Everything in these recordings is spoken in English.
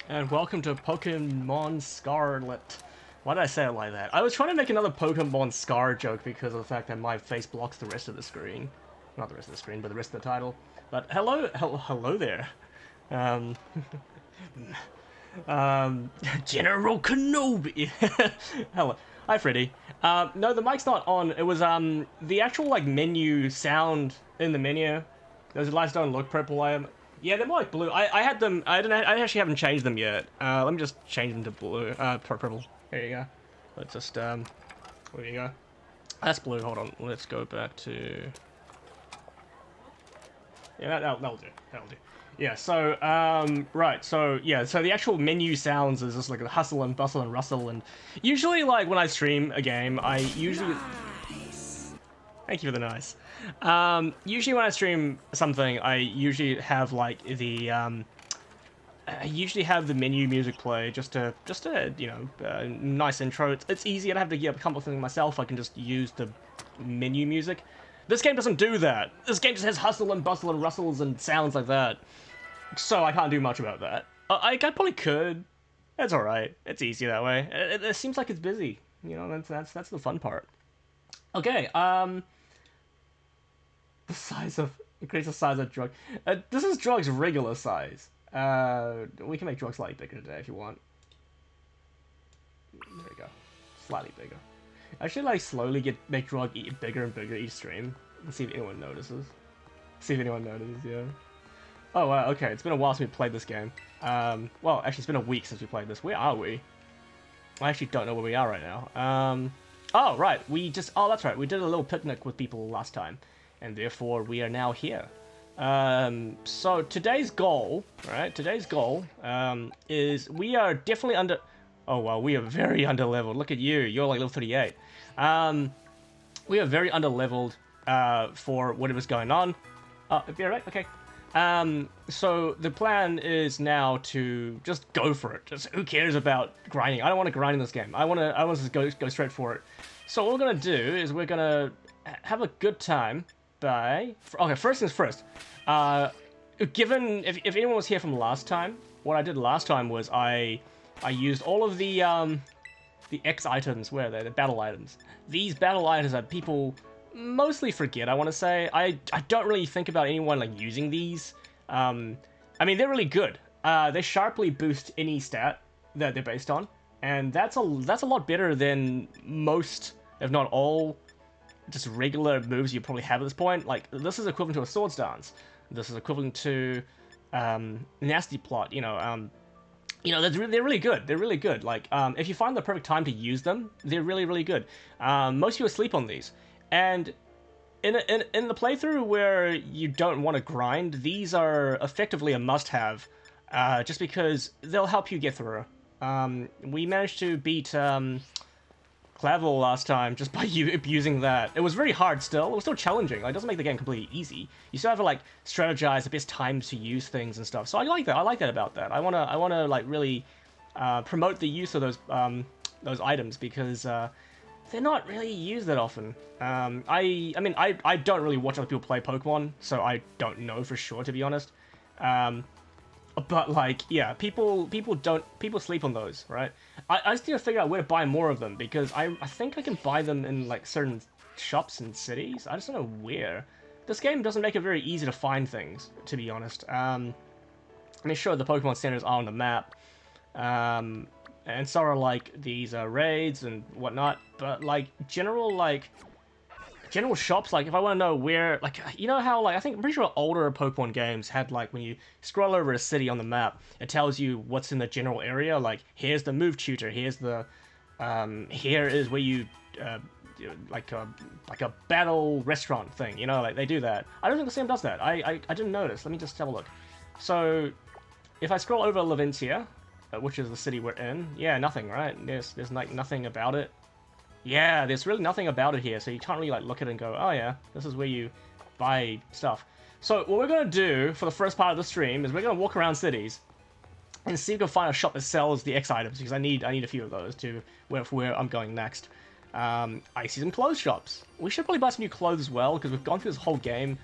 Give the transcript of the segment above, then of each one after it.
and welcome to Pokemon Scarlet. Why did I say it like that? I was trying to make another Pokemon Scar joke because of the fact that my face blocks the rest of the screen. Not the rest of the screen, but the rest of the title. But hello there. Um, General Kenobi. Hello. Hi, Freddy. No, the mic's not on. It was, the actual, like, menu sound in the menu. Those lights don't look purple. Yeah, they're more like blue. I had them. I actually haven't changed them yet. Let me just change them to blue. Purple. There you go. Let's just there you go. That's blue. Hold on. Let's go back to. Yeah, that'll do. That'll do. Yeah. So right. So yeah. So the actual menu sounds is just like a hustle and bustle and rustle, and usually like when I stream a game, I usually. Thank you for the nice. Usually when I stream something, I usually have like the I usually have the menu music play just to you know nice intro. It's easy. I don't have to come up with something myself. I can just use the menu music. This game doesn't do that. This game just has hustle and bustle and rustles and sounds like that. So I can't do much about that. I probably could. It's all right. It's easy that way. It seems like it's busy. You know, that's the fun part. Okay. The size of increase the size of drug. This is drug's regular size. We can make drug slightly bigger today if you want. There we go, slightly bigger. I should like slowly make drug bigger and bigger each stream and see if anyone notices. See if anyone notices. Yeah. Oh wow. Okay, it's been a while since we played this game. Well, actually, it's been a week since we played this. Where are we? I actually don't know where we are right now. Oh right, oh that's right. We did a little picnic with people last time. And therefore we are now here. So today's goal, right? Today's goal is we are definitely under. Oh wow, we are very under leveled. Look at you, you're like level 38. We are very under leveled for whatever's going on. Oh, it'd be alright. Okay. So the plan is now to just go for it. Just who cares about grinding? I don't want to grind in this game. I want to just go straight for it. So what we're gonna do is we're gonna have a good time. Okay, first things first. Given if anyone was here from last time, what I did last time was I used all of the X items. Where are they? The battle items. These battle items that people mostly forget. I want to say I don't really think about anyone like using these. I mean they're really good. They sharply boost any stat that they're based on, and that's a lot better than most, if not all, just regular moves you probably have at this point. Like, this is equivalent to a Swords Dance. This is equivalent to Nasty Plot. They're really good. They're really good. Like, if you find the perfect time to use them, they're really, really good. Most people sleep on these. And in the playthrough where you don't want to grind, these are effectively a must-have, just because they'll help you get through. We managed to beat Clavel last time just by you abusing that. It was very hard still. It was still challenging. Like, it doesn't make the game completely easy. You still have to like strategize the best times to use things and stuff. So I like that. I like that about that. I wanna like really promote the use of those items because they're not really used that often. I mean I don't really watch other people play Pokemon, so I don't know for sure, to be honest. But like, yeah, people sleep on those, right? I just need to figure out where to buy more of them because I think I can buy them in like certain shops and cities. I just don't know where. This game doesn't make it very easy to find things, to be honest. I mean, sure, the Pokemon centers are on the map, and so are like these raids and whatnot. But like general shops, like if I want to know where, like, you know how, like, I'm pretty sure older Pokemon games had, like, when you scroll over a city on the map, it tells you what's in the general area. Like, here's the move tutor, here's the here is where you like a battle restaurant thing, you know, like they do that. I don't think the same does that. I didn't notice. Let me just have a look. So if I scroll over Leventia, which is the city we're in, yeah, nothing, right? There's like nothing about it. Yeah, there's really nothing about it here, so you can't really like look at it and go, oh yeah, this is where you buy stuff. So what we're gonna do for the first part of the stream is we're gonna walk around cities and see if we can find a shop that sells the X items, because I need a few of those to where I'm going next. I see some clothes shops. We should probably buy some new clothes as well, because we've gone through this whole game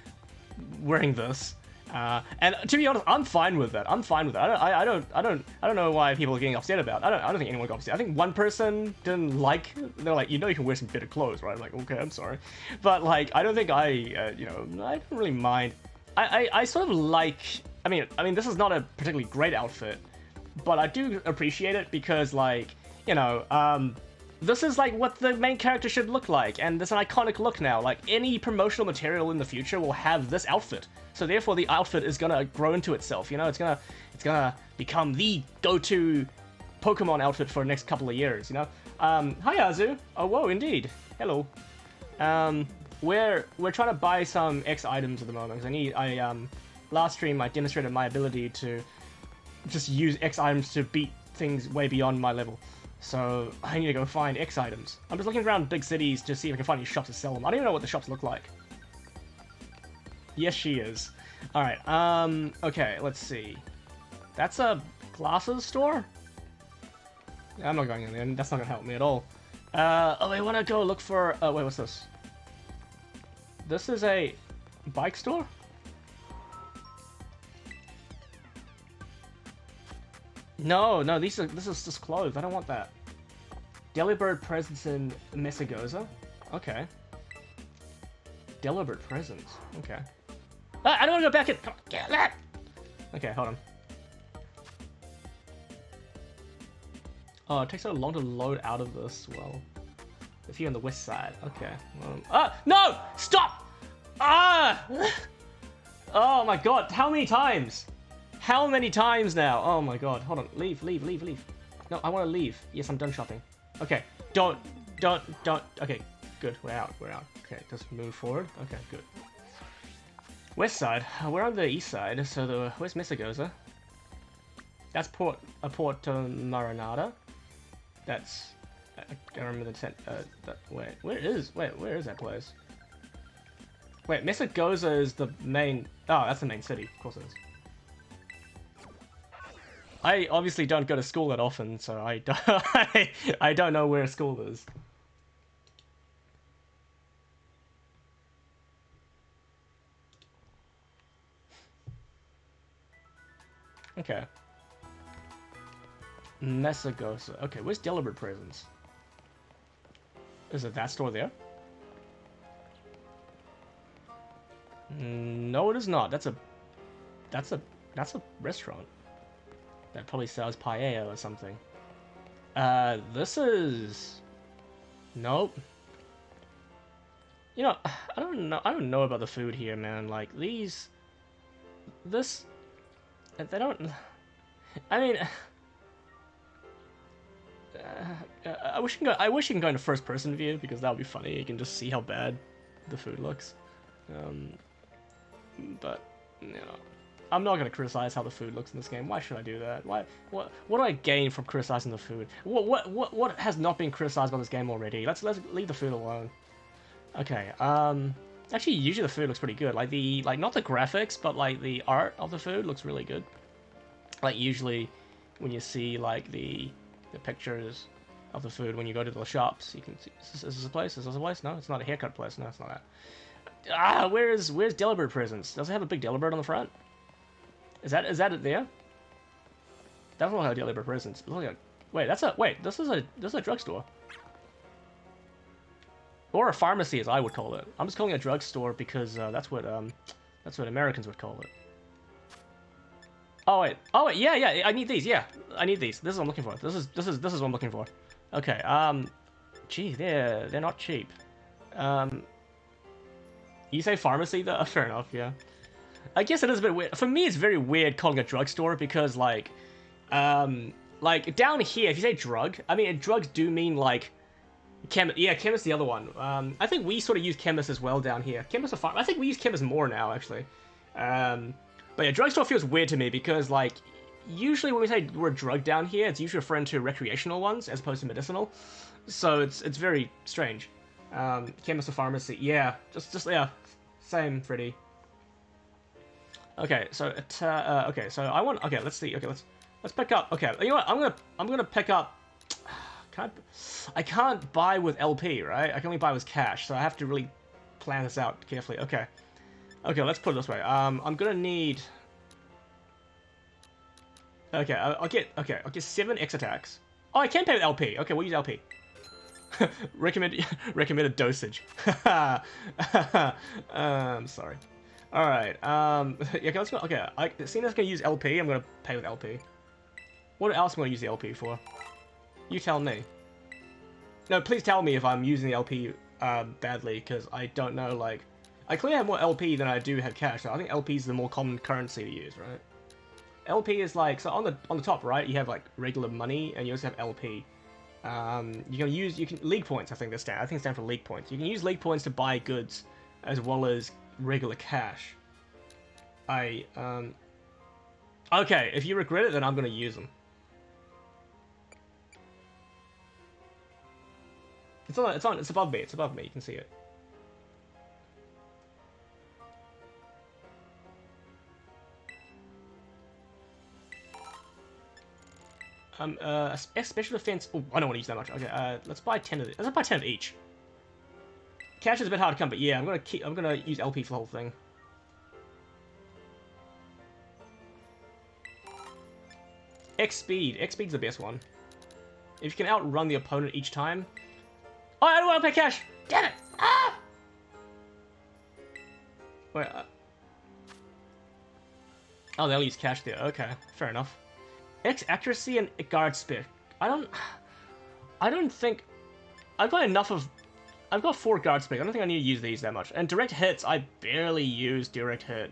wearing this. And to be honest, I'm fine with that. I'm fine with that. I don't know why people are getting upset about it. I don't think anyone got upset. I think one person didn't like. They're like, you know, you can wear some better clothes, right? I'm like, okay, I'm sorry, but like, I don't think I don't really mind. I sort of like. I mean, this is not a particularly great outfit, but I do appreciate it because, like, this is like what the main character should look like, and it's an iconic look now. Like, any promotional material in the future will have this outfit, so therefore the outfit is gonna grow into itself. It's gonna become the go-to Pokemon outfit for the next couple of years. Hi Azu. Oh whoa, indeed. Hello. We're trying to buy some X items at the moment because last stream I demonstrated my ability to just use X items to beat things way beyond my level. So I need to go find X items. I'm just looking around big cities to see if I can find any shops to sell them. I don't even know what the shops look like. Yes, she is. Alright, okay, let's see. That's a glasses store? I'm not going in there. That's not gonna help me at all. I want to go look for... wait, what's this? This is a bike store? No, this is just clothes. I don't want that. Delibird presents in Messagoza? Okay. Delibird presents. Okay. I don't want to go back in! Come on, get that! Okay, hold on. Oh, it takes so long to load out of this. Well, if you're on the west side. Okay. No! Stop! Ah! Oh my god, how many times? How many times now? Oh my god, hold on. Leave. No, I want to leave. Yes, I'm done shopping. Okay, don't. Okay, good, we're out. Okay, just move forward. Okay, good. West side. We're on the east side, so where's Messagoza? That's Porto Marinada. That's... I don't remember the... where is that place? Wait, Messagoza is the main... Oh, that's the main city. Of course it is. I obviously don't go to school that often, so I don't know where school is. Okay. Messagoza. Okay, where's Delibird Presents? Is it that store there? No, it is not. That's a restaurant. That probably sells paella or something. This is... Nope. I don't know about the food here, man. Like, they don't... I mean... I wish you can go into first-person view, because that would be funny. You can just see how bad the food looks. But, I'm not going to criticize how the food looks in this game. Why should I do that? What do I gain from criticizing the food? What has not been criticized by this game already? Let's leave the food alone. Okay. Actually, usually the food looks pretty good. Like not the graphics, but like the art of the food looks really good. Like usually, when you see like the pictures of the food when you go to the shops, you can see. Is this a place? Is this a place? No, it's not a haircut place. No, it's not that. Where's Delibird Presents? Does it have a big Delibird on the front? Is that it there? That's not how Delibird Presents. Wait, this is a drugstore. Or a pharmacy, as I would call it. I'm just calling it a drugstore because that's what Americans would call it. Oh wait, yeah. I need these. Yeah, I need these. This is what I'm looking for. This is what I'm looking for. Okay. Gee, they're not cheap. You say pharmacy though? Fair enough. Yeah. I guess it is a bit weird. For me, it's very weird calling a drugstore because like down here, if you say drug, I mean drugs do mean like chemist. Yeah, chemist the other one. I think we sort of use chemist as well down here. Chemist or pharma. I think we use chemist more now actually. But yeah, drugstore feels weird to me because, like, usually when we say the word drug down here, it's usually referring to recreational ones as opposed to medicinal. So it's very strange. Chemist or pharmacy, yeah, just yeah, same, Freddy. Okay, so okay, so I want. Okay, let's see. Okay, let's pick up. Okay, you know what? I'm gonna pick up. I can't buy with LP, right? I can only buy with cash, so I have to really plan this out carefully. Okay. Okay, let's put it this way. I'm gonna need. Okay, I'll get 7 X attacks. Oh, I can pay with LP. Okay, we'll use LP. Recommended dosage. Sorry. All right. Yeah, let's go. Okay, seeing as I'm gonna use LP, I'm gonna pay with LP. What else am I gonna use the LP for? You tell me. No, please tell me if I'm using the LP badly, because I don't know. Like, I clearly have more LP than I do have cash. So I think LP is the more common currency to use, right? LP is like, so on the top right, you have like regular money, and you also have LP. You can league points. I think they stand. I think it stands for league points. You can use league points to buy goods, as well as regular cash. Okay, if you regret it, then I'm gonna use them. It's above me. It's above me. You can see it. A special defense. Oh, I don't want to use that much. Okay, let's buy 10 of it. Let's buy 10 of each. Cash is a bit hard to come, but yeah, I'm gonna use LP for the whole thing. X speed. X speed's the best one. If you can outrun the opponent each time. Oh, I don't want to pay cash. Damn it! Ah! Wait. Oh, they'll use cash there. Okay, fair enough. X accuracy and guard spec. I don't think I've got enough of. I've got 4 guard spec. I don't think I need to use these that much. And direct hits, I barely use direct hit.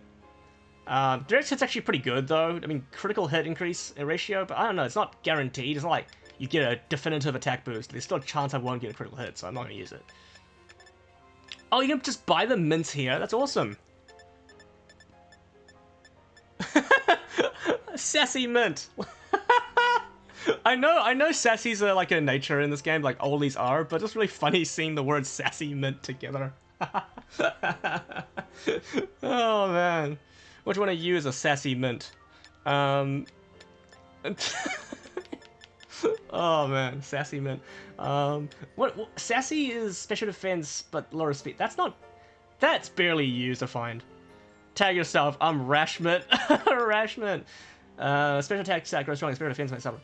Direct hit's actually pretty good though. I mean, critical hit increase in ratio, but I don't know. It's not guaranteed. It's not like you get a definitive attack boost. There's still a chance I won't get a critical hit, so I'm not gonna use it. Oh, you can just buy the mints here. That's awesome. Sassy mint. I know sassies are like a nature in this game, like all these are, but it's really funny seeing the word sassy mint together. Oh man. Which one of you is a sassy mint? Oh man, sassy mint. What sassy is special defense but lower speed. That's barely used to find. Tag yourself, I'm Rash Mint. Rash Mint. Special attack stat grows strong, special defense might suffer.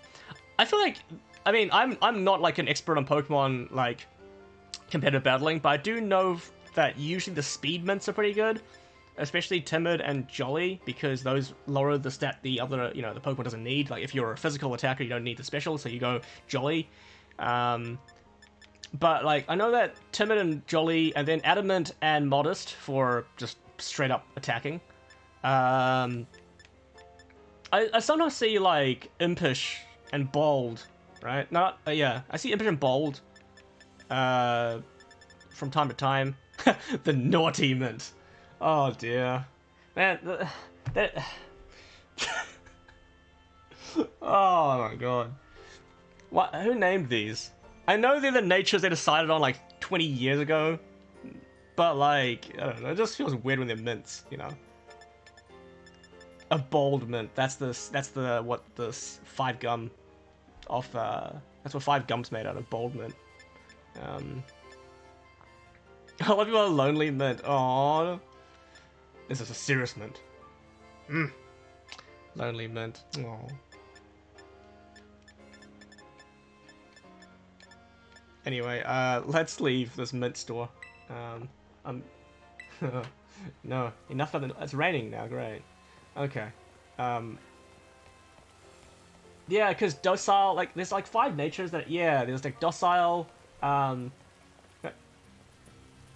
I feel like, I mean, I'm not like an expert on Pokemon like competitive battling, but I do know that usually the speed mints are pretty good, especially Timid and Jolly, because those lower the stat the other, the Pokemon doesn't need. Like if you're a physical attacker, you don't need the special, so you go Jolly. But like I know that Timid and Jolly, and then Adamant and Modest for just straight up attacking. I sometimes see like Impish and Bold, right? Yeah, I see Impish and Bold from time to time. The naughty mint. Oh dear, man. Oh my god. What? Who named these? I know they're the natures they decided on like 20 years ago, but like I don't know. It just feels weird when they're mints, A bold mint. That's what the 5 gum off. That's what 5 gum's made out of. Bold mint. A lot of people are lonely mint. Aww. This is a serious mint. Lonely mint. Aww. Anyway, let's leave this mint store. No, enough of the. It's raining now. Great. Okay. Yeah, because docile, like, there's like 5 natures that, yeah, there's like docile,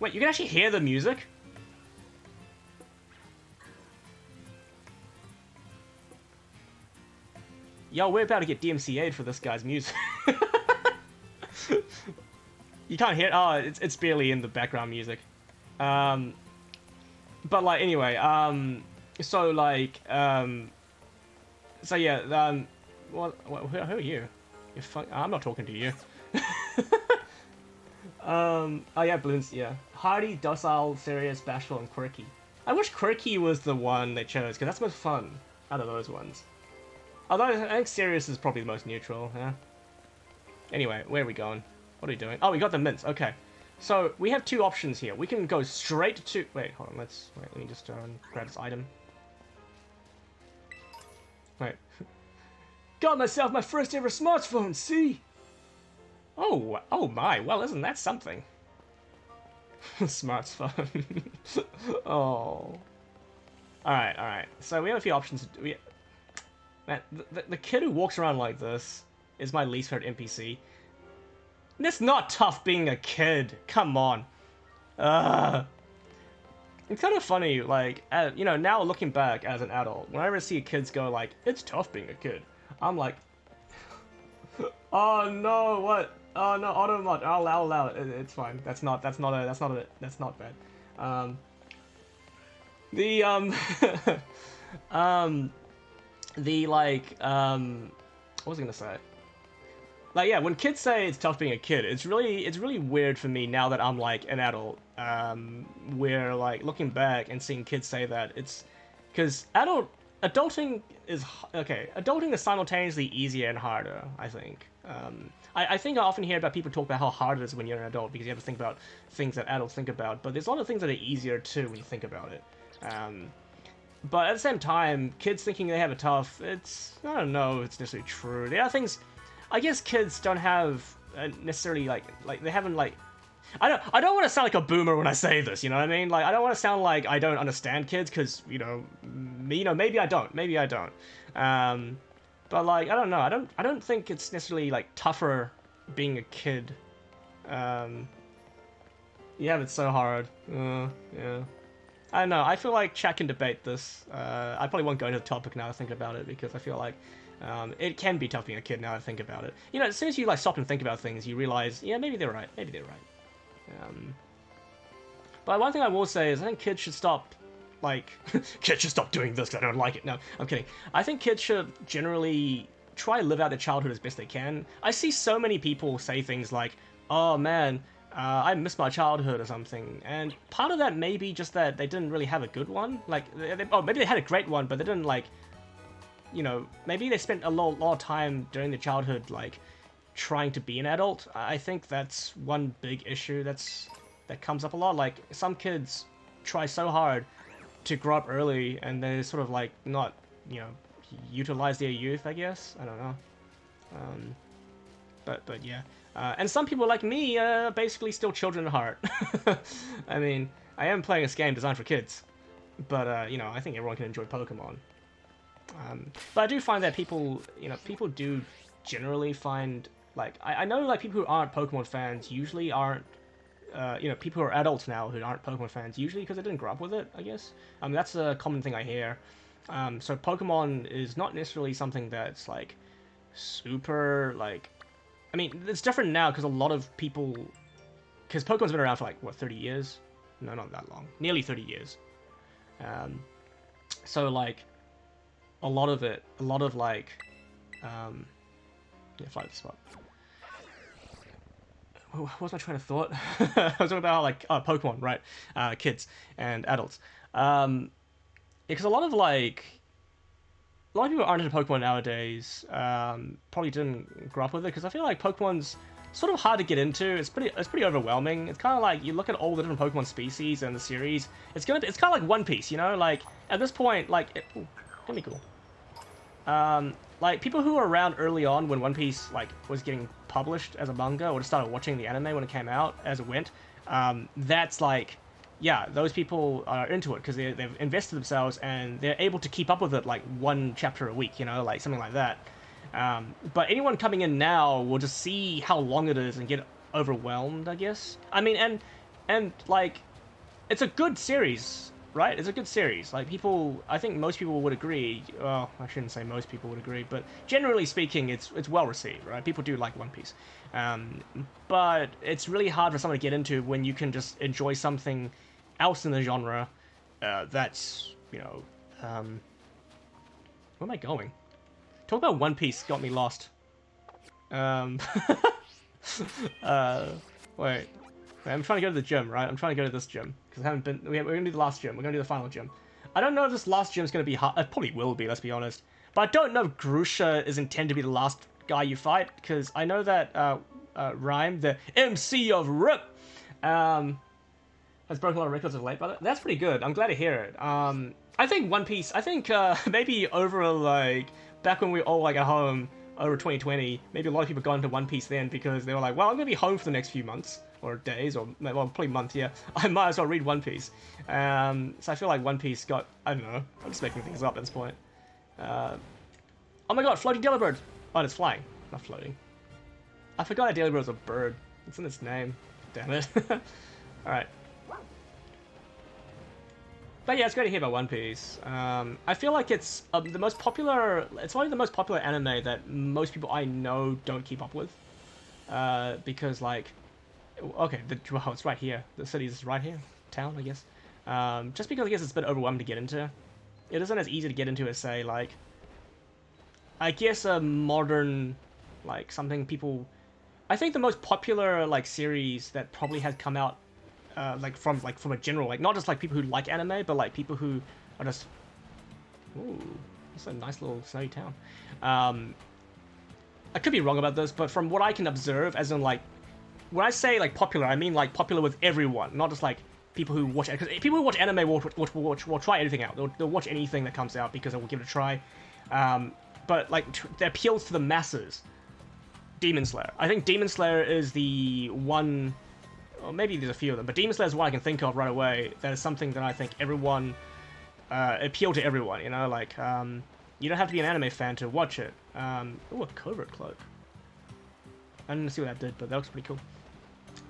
wait, you can actually hear the music? Yo, we're about to get DMCA'd for this guy's music. You can't hear it? Oh, it's barely in the background music. But like, anyway, so like, so yeah, who are you? I'm not talking to you. Oh yeah, balloons, yeah. Hardy, docile, serious, bashful, and quirky. I wish quirky was the one they chose, because that's most fun out of those ones. Although, I think serious is probably the most neutral, yeah? Anyway, where are we going? What are we doing? Oh, we got the mints, okay. So we have two options here. We can go straight to... Wait, hold on. Let me just grab this item. Wait. Got myself my first ever smartphone, see? Oh my. Well, isn't that something? Smartphone. Oh. Alright. So we have a few options. Man, the kid who walks around like this is my least favorite NPC. And it's not tough being a kid. Come on. It's kind of funny, like, you know, now looking back as an adult, whenever I see kids go like, it's tough being a kid, I'm like, oh no, what? Oh no, auto mod. I'll allow it. It's fine. That's not bad. What was I gonna say? Like, yeah, when kids say it's tough being a kid, it's really weird for me now that I'm like an adult. Where like looking back and seeing kids say that, it's because adulting is simultaneously easier and harder, I think. I think I often hear about people talk about how hard it is when you're an adult because you have to think about things that adults think about, but there's a lot of things that are easier too when you think about it. But at the same time, kids thinking they have it tough, I don't know if it's necessarily true. There are things, I guess kids don't have necessarily like they haven't like, I don't want to sound like a boomer when I say this, you know what I mean? Like, I don't want to sound like I don't understand kids, because, maybe I don't. But, like, I don't know. I don't think it's necessarily, like, tougher being a kid. Yeah, it's so hard. Yeah. I don't know. I feel like chat can debate this. I probably won't go into the topic now that I think about it, because I feel like it can be tough being a kid now that I think about it. You know, as soon as you, like, stop and think about things, you realize, yeah, maybe they're right. But one thing I will say is I think kids should stop, like, kids should stop doing this because I don't like it. No, I'm kidding. I think kids should generally try to live out their childhood as best they can. I see so many people say things like, oh man, I miss my childhood or something. And part of that may be just that they didn't really have a good one. Like, maybe they had a great one, but they didn't, like, maybe they spent a lot of time during their childhood, like, trying to be an adult. I think that's one big issue that comes up a lot. Like, some kids try so hard to grow up early and they sort of like not utilize their youth, I guess. I don't know. But yeah, and some people like me are basically still children at heart. I mean, I am playing this game designed for kids, but I think everyone can enjoy Pokemon. But I do find that people do generally find, like, I know, like, people who aren't Pokemon fans usually aren't, people who are adults now who aren't Pokemon fans, usually because they didn't grow up with it, I guess. That's a common thing I hear. So Pokemon is not necessarily something that's, like, super, like... I mean, it's different now because a lot of people... Because Pokemon's been around for, like, what, 30 years? No, not that long. Nearly 30 years. So, like, a lot of, like... Yeah, fly the spot. What was my train of thought? I was talking about, like, Pokemon, right? Kids and adults. Because a lot of people who aren't into Pokemon nowadays probably didn't grow up with it, because I feel like Pokemon's sort of hard to get into. It's pretty overwhelming. It's kind of like you look at all the different Pokemon species and the series. It's kind of like One Piece, Like, at this point, like, that'd be cool. Like, people who were around early on when One Piece, like, was getting published as a manga, or just started watching the anime when it came out as it went, that's like, yeah, those people are into it because they've invested themselves and they're able to keep up with it, like, one chapter a week, like, something like that. But anyone coming in now will just see how long it is and get overwhelmed, I guess. I mean, and like, it's a good series, right? It's a good series. Like, I think most people would agree. Well, I shouldn't say most people would agree, but generally speaking, it's well received, right? People do like One Piece. But it's really hard for someone to get into when you can just enjoy something else in the genre that's, where am I going? Talk about One Piece got me lost. Wait. I'm trying to go to the gym, right? I'm trying to go to this gym. Because I haven't been... We're going to do the last gym. We're going to do the final gym. I don't know if this last gym is going to be hard. It probably will be, let's be honest. But I don't know if Grusha is intended to be the last guy you fight. Because I know that Rhyme, the MC of RIP, Has broken a lot of records of late, brother. That's pretty good. I'm glad to hear it. I think One Piece. I think maybe over like back when we were all like at home over 2020, maybe a lot of people got into One Piece then because they were like, well, I'm gonna be home for the next few months or days or well, probably months. Yeah, I might as well read One Piece. So I feel like One Piece got. I don't know. I'm just making things up at this point. Oh my god, floating Delibird! Oh, it's flying, not floating. I forgot that Delibird was a bird. It's in its name. Damn it. Alright. But yeah, it's great to hear about One Piece. I feel like it's the most popular. It's probably the most popular anime that most people I know don't keep up with. Because like, okay, well, it's right here. The city's right here, town, I guess. Just because I guess it's a bit overwhelming to get into. It isn't as easy to get into as say like. I guess a modern, like something people. I think the most popular like series that probably has come out. Like from a general, like not just like people who like anime, but like people who are just, ooh, it's a nice little snowy town. I could be wrong about this, but from what I can observe, as in like, when I say like popular, I mean like popular with everyone, not just like people who watch. Because people who watch anime will try anything out. They'll watch anything that comes out because they will give it a try. But like that appeals to the masses. Demon Slayer. I think Demon Slayer is the one. Or maybe there's a few of them, but Demon Slayer is one I can think of right away. That is something that I think everyone appeal to everyone. You know, like you don't have to be an anime fan to watch it. Oh, a covert cloak. I didn't see what that did, but that looks pretty cool.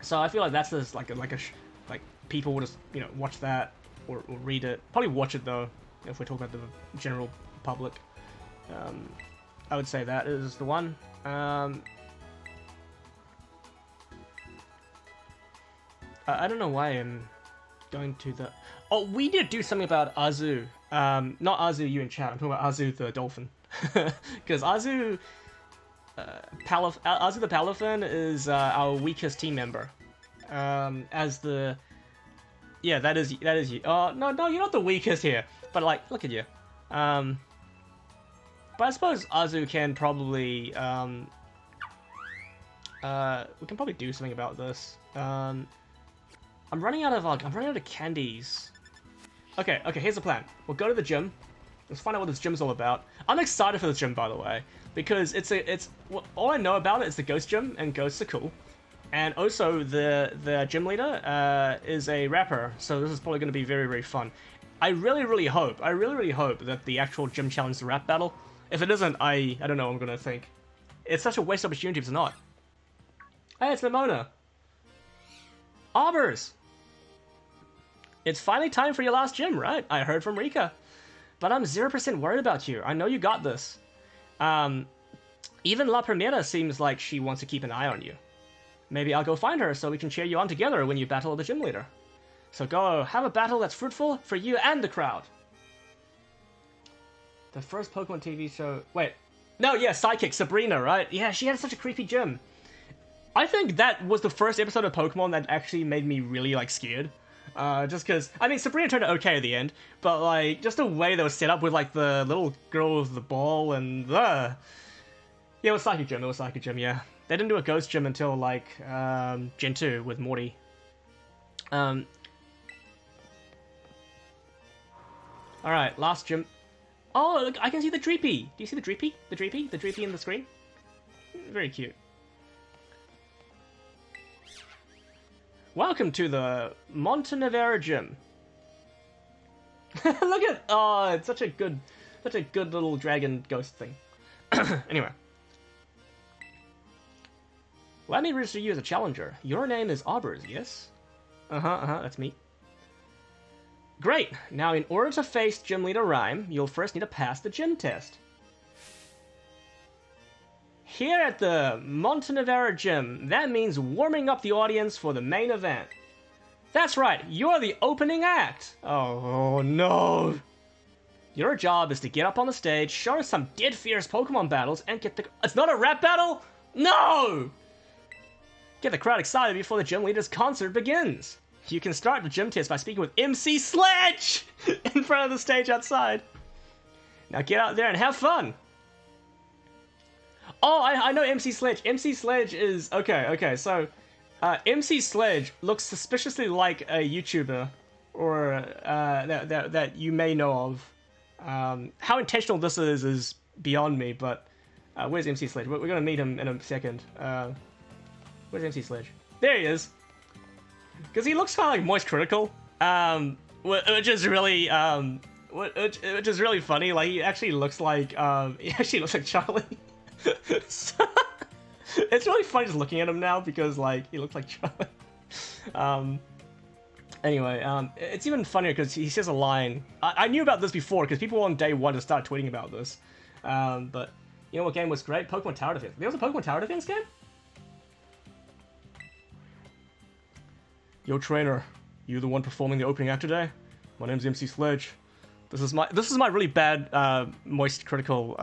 So I feel like that's just like people will just watch that or read it. Probably watch it though if we're talking about the general public. I would say that is the one. I don't know why I'm going to the... Oh, we need to do something about Azu. Not Azu, you in chat. I'm talking about Azu the dolphin. Because Azu... Azu the Palafin is our weakest team member. As the... Yeah, that is you. Oh, no, you're not the weakest here. But, like, look at you. But I suppose Azu can probably... we can probably do something about this. I'm running out of candies. Okay, here's the plan. We'll go to the gym. Let's find out what this gym's all about. I'm excited for this gym, by the way, because all I know about it is the ghost gym, and ghosts are cool. And also the gym leader is a rapper, so this is probably going to be very, very fun. I really hope that the actual gym challenge is the rap battle. If it isn't, I don't know what I'm going to think. It's such a waste opportunity if it's not. Hey, it's Limona. Aubers! It's finally time for your last gym, right? I heard from Rika. But I'm 0% worried about you. I know you got this. Even La Primera seems like she wants to keep an eye on you. Maybe I'll go find her so we can cheer you on together when you battle the gym leader. So go have a battle that's fruitful for you and the crowd. The first Pokemon TV show... Wait. No, yeah, Psychic, Sabrina, right? Yeah, she had such a creepy gym. I think that was the first episode of Pokemon that actually made me really, like, scared. Just because... I mean, Sabrina turned out okay at the end, but, like, just the way they were set up with, like, the little girl with the ball and the... Yeah, it was Psychic Gym, yeah. They didn't do a Ghost Gym until, like, Gen 2 with Morty. Alright, last gym... Oh, look, I can see the Dreepy! Do you see the Dreepy? The Dreepy in the screen? Very cute. Welcome to the Montenevera Gym. Look at... Oh, it's such a good little dragon ghost thing. Anyway. Let me register you as a challenger. Your name is Aubers, yes? That's me. Great! Now, in order to face Gym Leader Rhyme, you'll first need to pass the gym test. Here at the Montenevera Gym, that means warming up the audience for the main event. That's right, you're the opening act! Oh no! Your job is to get up on the stage, show us some dead fierce Pokemon battles, and get the... It's not a rap battle?! No! Get the crowd excited before the gym leader's concert begins. You can start the gym test by speaking with MC Sledge in front of the stage outside. Now get out there and have fun. Oh, I know MC Sledge. MC Sledge is... Okay, so... MC Sledge looks suspiciously like a YouTuber, or that you may know of. How intentional this is beyond me, but where's MC Sledge? We're gonna meet him in a second. Where's MC Sledge? There he is. Because he looks kind of like Moist Critical, which is really which is really funny. Like he actually looks like Charlie. So, it's really funny just looking at him now because like he looks like Charlie. Anyway, it's even funnier because he says a line. I knew about this before because people on day one just started tweeting about this. But you know what game was great? Pokemon Tower Defense. There was a Pokemon Tower Defense game? Yo, trainer, you the one performing the opening act today? My name's MC Sledge. This is my really bad Moist Critical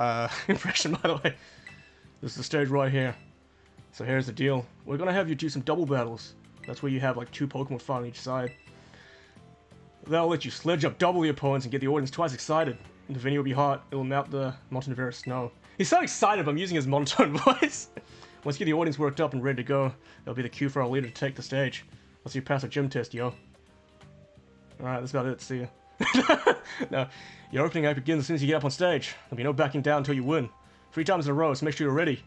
impression, by the way. This is the stage right here. So here's the deal. We're gonna have you do some double battles. That's where you have like 2 Pokemon fight on each side. That'll let you sledge up double the opponents and get the audience twice excited. And the venue will be hot. It will melt the Monte Nevera snow. He's so excited, but I'm using his monotone voice. Once you get the audience worked up and ready to go, there'll be the cue for our leader to take the stage. Let's see you pass a gym test, yo. Alright, that's about it. See ya. No, your opening act begins as soon as you get up on stage. There'll be no backing down until you win. 3 times in a row, so make sure you're ready.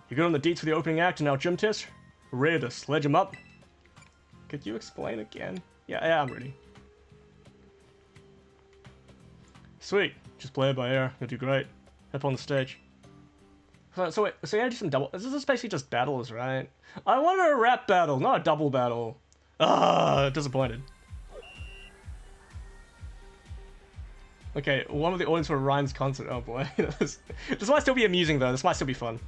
You're good on the deets for the opening act and now gym test? We're ready to sledge them up. Could you explain again? Yeah, I'm ready. Sweet. Just play it by ear. You'll do great. Up on the stage. So wait, so you gotta do some double... This is basically just battles, right? I wanted a rap battle, not a double battle. Disappointed. Okay, one of the audience for Ryan's concert. Oh boy. This might still be amusing though. This might still be fun.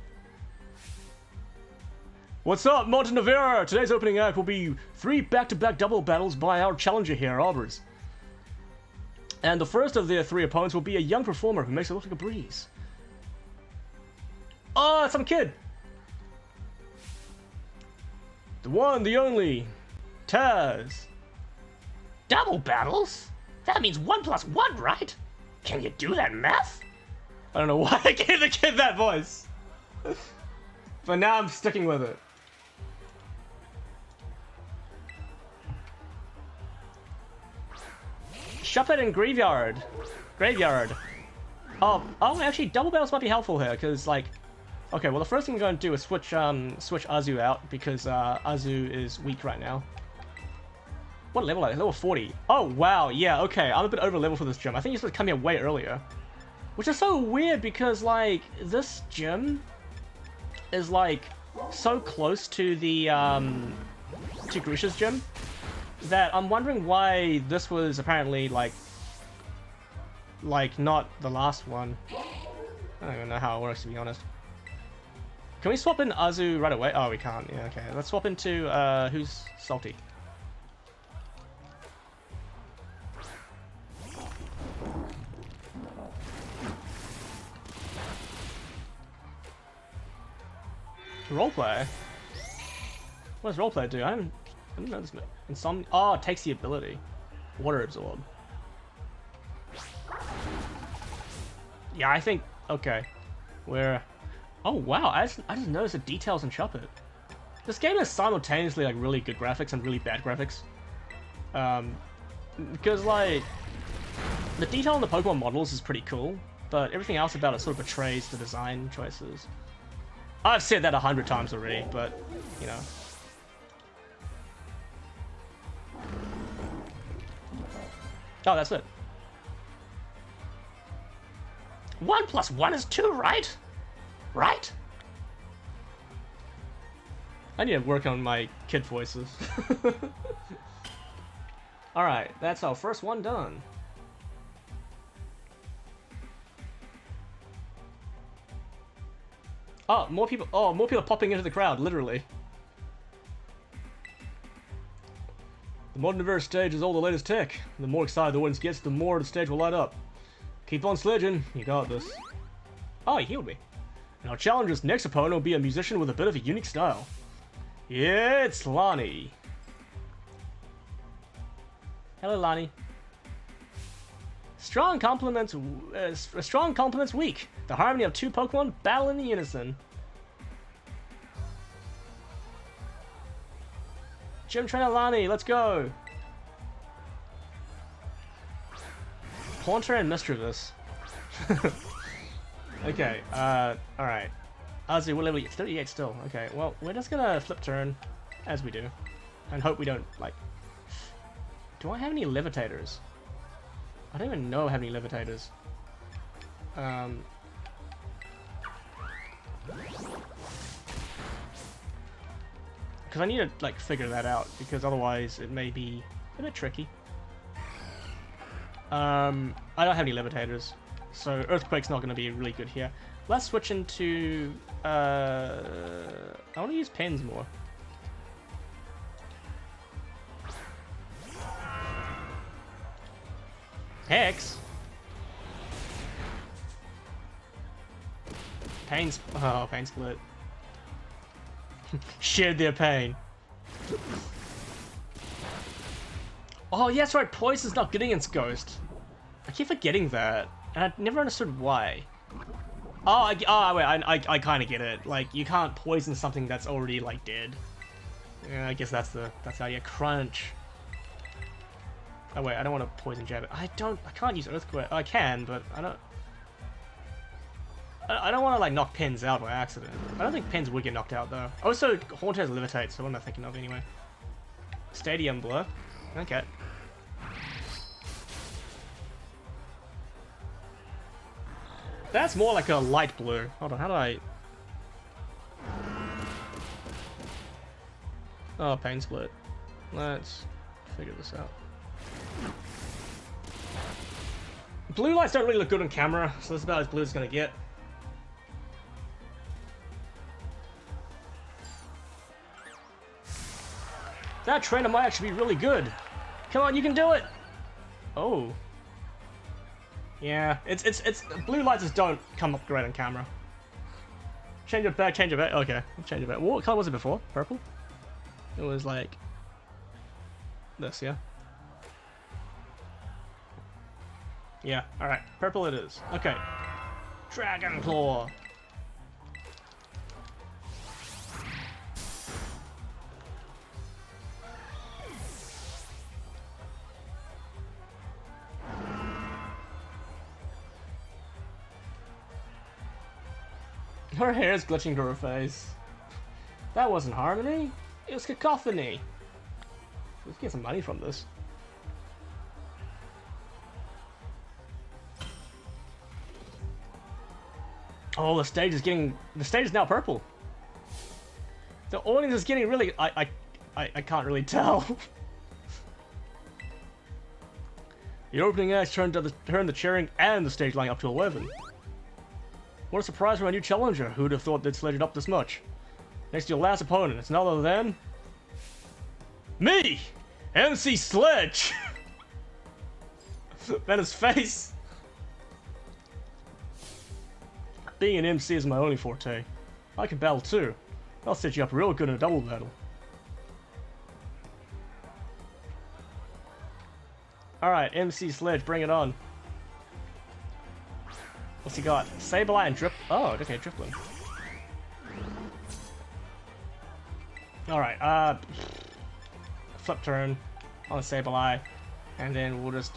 What's up, Monte Nevera? Today's opening act will be 3 back-to-back double battles by our challenger here, Arbors. And the first of their 3 opponents will be a young performer who makes it look like a breeze. Oh, some kid! The one, the only, Taz. Double battles? That means 1 + 1, right? Can you do that math? I don't know why I gave the kid that voice. But now I'm sticking with it. Shop it in Graveyard. Oh, actually, double battles might be helpful here, because, like... Okay, well, the first thing I'm going to do is switch Azu out, because Azu is weak right now. What level are they? Level 40. Oh, wow, yeah, okay, I'm a bit over level for this gym. I think you're supposed to come here way earlier. Which is so weird, because, like, this gym is, like, so close to the, to Grisha's gym, that I'm wondering why this was apparently, like, not the last one. I don't even know how it works, to be honest. Can we swap in Azu right away? Oh, we can't. Yeah, okay. Let's swap into, who's salty? Roleplay? What does roleplay do? I didn't know this. Oh, it takes the ability. Water absorb. Yeah, I think... Okay. Where... Oh, wow. I just noticed the details in Chop It. This game has simultaneously, like, really good graphics and really bad graphics. Because, like... The detail in the Pokemon models is pretty cool, but everything else about it sort of betrays the design choices. I've said that 100 times already, but, you know... Oh, that's it. 1 + 1 is 2, right? Right? I need to work on my kid voices. Alright, that's our first one done. Oh, more people are popping into the crowd, literally. The Modern Nevera stage is all the latest tech. The more excited the audience gets, the more the stage will light up. Keep on sledging, you got this. Oh, he healed me. And our challenger's next opponent will be a musician with a bit of a unique style. Yeah, it's Lonnie. Hello, Lonnie. Strong compliments weak. The harmony of 2 Pokemon battle in unison. Gym Trainer Lani, let's go! Haunter and Mischievous. Okay, alright. Azu, we're level 38 still. Okay, well, we're just gonna flip turn, as we do. And hope we don't, like... Do I have any levitators? I don't even know I have any levitators. Because I need to, like, figure that out, because otherwise it may be a bit tricky. I don't have any levitators, so Earthquake's not going to be really good here. Let's switch into... I want to use pens more. Hex? Pain split. Shared their pain. Oh, yeah, that's right. Poison's not good against Ghost. I keep forgetting that, and I never understood why. Oh, wait, I kind of get it. Like, you can't poison something that's already, like, dead. Yeah, I guess that's how you crunch. Oh wait, I don't want to poison jab it. I can't use Earthquake. I can, but I don't want to, like, knock Pens out by accident. I don't think Pens would get knocked out, though. Also, Haunt has Levitate, so what am I thinking of anyway? Stadium Blur. Okay. That's more like a light blue. Hold on, how do I... Oh, Pain Split. Let's figure this out. Blue lights don't really look good on camera, so that's about as blue as it's gonna get. That trainer might actually be really good. Come on, you can do it! Oh. Yeah, it's blue lights just don't come up great on camera. Change it back, change it back. Okay, change it back. What color was it before? Purple? It was like this, yeah? Yeah, alright. Purple it is. Okay. Dragon Claw. Her hair is glitching to her face. That wasn't harmony. It was cacophony. Let's get some money from this. Oh, the stage is now purple. The audience is getting really... I can't really tell. The opening acts turned the cheering and the stage line up to 11. What a surprise for my new challenger. Who'd have thought they'd sledge it up this much? Next to your last opponent, it's none other than... me! MC Sledge! That his face! Being an MC is my only forte. I can battle too. I'll set you up real good in a double battle. Alright, MC Sledge, bring it on. What's he got? Sableye and Drip... Oh, okay, Dripling. Alright, flip turn on a Sableye, and then we'll just...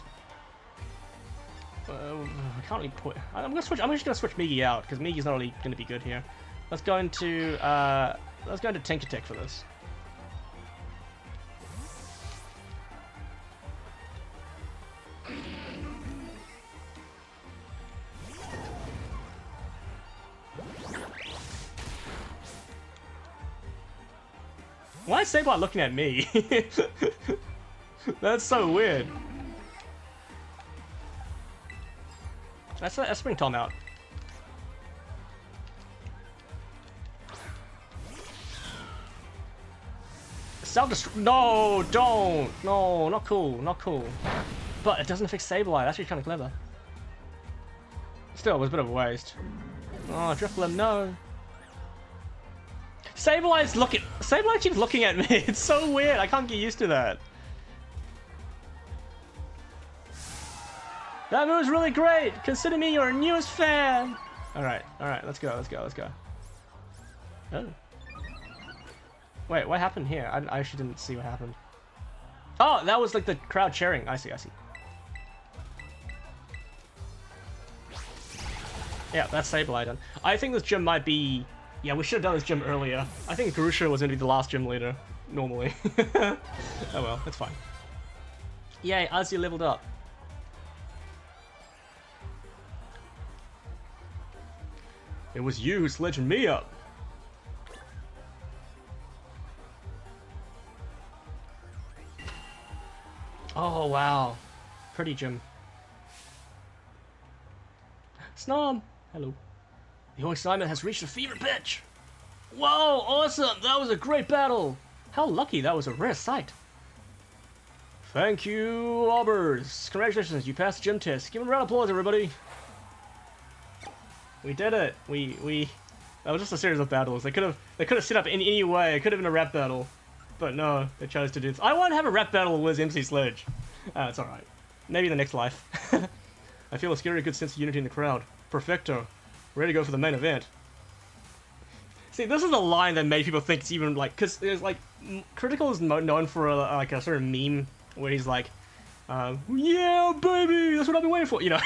I can't really put... I'm just gonna switch Migi out, because Migi's not really gonna be good here. Let's go into Tinker Tech for this. Why is Sableye looking at me? That's so weird. Let's bring Tom out. Self-destruct. No, don't. No, not cool. Not cool. But it doesn't fix Sableye. That's actually kind of clever. Still, it was a bit of a waste. Oh, Drifblim, no. Sableye keeps looking at me. It's so weird. I can't get used to that. That move's really great. Consider me your newest fan. All right, let's go. Oh. Wait, what happened here? I actually didn't see what happened. Oh, that was like the crowd cheering. I see, I see. Yeah, that's Sableye done. I think this gym might be... Yeah, we should have done this gym earlier. I think Grusha was going to be the last gym leader, normally. Oh well, that's fine. Yay, Azzy leveled up. It was you who sledged me up. Oh, wow. Pretty gym. Snom! Hello. The excitement has reached a fever pitch. Whoa, awesome! That was a great battle! How lucky that was a rare sight. Thank you, Aubers. Congratulations, you passed the gym test. Give a round of applause, everybody. We did it. That was just a series of battles. They could have set up in any way. It could have been a rap battle. But no, they chose to do this. I want to have a rap battle with MC Sledge. It's alright. Maybe the next life. I feel a scary good sense of unity in the crowd. Perfecto. Ready to go for the main event. See, this is a line that made people think it's even like... Because there's like... Critical is known for like a sort of meme where he's like... yeah, baby! That's what I've been waiting for! You know?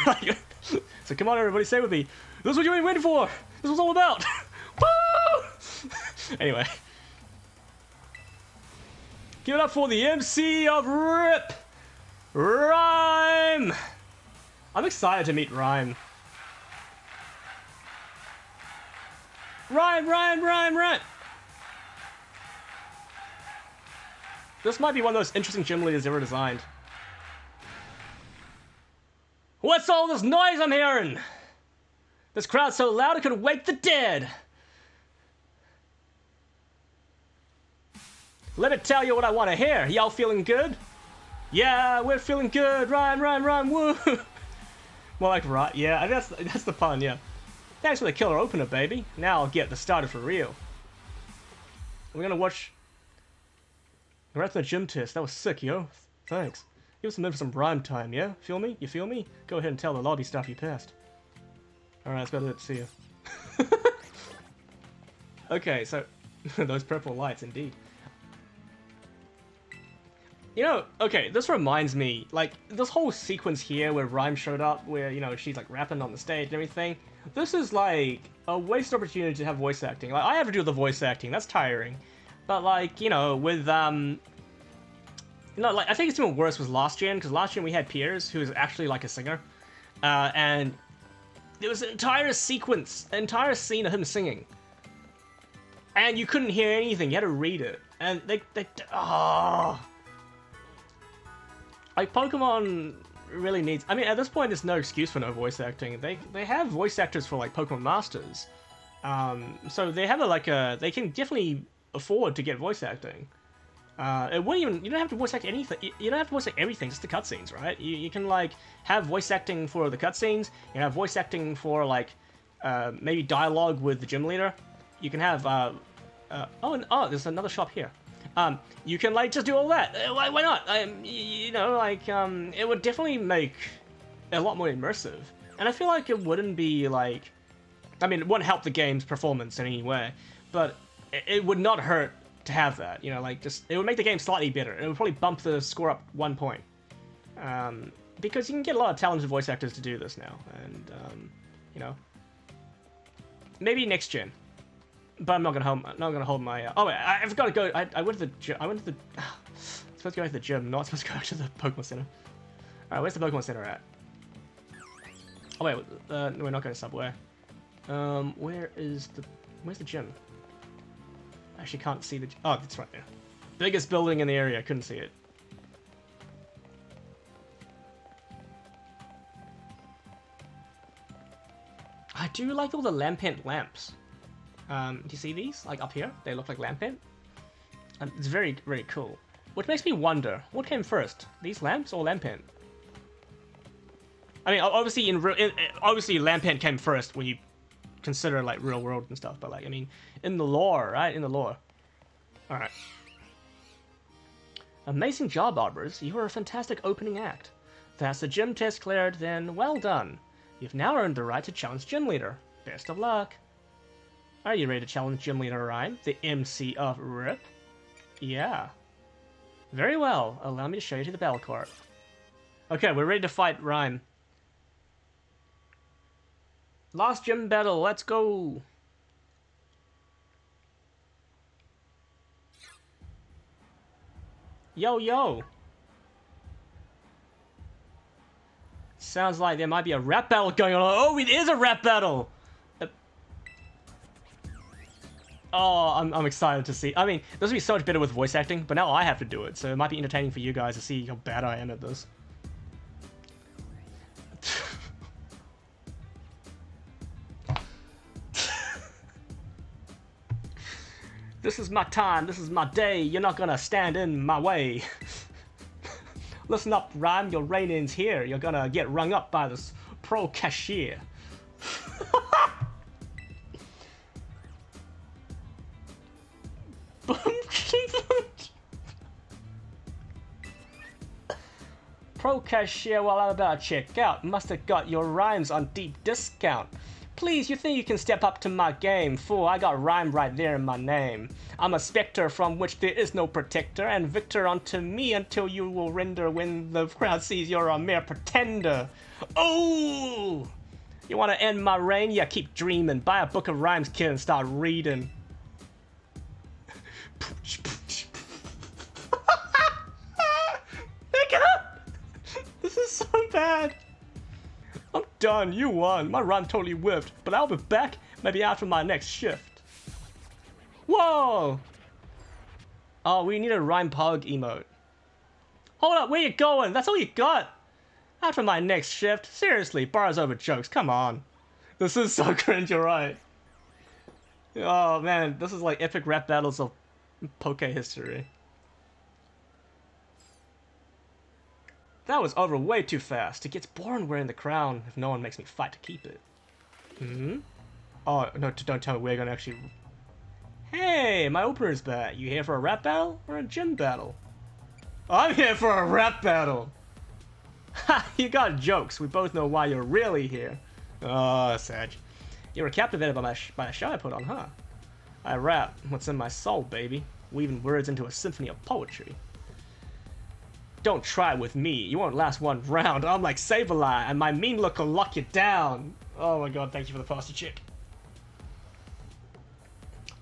So come on, everybody, say it with me. This is what you've been waiting for! This was all about! Woo! Anyway. Give it up for the MC of RIP! Rhyme! I'm excited to meet Rhyme. Rhyme! This might be one of those interesting gym leaders ever designed. What's all this noise I'm hearing? This crowd's so loud it could wake the dead. Let me tell you what I want to hear. Y'all feeling good? Yeah, we're feeling good. Rhyme, woo. More like right. Yeah, that's the pun. Yeah. Thanks for the killer opener, baby. Now I'll get this started for real. We're gonna watch. Congrats on the gym test. That was sick, yo. Thanks. Give us a minute for some rhyme time, yeah? Feel me? You feel me? Go ahead and tell the lobby staff you passed. Alright, that's about it. See ya. Okay, so those purple lights, indeed. You know, okay, this reminds me, like, this whole sequence here where Rhyme showed up, where, you know, she's, like, rapping on the stage and everything, this is, like, a wasted opportunity to have voice acting. Like, I have to do the voice acting, that's tiring. But, like, you know, with, you know, like, I think it's even worse with last gen, because last gen we had Piers, who was actually, like, a singer, and there was an entire sequence, an entire scene of him singing, and you couldn't hear anything, you had to read it, and oh... Like, Pokemon really needs... I mean, at this point, there's no excuse for no voice acting. They have voice actors for, like, Pokemon Masters. So they have, they can definitely afford to get voice acting. It wouldn't even... You don't have to voice act anything. You don't have to voice act everything, just the cutscenes, right? You can, like, have voice acting for the cutscenes. You can have voice acting for, like, maybe dialogue with the gym leader. You can have, there's another shop here. You can, like, just do all that. Why not? You know, like, it would definitely make a lot more immersive. And I feel like it wouldn't be, like... I mean, it wouldn't help the game's performance in any way, but it would not hurt to have that. You know, like, just... It would make the game slightly better. It would probably bump the score up 1 point. Because you can get a lot of talented voice actors to do this now. And, you know... Maybe next gen. But I'm not gonna hold my. Oh wait, I've got to go. I went to the gym. I'm supposed to go to the gym. Not supposed to go to the Pokemon Center. All right, where's the Pokemon Center at? Oh wait, no, we're not going to Subway. Where's the gym? I actually can't see the. Oh, it's right there. Biggest building in the area. Couldn't see it. I do like all the Lampent lamps. Do you see these? Like up here? They look like Lampent. And it's very, very cool. Which makes me wonder, what came first? These lamps or Lampent? I mean, obviously, obviously Lampent came first when you consider, like, real world and stuff. But, like, I mean, in the lore, right? In the lore. Alright. Amazing job, Arbors. You were a fantastic opening act. That's the gym test cleared, then well done. You've now earned the right to challenge Gym Leader. Best of luck. Are you ready to challenge Gym Leader Rhyme, the MC of RIP? Yeah. Very well. Allow me to show you to the battle court. Okay, we're ready to fight Rhyme. Last gym battle, let's go! Yo, yo! Sounds like there might be a rap battle going on. Oh, it is a rap battle! Oh, I'm excited to see. I mean, this would be so much better with voice acting, but now I have to do it, so it might be entertaining for you guys to see how bad I am at this. This is my time, this is my day, you're not gonna stand in my way. Listen up, Rhyme, your reign-in's here. You're gonna get rung up by this pro cashier. Pro cashier, well, I'm about to check out. Must have got your rhymes on deep discount. Please, you think you can step up to my game? Fool, I got rhyme right there in my name. I'm a specter from which there is no protector, and victor unto me until you will render when the crowd sees you're a mere pretender. Oh! You want to end my reign? Yeah, keep dreaming. Buy a book of rhymes, kid, and start reading. Pick it up! This is so bad. I'm done, you won. My rhyme totally whiffed, but I'll be back maybe after my next shift. Whoa! Oh, we need a rhyme pug emote. Hold up, where you going? That's all you got? After my next shift? Seriously, bars over jokes, come on. This is so cringe, you're right. Oh man, this is like epic rap battles of Poke history. That was over way too fast. It gets boring wearing the crown if no one makes me fight to keep it. Hmm? Oh, no, don't tell me we're gonna actually... Hey, my opener's back. You here for a rap battle or a gym battle? I'm here for a rap battle! Ha! You got jokes. We both know why you're really here. Oh, Sag. You were captivated by the show I put on, huh? I rap. What's in my soul, baby? Weaving words into a symphony of poetry. Don't try with me. You won't last one round. I'm like Sableye, and my mean look will lock you down. Oh my god, thank you for the pasty chick.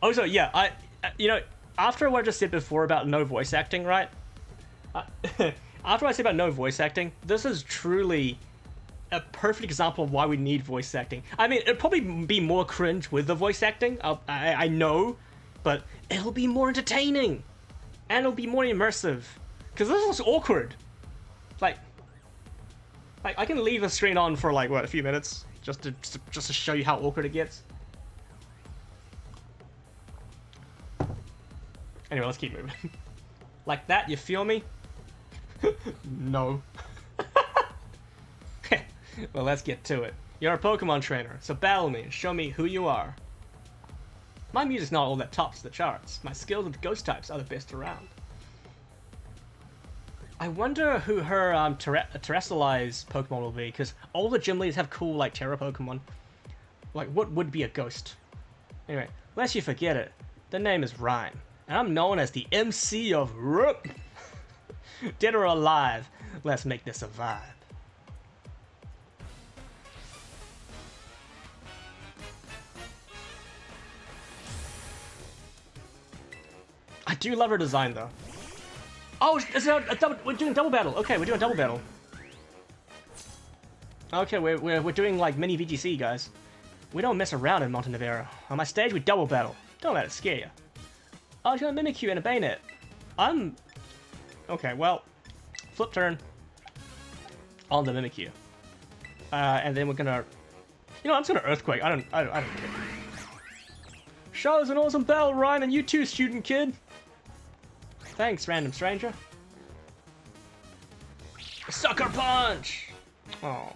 Also, yeah, I you know, after what I just said before about no voice acting, right? After I said about no voice acting, this is truly a perfect example of why we need voice acting. I mean, it'd probably be more cringe with the voice acting, I know, but it'll be more entertaining. And it'll be more immersive. Because this looks awkward. Like, I can leave the screen on for like, what, a few minutes? Just to show you how awkward it gets. Anyway, let's keep moving. Like that, you feel me? No. Well, let's get to it. You're a Pokemon trainer, so battle me and show me who you are. My music's not all that tops the charts. My skills with ghost types are the best around. I wonder who her terrestrialized Pokemon will be, because all the gym leaders have cool, like, Terra Pokemon. Like, what would be a ghost? Anyway, lest you forget it, the name is Rhyme, and I'm known as the MC of RUP. Dead or alive, let's make this a vibe. I do love her design, though. Oh, we're doing double battle. Okay, we're doing double battle. Okay, we're doing like mini VGC, guys. We don't mess around in Montenegro. On my stage, we double battle. Don't let it scare you. I was gonna mimic you in a bayonet. Okay, well, flip turn. On the mimic you. And then we're gonna... You know, I'm just gonna earthquake. I don't care. Show us an awesome battle, Ryan, and you too, student kid. Thanks, random stranger. Sucker punch! Oh.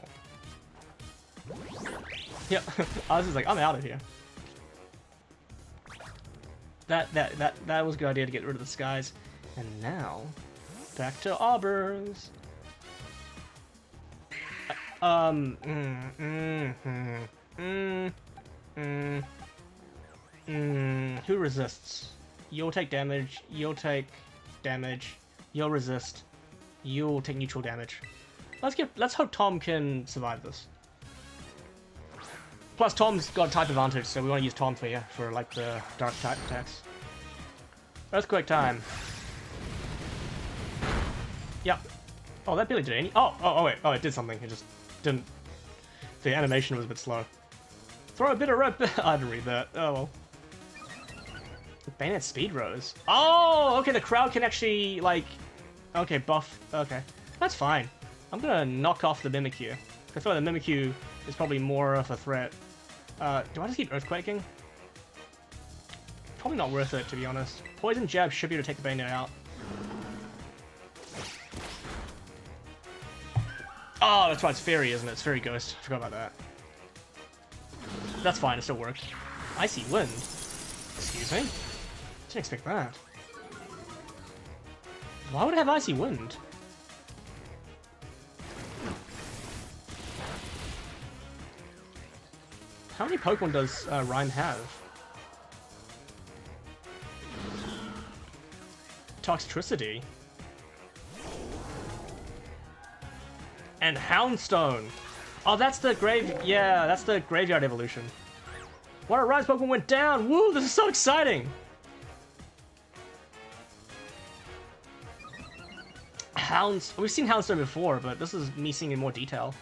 Yeah, I was just like, I'm out of here. That was a good idea to get rid of the skies. And now, back to Auburn's. Who resists? You'll take damage. You'll take damage. You'll resist. You'll take neutral damage. Let's hope Tom can survive this. Plus, Tom's got type advantage, so we want to use Tom for like the dark type attacks. Earthquake time. Yep. Oh, that barely did any. Oh, wait. Oh, it did something. It just didn't. The animation was a bit slow. Throw a bit of red. I didn't read that. Oh well. Bayonet speed rose. Oh, okay. The crowd can actually like. Okay, buff. Okay, that's fine. I'm gonna knock off the Mimikyu. I feel like the Mimikyu is probably more of a threat. Do I just keep earthquaking? Probably not worth it, to be honest. Poison jab should be able to take the Bayonet out. Oh, that's right, it's Fairy, isn't it? It's Fairy Ghost. I forgot about that. That's fine, it still works. Icy Wind? Excuse me? Didn't expect that. Why would it have Icy Wind? How many Pokemon does Rhyme have? Toxtricity. And Houndstone. Oh, that's the yeah, that's the Graveyard evolution. One of Rhyme's Pokemon went down! Woo, this is so exciting! We've seen Houndstone before, but this is me seeing in more detail.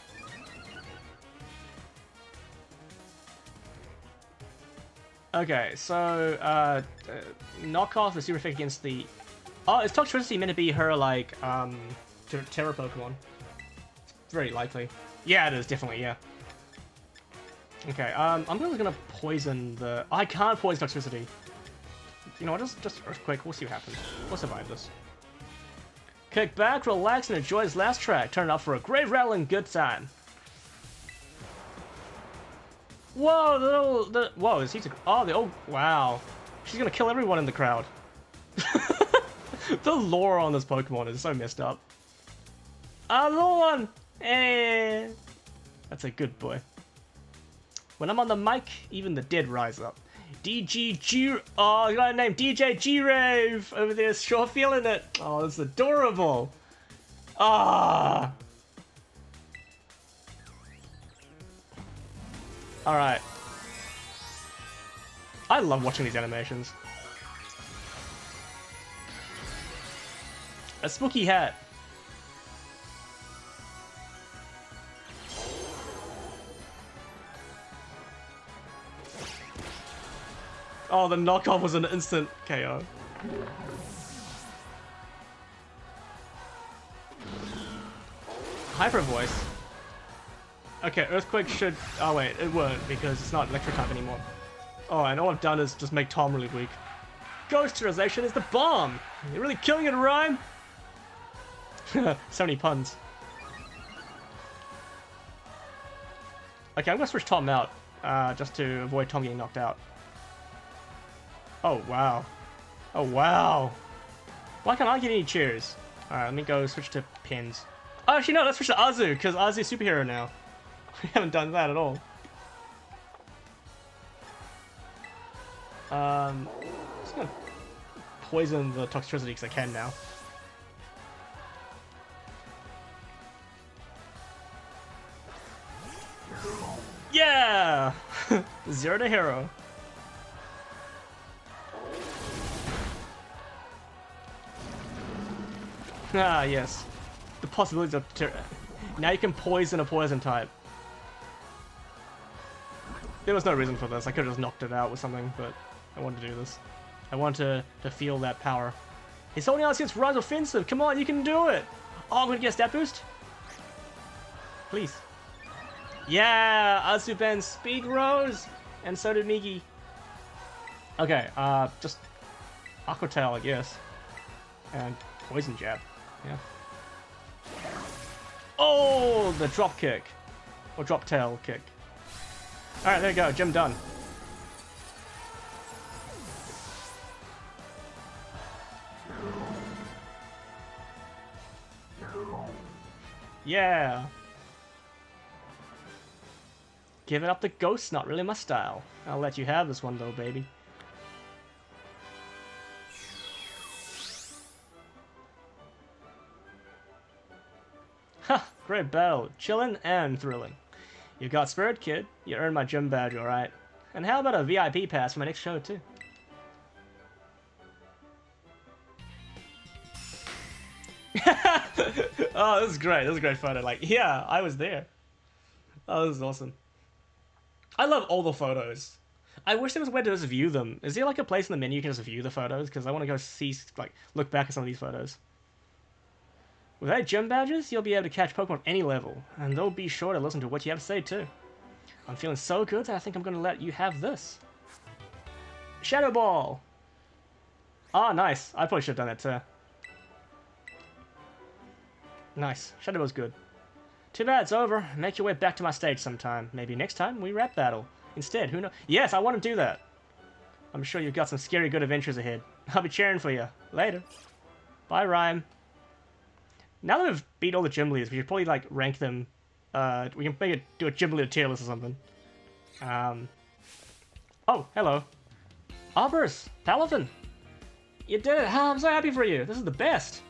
Okay, so, knockoff is super effective against the... Oh, is Toxtricity meant to be her, like, Terra Pokemon? It's very likely. Yeah, it is, definitely, yeah. Okay, I'm just gonna poison the... Oh, I can't poison Toxtricity. You know what, just Earthquake, we'll see what happens. We'll survive this. Kick back, relax, and enjoy his last track. Turn it up for a grave rattling good time. Whoa, whoa, is he... Oh, wow. She's gonna kill everyone in the crowd. The lore on this Pokemon is so messed up. Another one! Eh. That's a good boy. When I'm on the mic, even the dead rise up. DGG... Oh, I got a name. DJ G-Rave over there. Sure feeling it. Oh, this is adorable. Ah. Alright. I love watching these animations. A spooky hat. Oh, the knockoff was an instant KO. Hyper Voice. Okay, Earthquake should... Oh wait, it won't because it's not Electric type anymore. Oh, and all I've done is just make Tom really weak. Ghosterization is the bomb! You're really killing it, Rhyme! So many puns. Okay, I'm gonna switch Tom out, just to avoid Tom getting knocked out. Oh, wow. Oh, wow. Why can't I get any cheers? Alright, let me go switch to pins. Oh, actually, no, let's switch to Azu, because Azu's superhero now. We haven't done that at all. I'm just gonna poison the Toxtricity because I can now. Yeah! 0 to hero. Ah, yes. The possibilities of... Now you can poison a poison type. There was no reason for this. I could have just knocked it out with something, but I wanted to do this. I want to feel that power. He's holding out against Rise Offensive. Come on, you can do it. Oh, I'm going to get a stat boost. Please. Yeah, Azuben Speed Rose. And so did Migi. Okay, just Aqua Tail, I guess. And Poison Jab. Yeah. Oh, the drop kick. Or drop tail kick. Alright, there you go. Gym done. Yeah. Give it up to Ghost, not really my style. I'll let you have this one though, baby. Great battle. Chillin' and thrilling. You got Spirit Kid. You earned my gym badge, alright. And how about a VIP pass for my next show, too? Oh, this is great. This is a great photo. Like, yeah, I was there. Oh, this is awesome. I love all the photos. I wish there was a way to just view them. Is there like a place in the menu you can just view the photos? Because I want to go see, like, look back at some of these photos. With 8 gym badges, you'll be able to catch Pokemon at any level, and they'll be sure to listen to what you have to say too. I'm feeling so good that I think I'm going to let you have this. Shadow Ball! Ah, nice. I probably should have done that too. Nice. Shadow Ball's good. Too bad it's over. Make your way back to my stage sometime. Maybe next time we rap battle. Instead, who knows? Yes, I want to do that. I'm sure you've got some scary good adventures ahead. I'll be cheering for you. Later. Bye, Rhyme. Now that we've beat all the gym leaders, we should probably like rank them. We can maybe do a gym leader tier list or something. Oh, hello. Arbors, Paladin. You did it. Oh, I'm so happy for you. This is the best.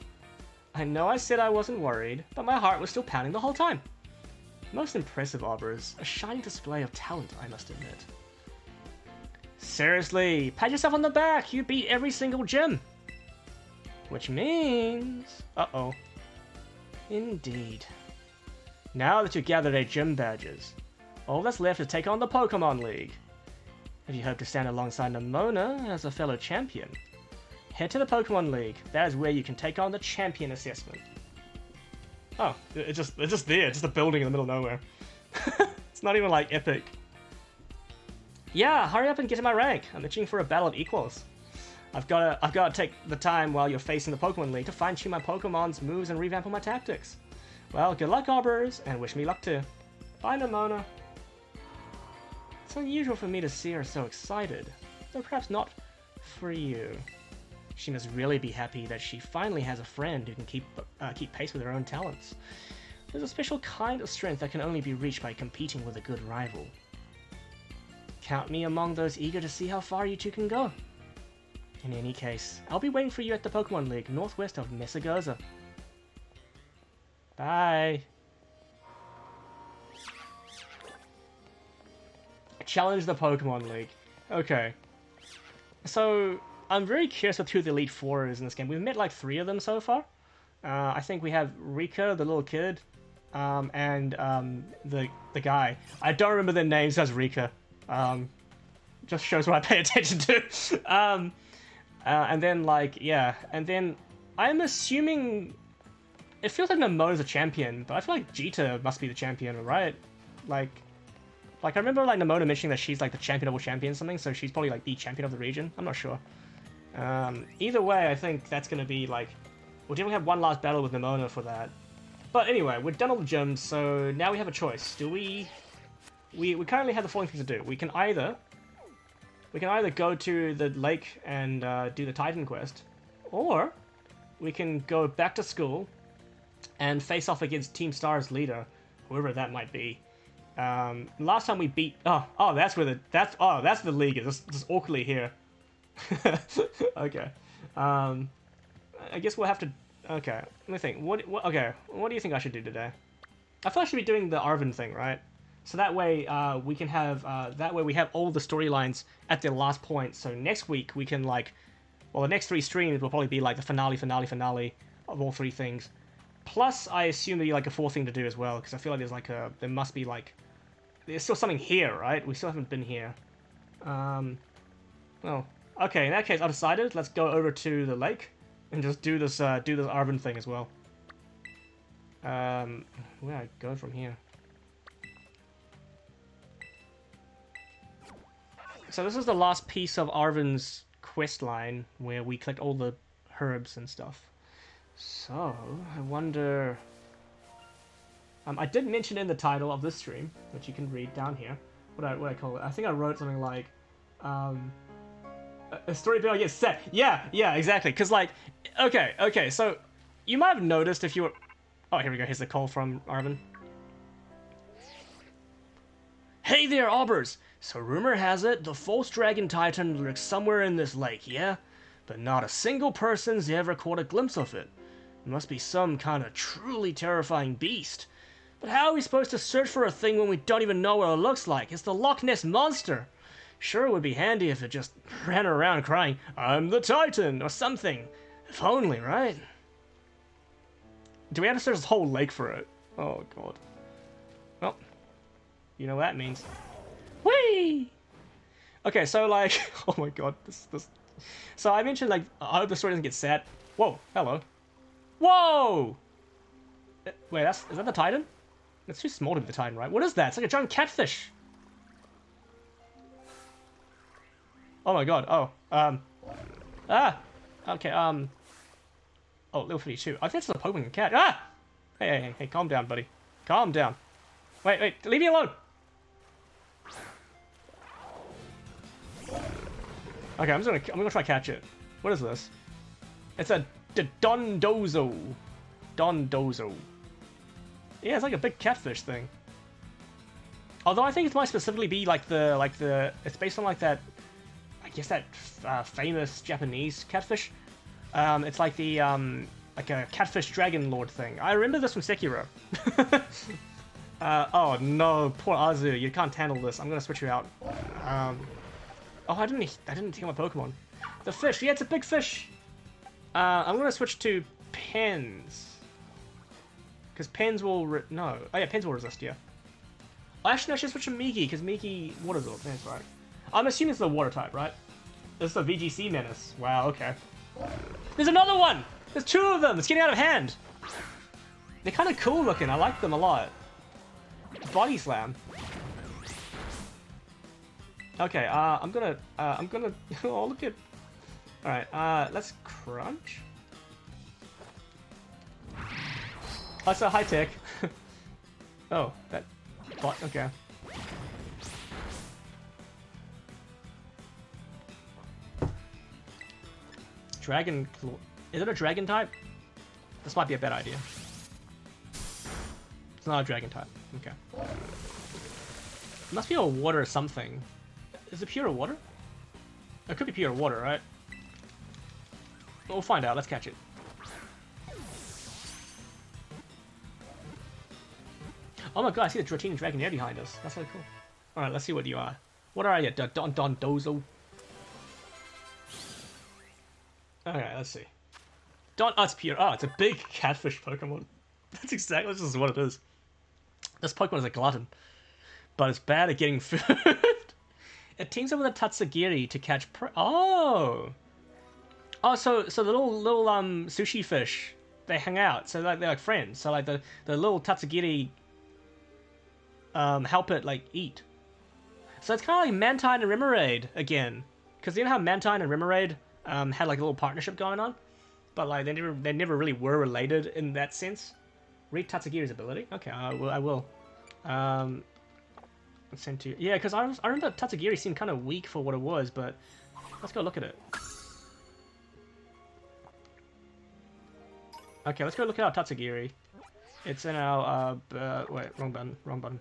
I know I said I wasn't worried, but my heart was still pounding the whole time. Most impressive, Arbors. A shining display of talent, I must admit. Seriously, pat yourself on the back. You beat every single gym. Which means... Uh-oh. Indeed. Now that you've gathered 8 gym badges, all that's left is take on the Pokémon League. If you hope to stand alongside Nimona as a fellow champion, head to the Pokémon League. That is where you can take on the champion assessment. Oh, it's just there. It's just a building in the middle of nowhere. It's not even like epic. Yeah, hurry up and get to my rank. I'm itching for a battle of equals. I've got to take the time while you're facing the Pokemon League to fine-tune my Pokemon's moves and revamp all my tactics. Well, good luck, Arbors, and wish me luck too. Bye, Nimona. It's unusual for me to see her so excited, though perhaps not for you. She must really be happy that she finally has a friend who can keep pace with her own talents. There's a special kind of strength that can only be reached by competing with a good rival. Count me among those eager to see how far you two can go. In any case, I'll be waiting for you at the Pokemon League northwest of Messagoza. Bye. Challenge the Pokemon League. Okay. So, I'm very curious what who the Elite Four is in this game. We've met like 3 of them so far. I think we have Rika, the little kid, and the guy. I don't remember their names as Rika. Just shows what I pay attention to. And then like, yeah, and then I'm assuming it feels like Nimona's a champion, but I feel like Jita must be the champion, right? Like I remember like Nimona mentioning that she's like the champion of all champions or something, so she's probably like the champion of the region. I'm not sure. Either way, I think that's gonna be like, we'll definitely have one last battle with Nimona for that. But anyway, we've done all the gyms, so now we have a choice. Do we currently have the following things to do. We can either go to the lake and do the Titan quest, or we can go back to school and face off against Team Star's leader, whoever that might be. Last time we beat... Oh, that's where that's the league is. Just awkwardly here. Okay. I guess we'll have to... Okay, let me think. What do you think I should do today? I thought I should be doing the Arven thing, right? So that way we can have... that way we have all the storylines at their last point. So next week we can like... Well, the next 3 streams will probably be like the finale of all 3 things. Plus, I assume there'll be like a 4th thing to do as well, because I feel like there's like a... There must be like... There's still something here, right? We still haven't been here. Well, okay, in that case, I've decided. Let's go over to the lake and just do this Arven thing as well. Where do I go from here? So this is the last piece of Arven's quest line, where we collect all the herbs and stuff. So, I wonder... I did mention in the title of this stream, which you can read down here, what I call it. I think I wrote something like, a story build gets set. Yeah, exactly. Because like, okay, so you might have noticed if you were... Oh, here we go. Here's the call from Arven. Hey there, Aubers! So rumor has it, the false dragon titan lurks somewhere in this lake, yeah? But not a single person's ever caught a glimpse of it. It must be some kind of truly terrifying beast. But how are we supposed to search for a thing when we don't even know what it looks like? It's the Loch Ness Monster. Sure, it would be handy if it just ran around crying, "I'm the Titan," or something. If only, right? Do we have to search this whole lake for it? Oh, God. Well, you know what that means. Whee! Okay, so, like... Oh, my God. This... So, I mentioned, like, I hope the story doesn't get sad. Whoa, hello. Whoa! Wait, is that the Titan? It's too small to be the Titan, right? What is that? It's like a giant catfish. Oh my god, oh, okay, oh, level 52. I think it's a Pokemon cat. Ah! Hey, calm down, buddy. Calm down. Wait, leave me alone! Okay, I'm gonna try to catch it. What is this? It's a Dondozo. Dondozo. Yeah, it's like a big catfish thing. Although I think it might specifically be like the it's based on like that, I guess that famous Japanese catfish. It's like the like a catfish dragon lord thing. I remember this from Sekiro. Oh no, poor Azu, you can't handle this. I'm gonna switch you out. Oh, I didn't take my Pokemon. The fish, yeah, it's a big fish. I'm gonna switch to Pens. Because Pens will no. Oh yeah, Pens will resist, yeah. Actually, no, I should switch to Miki, because Miki water absorb. That's right. I'm assuming it's the water type, right? This is a VGC menace. Wow, okay. There's another one! There's two of them! It's getting out of hand! They're kind of cool looking. I like them a lot. Body slam. Okay, I'm gonna, oh, look at... Alright, let's crunch. Oh, it's a high tech. Oh, that... Okay. Dragon Claw. Is it a dragon type? This might be a bad idea. It's not a dragon type. Okay. It must be a water something. Is it pure water? It could be pure water, right? We'll find out. Let's catch it. Oh my god, I see the Dratini Dragon there behind us. That's really cool. Alright, let's see what you are. What are you? Dondozo. Okay, let's see. Oh, it's pure. Oh, it's a big catfish Pokemon. That's exactly this is what it is. This Pokemon is a glutton. But it's bad at getting food. It teams up with a Tatsugiri to catch Oh! Oh, so the little sushi fish, they hang out. So like they're like friends. So like the little Tatsugiri help it like eat. So it's kind of like Mantine and Remoraid again, because you know how Mantine and Remoraid had like a little partnership going on, but like they never really were related in that sense. Read Tatsugiri's ability. Okay, I will. Send to you. Yeah, because I remember Tatsugiri seemed kind of weak for what it was, but let's go look at it. Okay, let's go look at our Tatsugiri. It's in our wait, wrong button.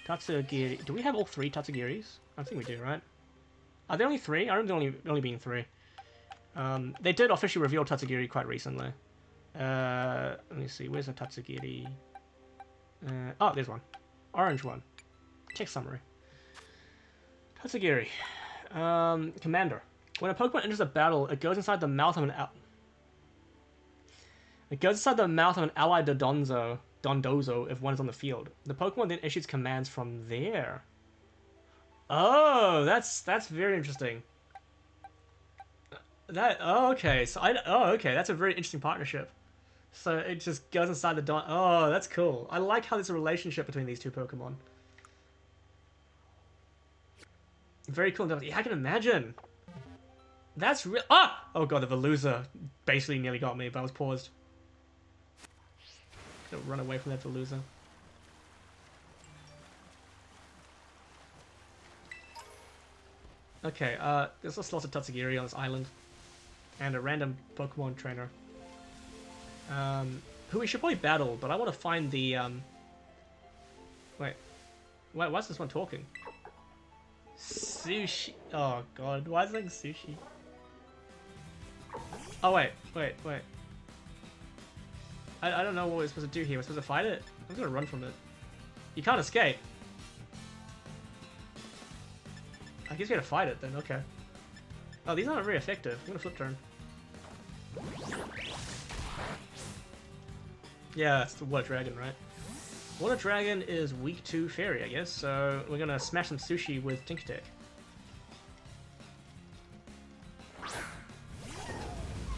Tatsugiri. Do we have all three Tatsugiris? I think we do, right? Are there only three? I remember only being three. They did officially reveal Tatsugiri quite recently. Let me see. Where's the Tatsugiri? Oh, there's one. Orange one. Text summary. Tatsugiri. Commander. When a Pokemon enters a battle, it goes inside the mouth of an allied Dondozo if one is on the field. The Pokemon then issues commands from there. Oh, that's very interesting. Okay. So okay, that's a very interesting partnership. So it just goes inside the Don. Oh, that's cool. I like how there's a relationship between these two Pokemon. Very cool. Yeah, I can imagine. That's real. Ah! Oh god, the Veluza basically nearly got me, but I was paused. Gonna run away from that Veluza. Okay, there's a lot of Tatsugiri on this island. And a random Pokemon trainer. Who we should probably battle, but I want to find the, Wait, why is this one talking? Sushi. Oh god, why is it like sushi? Oh wait. I don't know what we're supposed to do here. We're supposed to fight it? I'm gonna run from it. You can't escape. I guess you gotta fight it then, okay. Oh, these aren't very effective. I'm gonna flip turn. Yeah, it's the Water Dragon, right? Water Dragon is weak to Fairy, I guess, so we're gonna smash some sushi with Tinkertech.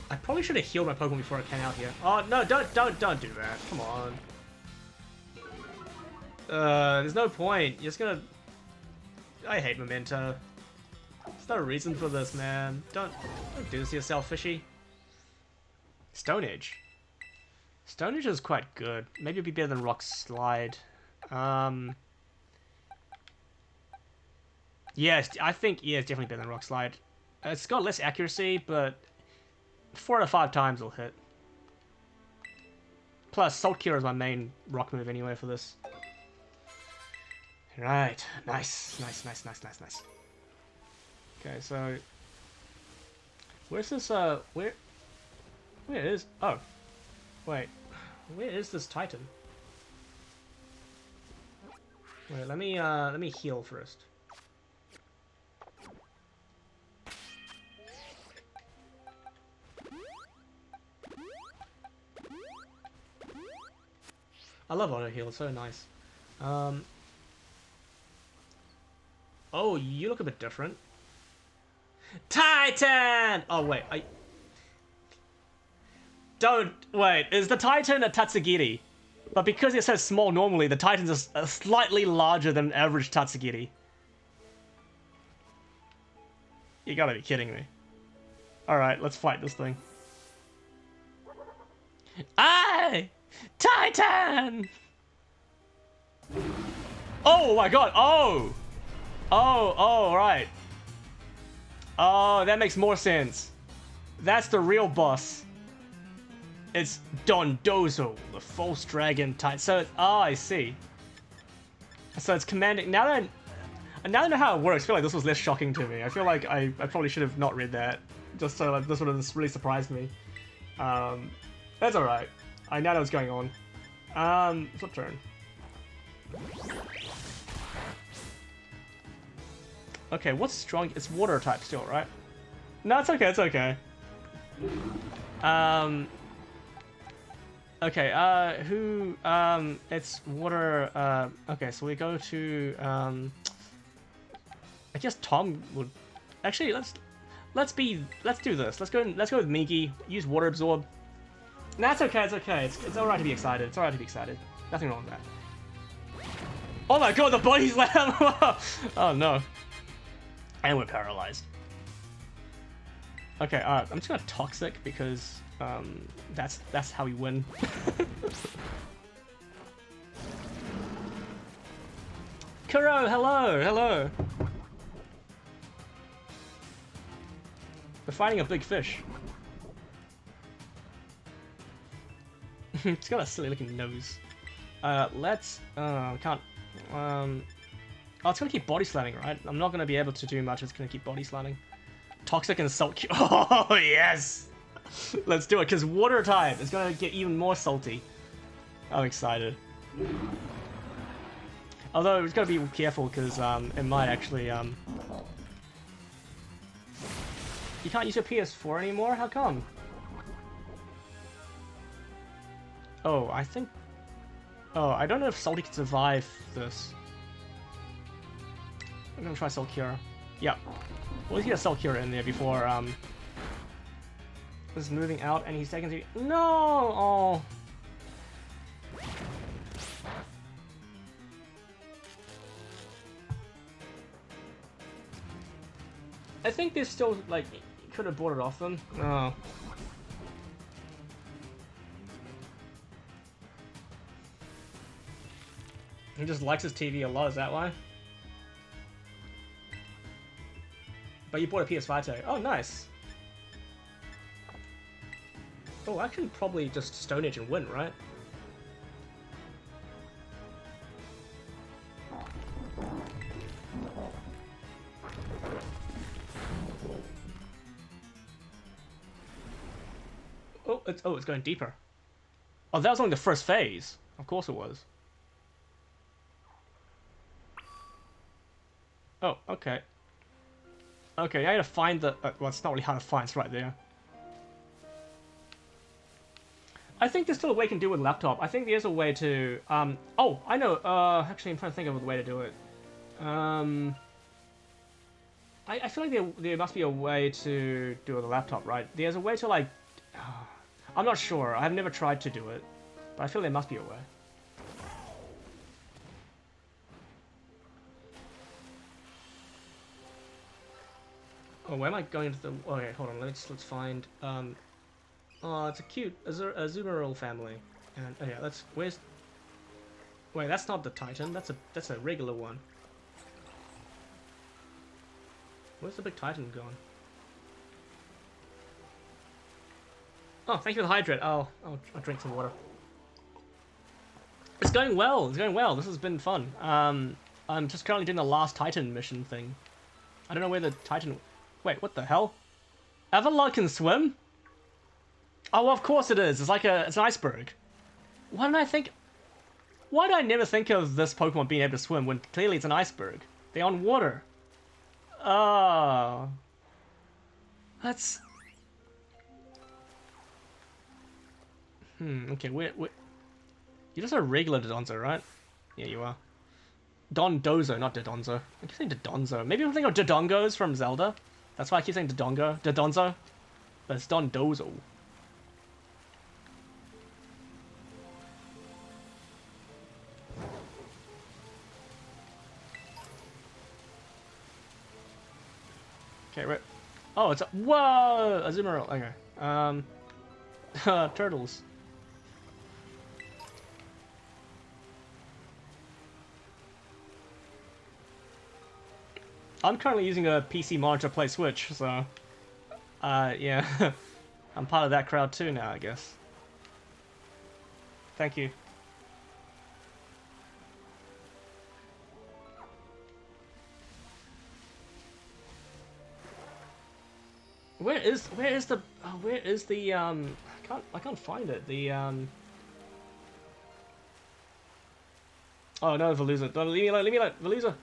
I probably should have healed my Pokemon before I came out here. Oh no, don't do that. Come on. There's no point. You're just gonna... I hate Memento. There's no reason for this, man. Don't do this to yourself, fishy. Stone Age. Stone Age is quite good. Maybe it'd be better than Rock Slide. Yes, I think it's definitely better than Rock Slide. It's got less accuracy, but 4 out of 5 times it'll hit. Plus, Salt Cure is my main rock move anyway for this. Right, nice. Okay, so where's this? Where is? Oh, wait, where is this Titan? Wait, let me heal first. I love auto heal, it's so nice. Oh, you look a bit different. Titan! Oh, wait, Don't, wait, is the Titan a Tatsugiri? But because it's so small normally, the Titan's are slightly larger than average Tatsugiri. You gotta be kidding me. Alright, let's fight this thing. Aye! Titan! Oh my god, oh! Oh, right. Oh, that makes more sense. That's the real boss. It's Dondozo, the false dragon Titan. So, I see. So it's commanding. Now that I know how it works, I feel like this was less shocking to me. I feel like I probably should have not read that. Just so like, this would have really surprised me. That's alright. I now know what's going on. Flip turn. Okay, what's strong? It's water type still, right? No, it's okay, it's okay. Okay, it's water, okay, so we go to, I guess Tom would, actually, let's do this. Let's go with Migi, use Water Absorb. No, it's okay, it's okay. It's alright to be excited. It's alright to be excited. Nothing wrong with that. Oh my god, the body slam! Oh no. And we're paralyzed. Okay, I'm just gonna Toxic because that's how we win. Kuro, hello! We're fighting a big fish. It's got a silly looking nose. Can't. Oh, it's gonna keep body slamming, right? I'm not gonna be able to do much. It's gonna keep body slamming. Toxic and Salt Cure. Oh yes! Let's do it, because water type is gonna get even more salty. I'm excited. Although we've got to be careful because it might actually You can't use your PS4 anymore? How come? Oh, I think. Oh, I don't know if Salty can survive this. I'm gonna try Salt Cure. Yep. We'll get a Salt Cure in there before this is moving out and he's taking to. No! Oh. I think there's still, like, could have bought it off them. Oh. He just likes his TV a lot, is that why? But you bought a PS5 today. Oh, nice. Oh, I can probably just Stone Age and win, right? Oh, it's going deeper. Oh, that was only the first phase. Of course it was. Oh, okay. Okay, I gotta find the... well, it's not really hard to find, it's right there. I think there's still a way you can do it with laptop. I think there's a way to... oh, I know. Actually, I'm trying to think of a way to do it. I feel like there must be a way to do it with a laptop, right? There's a way to, like... I'm not sure. I've never tried to do it. But I feel there must be a way. Oh, where am I going to the... Okay, hold on. Let's find... oh, it's a cute Azumarill family. And, oh yeah, that's... Where's... Wait, that's not the Titan. That's a regular one. Where's the big Titan gone? Oh, thank you for the hydrate. I'll drink some water. It's going well. It's going well. This has been fun. I'm just currently doing the last Titan mission thing. I don't know where the Titan... Wait, what the hell? Avalon can swim? Oh, well, of course it is. It's like it's an iceberg. Why did I think... Why did I never think of this Pokemon being able to swim when clearly it's an iceberg? They're on water. Oh. That's... okay, where... You're just a regular Dodonzo, right? Yeah, you are. Dondozo, not Dodonzo. I keep saying Dodonzo. Maybe I'm thinking of Dodongos from Zelda. That's why I keep saying Dodonzo. But it's Dondozo. Okay, right. Oh, it's a... Whoa! Azumarill. Okay. Turtles. I'm currently using a PC monitor to play Switch, so... yeah. I'm part of that crowd too now, I guess. Thank you. Where is the I can't find it. The Oh no, Veluza. Don't leave me alone, Veluza.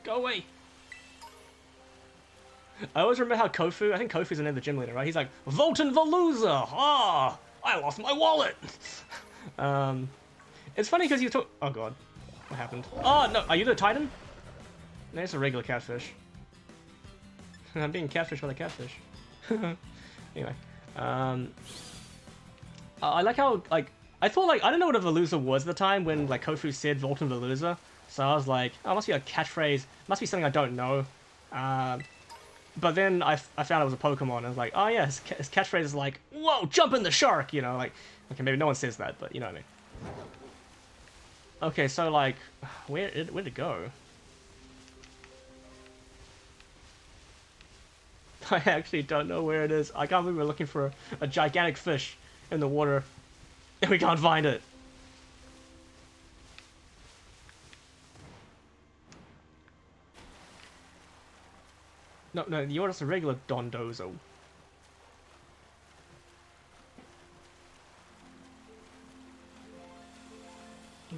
Go away. I always remember how Kofu, I think Kofu's the name of the gym leader, right? He's like, Volton Veluza! Ah! I lost my wallet! It's funny because you talk... Oh god. What happened? Oh, no! Are you the Titan? No, it's a regular catfish. I'm being catfished by the catfish. Anyway. I like how, like... I thought, like, I don't know what a Veluza was at the time when, like, Kofu said Volton Veluza. So I was like, oh, it must be a catchphrase. Must be something I don't know. But then I found it was a Pokemon, and I was like, oh yeah, his catchphrase is like, whoa, jump in the shark, you know, like, okay, maybe no one says that, but you know what I mean. Okay, so like, where'd it go? I actually don't know where it is. I can't believe we're looking for a gigantic fish in the water, and we can't find it. No, you're just a regular Dondozo.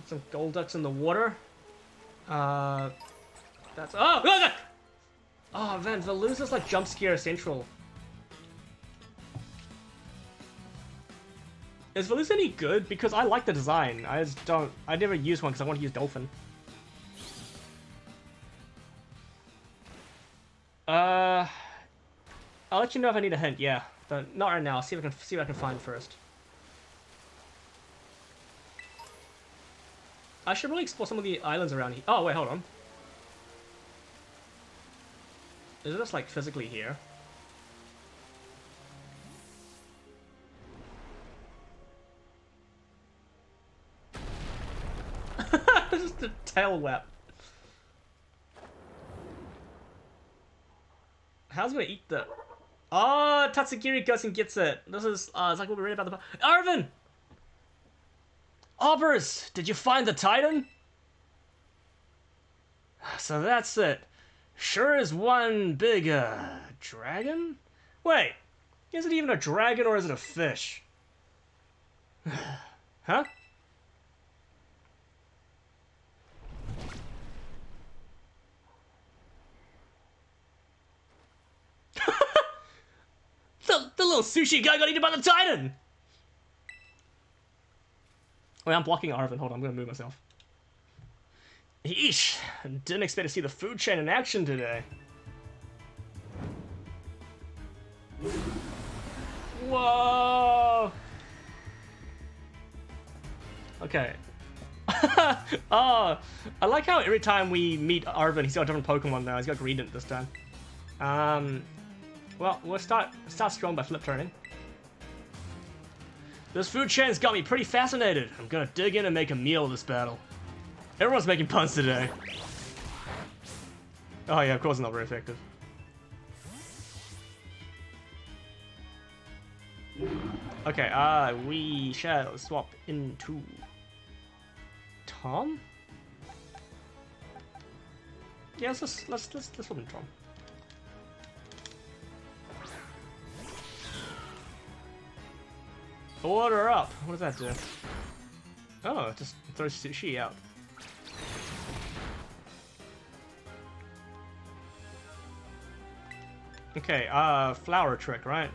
Some Golducks in the water. That's... Oh! Oh, man, Veluza's like jump scare central. Is Veluza any good? Because I like the design. I just don't... I never use one because I want to use Dolphin. I'll let you know if I need a hint, yeah. But not right now. I'll see if I can find first. I should really explore some of the islands around here. Oh, wait, hold on. Is it just, like, physically here? Just a tail whip. How's it gonna eat the... Oh, Tatsugiri goes and gets it. This is, it's like what we read about the... Arvin! Aubers, did you find the Titan? So that's it. Sure is one big, dragon? Wait, is it even a dragon or is it a fish? Huh? The little sushi guy got eaten by the Titan! Wait, I'm blocking Arvin. Hold on, I'm gonna move myself. Yeesh. Didn't expect to see the food chain in action today. Whoa! Okay. Oh, I like how every time we meet Arvin, he's got a different Pokemon now. He's got Greedent this time. Well, we'll start strong by flip turning. This food chain's got me pretty fascinated. I'm gonna dig in and make a meal of this battle. Everyone's making puns today. Oh yeah, of course not very effective. Okay, we shall swap into Tom? Yeah, let's swap into Tom. Order up! What does that do? Oh, it just throws sushi out. Okay, flower trick, right?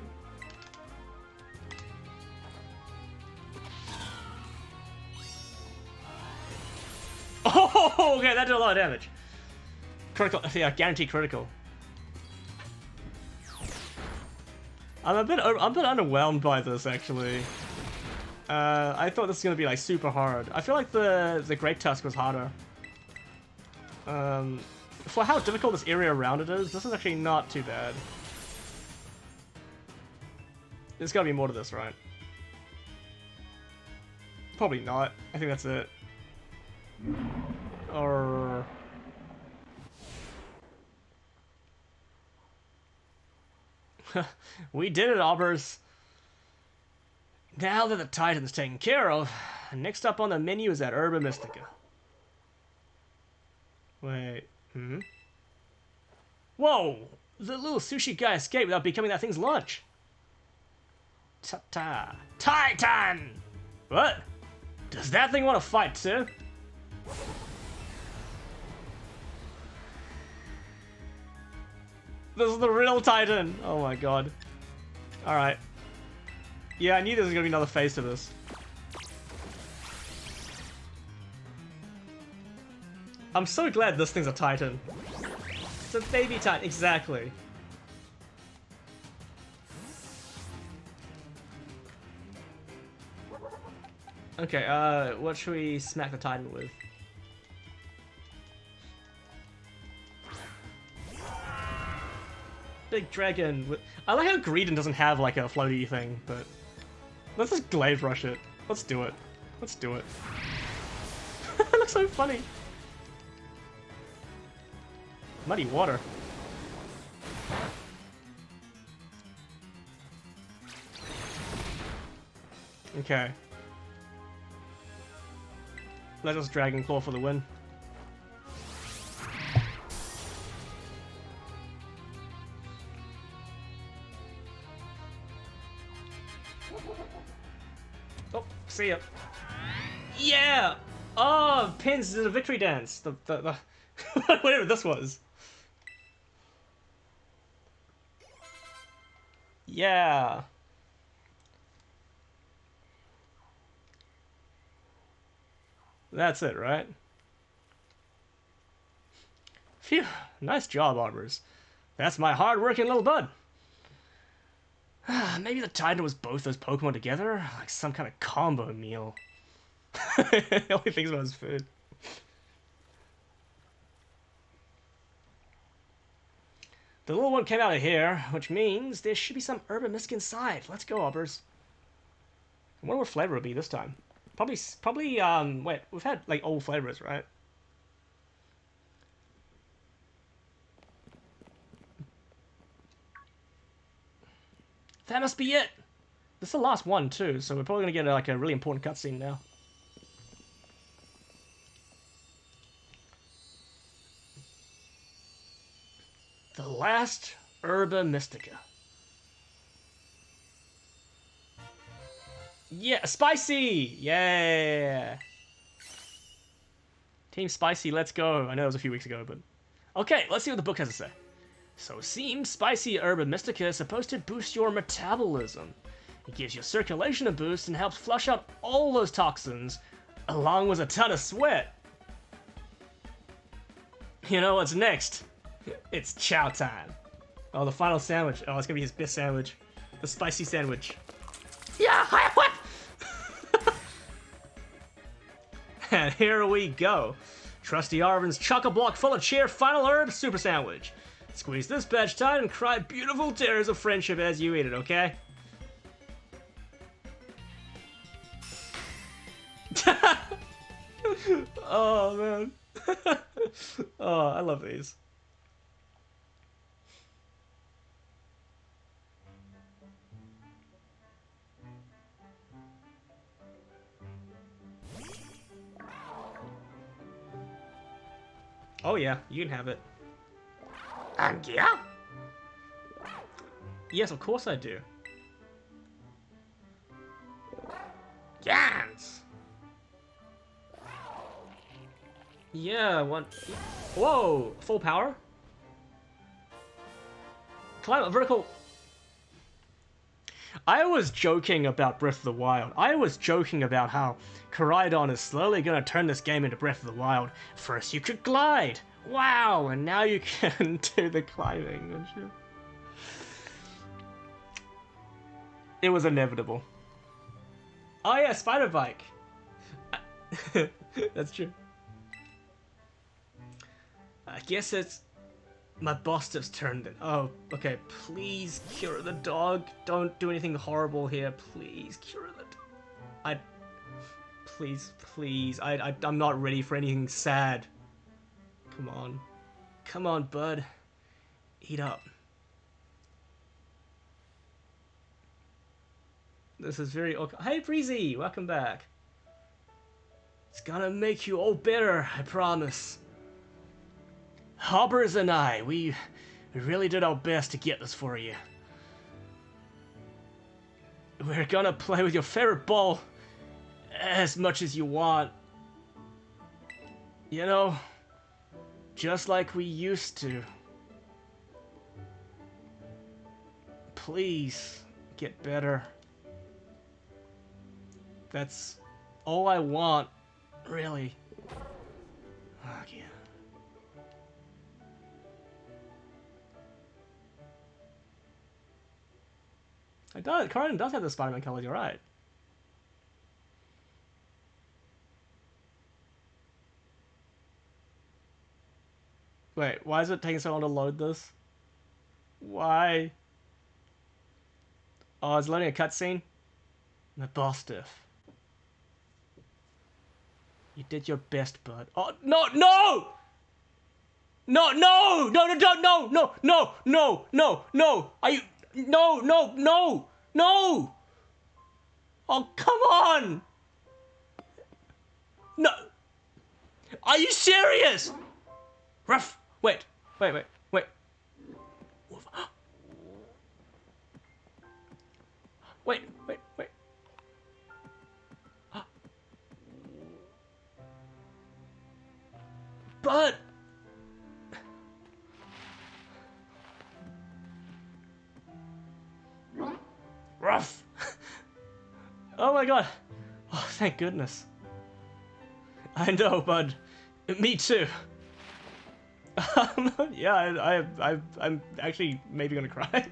Oh, okay, that did a lot of damage. Critical, yeah, guaranteed critical. I'm a bit underwhelmed by this, actually. I thought this was gonna be like super hard. I feel like the Great Tusk was harder. For how difficult this area around it is, this is actually not too bad. There's gotta be more to this, right? Probably not. I think that's it. Or... We did it, Aubers. Now that the Titan's taken care of, next up on the menu is that Herba Mystica. Wait, Whoa! The little sushi guy escaped without becoming that thing's lunch. Ta-ta. Titan! What? Does that thing want to fight too? This is the real Titan! Oh my god. Alright. Yeah, I knew there was gonna be another phase to this. I'm so glad this thing's a Titan. It's a baby Titan, exactly. Okay, what should we smack the Titan with? Big dragon with... I like how Greedent doesn't have like a floaty thing, but... Let's just Glaive Rush it. Let's do it. Let's do it. It looks so funny. Muddy water. Okay. Let us Dragon Claw for the win. Oh, see ya. Yeah! Oh, pins is a victory dance. The whatever this was. Yeah. That's it, right? Phew, nice job, Arbors. That's my hard-working little bud. Maybe the Titan was both those Pokemon together? Like some kind of combo meal. He only thinks about his food. The little one came out of here, which means there should be some Herba Mystica inside. Let's go, Arbors. I wonder what flavor it'll be this time. Probably, wait, we've had, like, old flavors, right? That must be it! This is the last one, too, so we're probably gonna get, like, a really important cutscene now. The last Herba Mystica. Yeah, spicy! Yeah! Team Spicy, let's go. I know it was a few weeks ago, but... Okay, let's see what the book has to say. So it seems spicy herb mystica is supposed to boost your metabolism. It gives your circulation a boost and helps flush out all those toxins, along with a ton of sweat. You know what's next? It's chow time. Oh, the final sandwich. Oh, it's gonna be his best sandwich. The spicy sandwich. Yeah, what? And here we go. Trusty Arvin's chock-a-block full of cheer final herb super sandwich. Squeeze this batch tight and cry beautiful tears of friendship as you eat it, okay? Oh, man. Oh, I love these. Oh yeah, you can have it. And yeah? Yes, of course I do. Gans! Yeah, one... Whoa! Full power? Climb a vertical... I was joking about Breath of the Wild. I was joking about how Koraidon is slowly gonna turn this game into Breath of the Wild. First you could glide! Wow! And now you can do the climbing and shit. It was inevitable. Oh yeah, spider bike! That's true. I guess it's my boss's turn then. Oh, okay. Please cure the dog. Don't do anything horrible here. Please cure the dog. Please. I'm not ready for anything sad. Come on. Come on, bud. Eat up. This is very okay. Hey, Breezy! Welcome back. It's gonna make you all better, I promise. Hobbers and I, we really did our best to get this for you. We're gonna play with your favorite ball as much as you want. You know, just like we used to. Please, get better. That's all I want, really. Okay. It does. Koraidon does have the Spider-Man colors, you're right. Wait, why is it taking so long to load this? Why? Oh, it's loading a cutscene? The boss diff. You did your best, bud. Oh, no! No! No, no! No, no, no, no, no, no, no, no, no! Are you... No, no, no! No! Oh, come on! No! Are you serious? Ruff! Wait. Wait. Wait. But... Ruff! Oh my god. Oh, thank goodness. I know, bud. Me too. Yeah, I'm actually maybe gonna cry.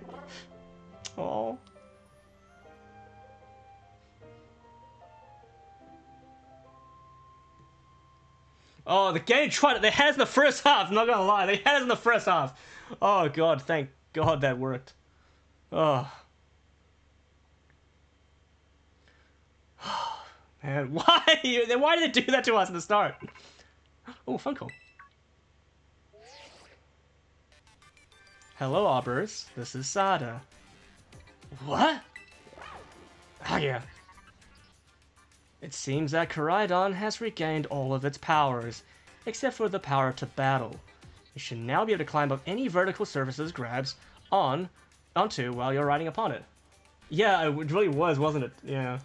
Oh. Oh, the game tried it. They had us in the first half. I'm not gonna lie. They had us in the first half. Oh god, thank god that worked. Oh. Man, why? Why did they do that to us in the start? Oh, phone call. Hello, Aubers. This is Sada. What? Oh, yeah. It seems that Koraidon has regained all of its powers, except for the power to battle. You should now be able to climb up any vertical surfaces grabs onto while you're riding upon it. Yeah, it really was, wasn't it? Yeah.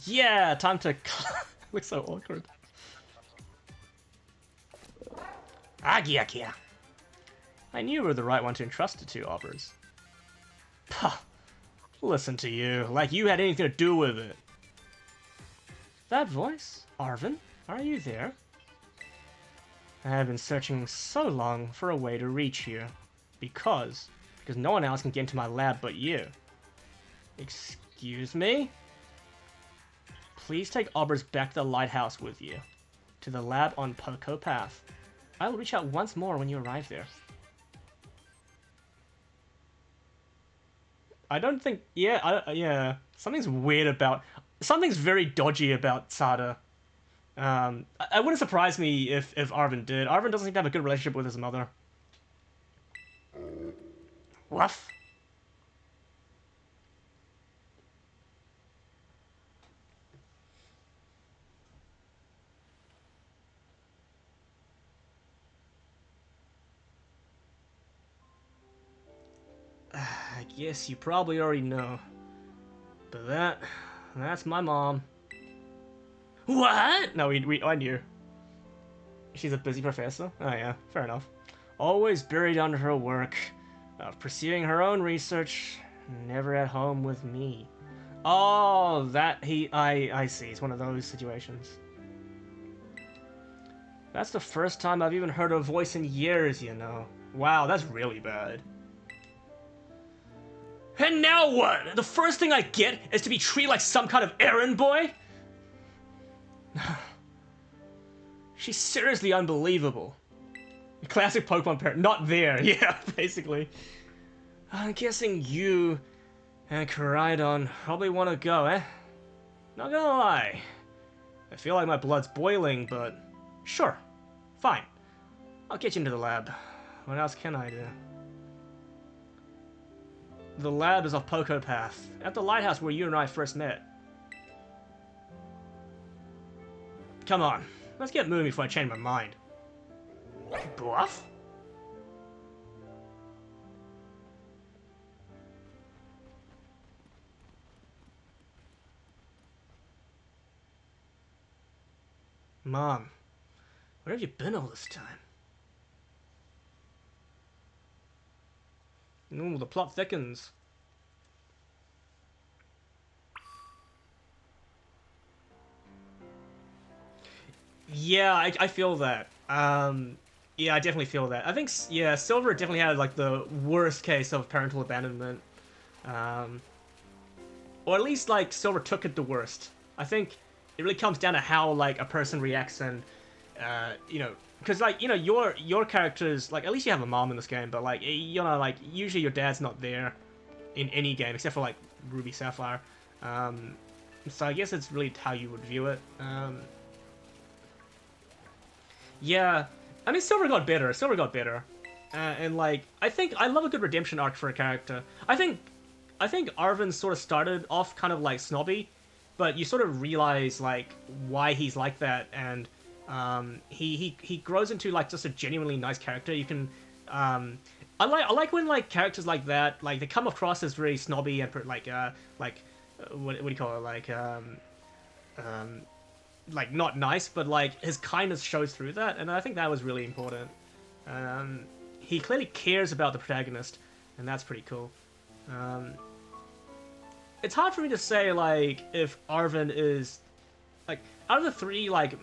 Yeah, time to... Looks so awkward. Agia. I knew you were the right one to entrust it to, Obbers. Puh. Listen to you, like you had anything to do with it. That voice? Arven? Are you there? I have been searching so long for a way to reach you. Because no one else can get into my lab but you. Excuse me? Please take Obbers back to the lighthouse with you. To the lab on Poco Path. I will reach out once more when you arrive there. I don't think... Yeah, something's weird about... Something's very dodgy about Sada. It wouldn't surprise me if Arven did. Arven doesn't seem to have a good relationship with his mother. Woof. I guess you probably already know. But that's my mom. What? No, I knew. She's a busy professor? Oh yeah, fair enough. Always buried under her work, pursuing her own research, never at home with me. Oh, I see, it's one of those situations. That's the first time I've even heard her voice in years, you know. Wow, that's really bad. And now what? The first thing I get is to be treated like some kind of errand boy? She's seriously unbelievable. Classic Pokemon parent. Not there. Yeah, basically. I'm guessing you and Koraidon probably want to go, eh? Not gonna lie. I feel like my blood's boiling, but... Sure. Fine. I'll get you into the lab. What else can I do? The lab is off Poco Path, at the lighthouse where you and I first met. Come on, let's get moving before I change my mind. Bluff? Mom, where have you been all this time? Ooh, the plot thickens. Yeah, I feel that. Yeah, I definitely feel that. I think, yeah, Silver definitely had, like, the worst case of parental abandonment. Or at least, like, Silver took it the worst. I think it really comes down to how, like, a person reacts and, you know... Because, like, you know, your characters, like, at least you have a mom in this game, but, like, you know, like, usually your dad's not there in any game, except for, like, Ruby Sapphire. So I guess it's really how you would view it. Yeah, I mean, Silver got better. And, like, I love a good redemption arc for a character. I think Arven sort of started off kind of, like, snobby, but you sort of realize, like, why he's like that, and... he grows into like just a genuinely nice character. You can, I like when like characters like that, like they come across as very snobby and what do you call it, like not nice, but like his kindness shows through that, and I think that was really important. He clearly cares about the protagonist, and that's pretty cool. It's hard for me to say like if Arven is like out of the three like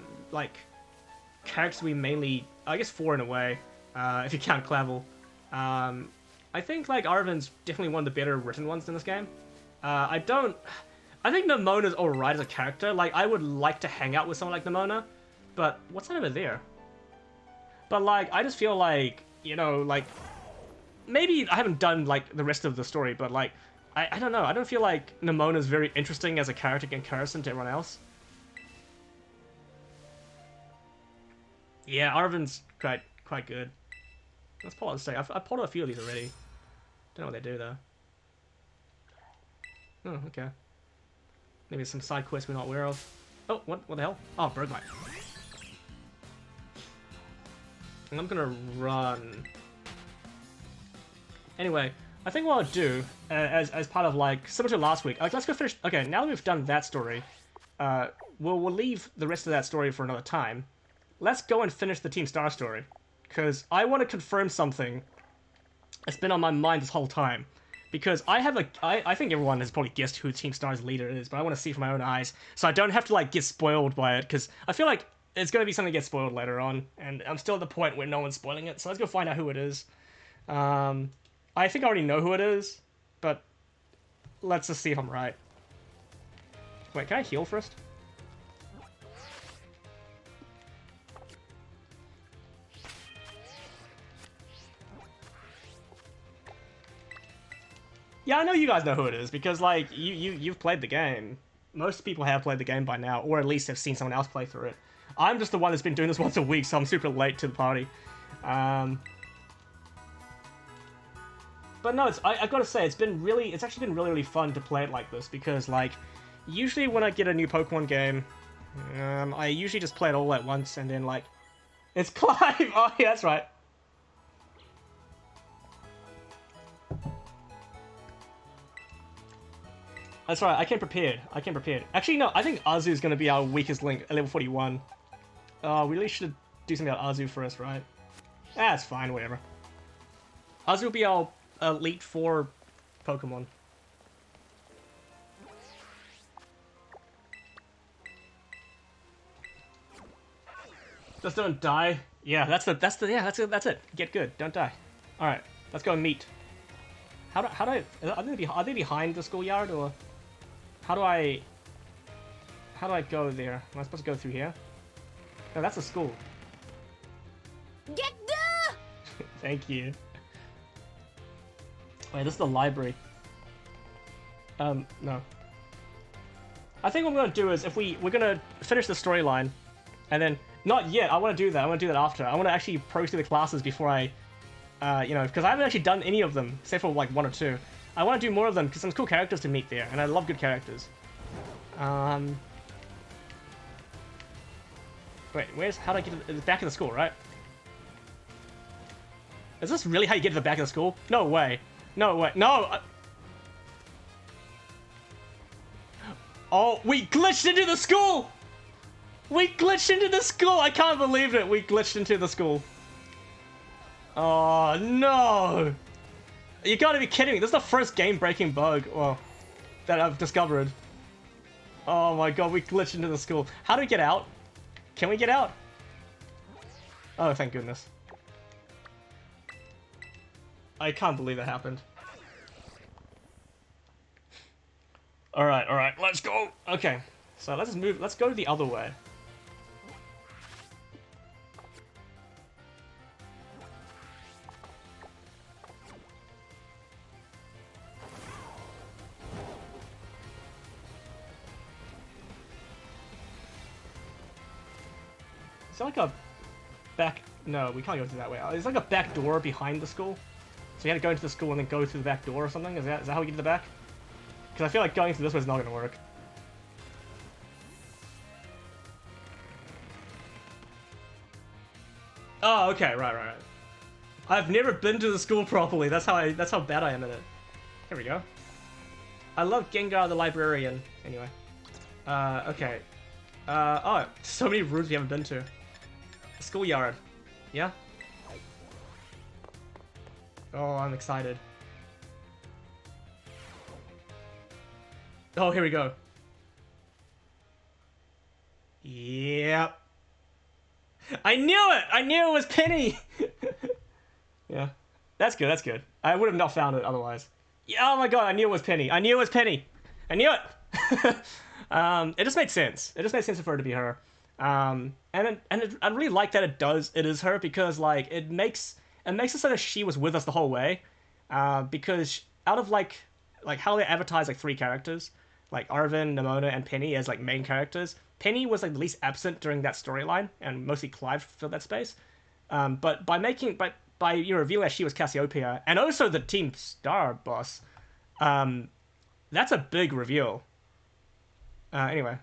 characters we mainly, I guess 4 in a way, if you count Clavel. I think like Arven's definitely one of the better written ones in this game. I think Nemona's alright as a character. Like I would like to hang out with someone like Nemona, but what's that over there? But like I just feel like, you know, like maybe I haven't done like the rest of the story, but like I don't know. I don't feel like Nemona's very interesting as a character in comparison to everyone else. Yeah, Arven's quite good. That's all I'll say. I've pulled out a few of these already. Don't know what they do though. Oh, okay. Maybe some side quests we're not aware of. Oh, what the hell? Oh, Bergmite. And I'm gonna run. Anyway, I think what I'll do, as part of like similar to last week, like let's go finish. Okay, now that we've done that story, we'll leave the rest of that story for another time. Let's go and finish the Team Star story, because I want to confirm something that's been on my mind this whole time. Because I think everyone has probably guessed who Team Star's leader is, but I want to see it from my own eyes, so I don't have to like get spoiled by it. Because I feel like it's gonna be something that gets spoiled later on, and I'm still at the point where no one's spoiling it. So let's go find out who it is. I think I already know who it is, but let's just see if I'm right. Wait, can I heal first? Yeah, I know you guys know who it is, because, like, you've played the game. Most people have played the game by now, or at least have seen someone else play through it. I'm just the one that's been doing this once a week, so I'm super late to the party. But no, I've got to say, it's actually been really, really fun to play it like this, because, like, usually when I get a new Pokemon game, I usually just play it all at once, and then, like, it's Clive! Oh, yeah, that's right. That's right, I came prepared. Actually, no, I think Azu is going to be our weakest link at level 41. We really should do something about Azu first, right? It's fine, whatever. Azu will be our Elite 4 Pokemon. Just don't die. Yeah, that's it. Get good. Don't die. All right, let's go and meet. Are they behind the schoolyard, or how do I go there? Am I supposed to go through here? No, that's a school. Get there! Thank you. Wait, this is the library. No. I think what we're gonna do is we're gonna finish the storyline, and then not yet. I want to do that. I want to do that after. I want to actually pro through the classes before I, because I haven't actually done any of them except for like one or two. I want to do more of them because some cool characters to meet there, and I love good characters. Wait, how do I get to the back of the school, right? Is this really how you get to the back of the school? No way. No way. No! Oh, we glitched into the school! We glitched into the school! I can't believe it! We glitched into the school. Oh, no! You gotta be kidding me. This is the first game-breaking bug, well, that I've discovered. Oh my god, we glitched into the school. How do we get out? Can we get out? Oh, thank goodness. I can't believe that happened. Alright, let's go! Okay, so let's move, let's go the other way. Is there like a back... No, we can't go through that way. There's like a back door behind the school. So you had to go into the school and then go through the back door or something? Is that how we get to the back? Because I feel like going through this way is not going to work. Oh, okay, right. I've never been to the school properly. That's how bad I am at it. Here we go. I love Gengar the librarian. Anyway. Okay. Oh, so many rooms we haven't been to. Schoolyard. Yeah? Oh, I'm excited. Oh, here we go. Yep. I knew it! I knew it was Penny! Yeah. That's good. I would have not found it otherwise. Yeah, oh my god, I knew it was Penny. I knew it! It just made sense. It just made sense for her to be her. I really like that it is her, because like it makes it so that she was with us the whole way. Because out of like how they advertise like 3 characters, like Arvin, Nimona, and Penny as like main characters. Penny was like the least absent during that storyline, and mostly Clive filled that space. But by revealing that she was Cassiopeia, and also the Team Star boss, that's a big reveal. Anyway,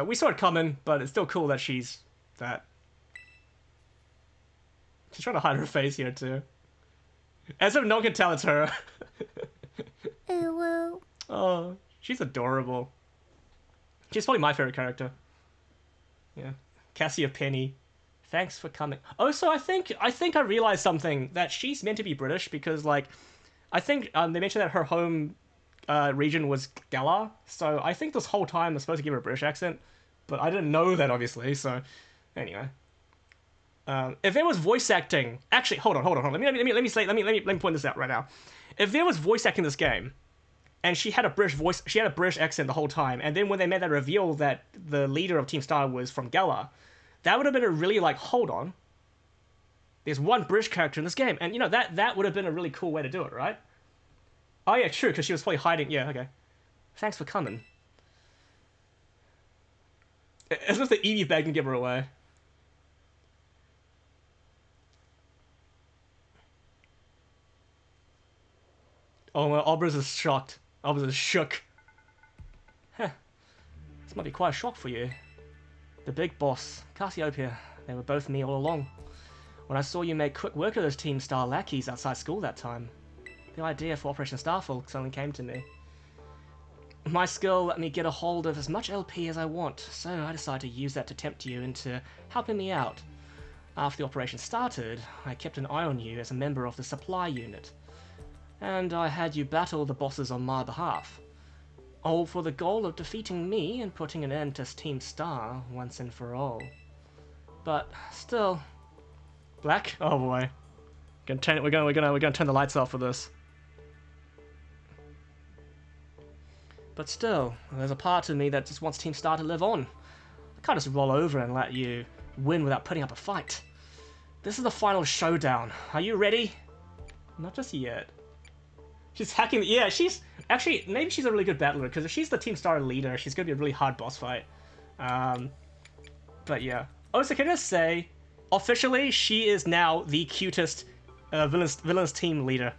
we saw it coming, but it's still cool that she's that. She's trying to hide her face here too, as if no one can tell it's her. Hello. Oh, she's adorable. She's probably my favorite character. Yeah. Cassiopeia. Thanks for coming. Oh, so I think I realized something, that she's meant to be British because, like, I think they mentioned that her home region was Galar, so I think this whole time they're supposed to give her a British accent, but I didn't know that, obviously, so anyway. If there was voice acting... Actually, hold on. Let me point this out right now. If there was voice acting in this game, and she had a British accent the whole time, and then when they made that reveal that the leader of Team Star was from Galar, that would have been a really, like, hold on. There's one British character in this game, and, you know, that would have been a really cool way to do it, right? Oh, yeah, true, because she was probably hiding. Yeah, okay. Thanks for coming. As if the Eevee bag can give her away. Oh, well, Obraz is shocked. Obraz is shook. Huh. This might be quite a shock for you. The big boss, Cassiopeia, they were both me all along. When I saw you make quick work of those Team Star lackeys outside school that time, the idea for Operation Starfall suddenly came to me. My skill let me get a hold of as much LP as I want, so I decided to use that to tempt you into helping me out. After the operation started, I kept an eye on you as a member of the supply unit, and I had you battle the bosses on my behalf, all for the goal of defeating me and putting an end to Team Star once and for all. But still, Black? Oh boy, we're gonna turn the lights off for this. But still, there's a part of me that just wants Team Star to live on. I can't just roll over and let you win without putting up a fight. This is the final showdown. Are you ready? Not just yet. She's hacking. Yeah, she's actually, maybe she's a really good battler, because if she's the Team Star leader, she's gonna be a really hard boss fight. But yeah. Oh, so can I just say, officially, she is now the cutest villains team leader.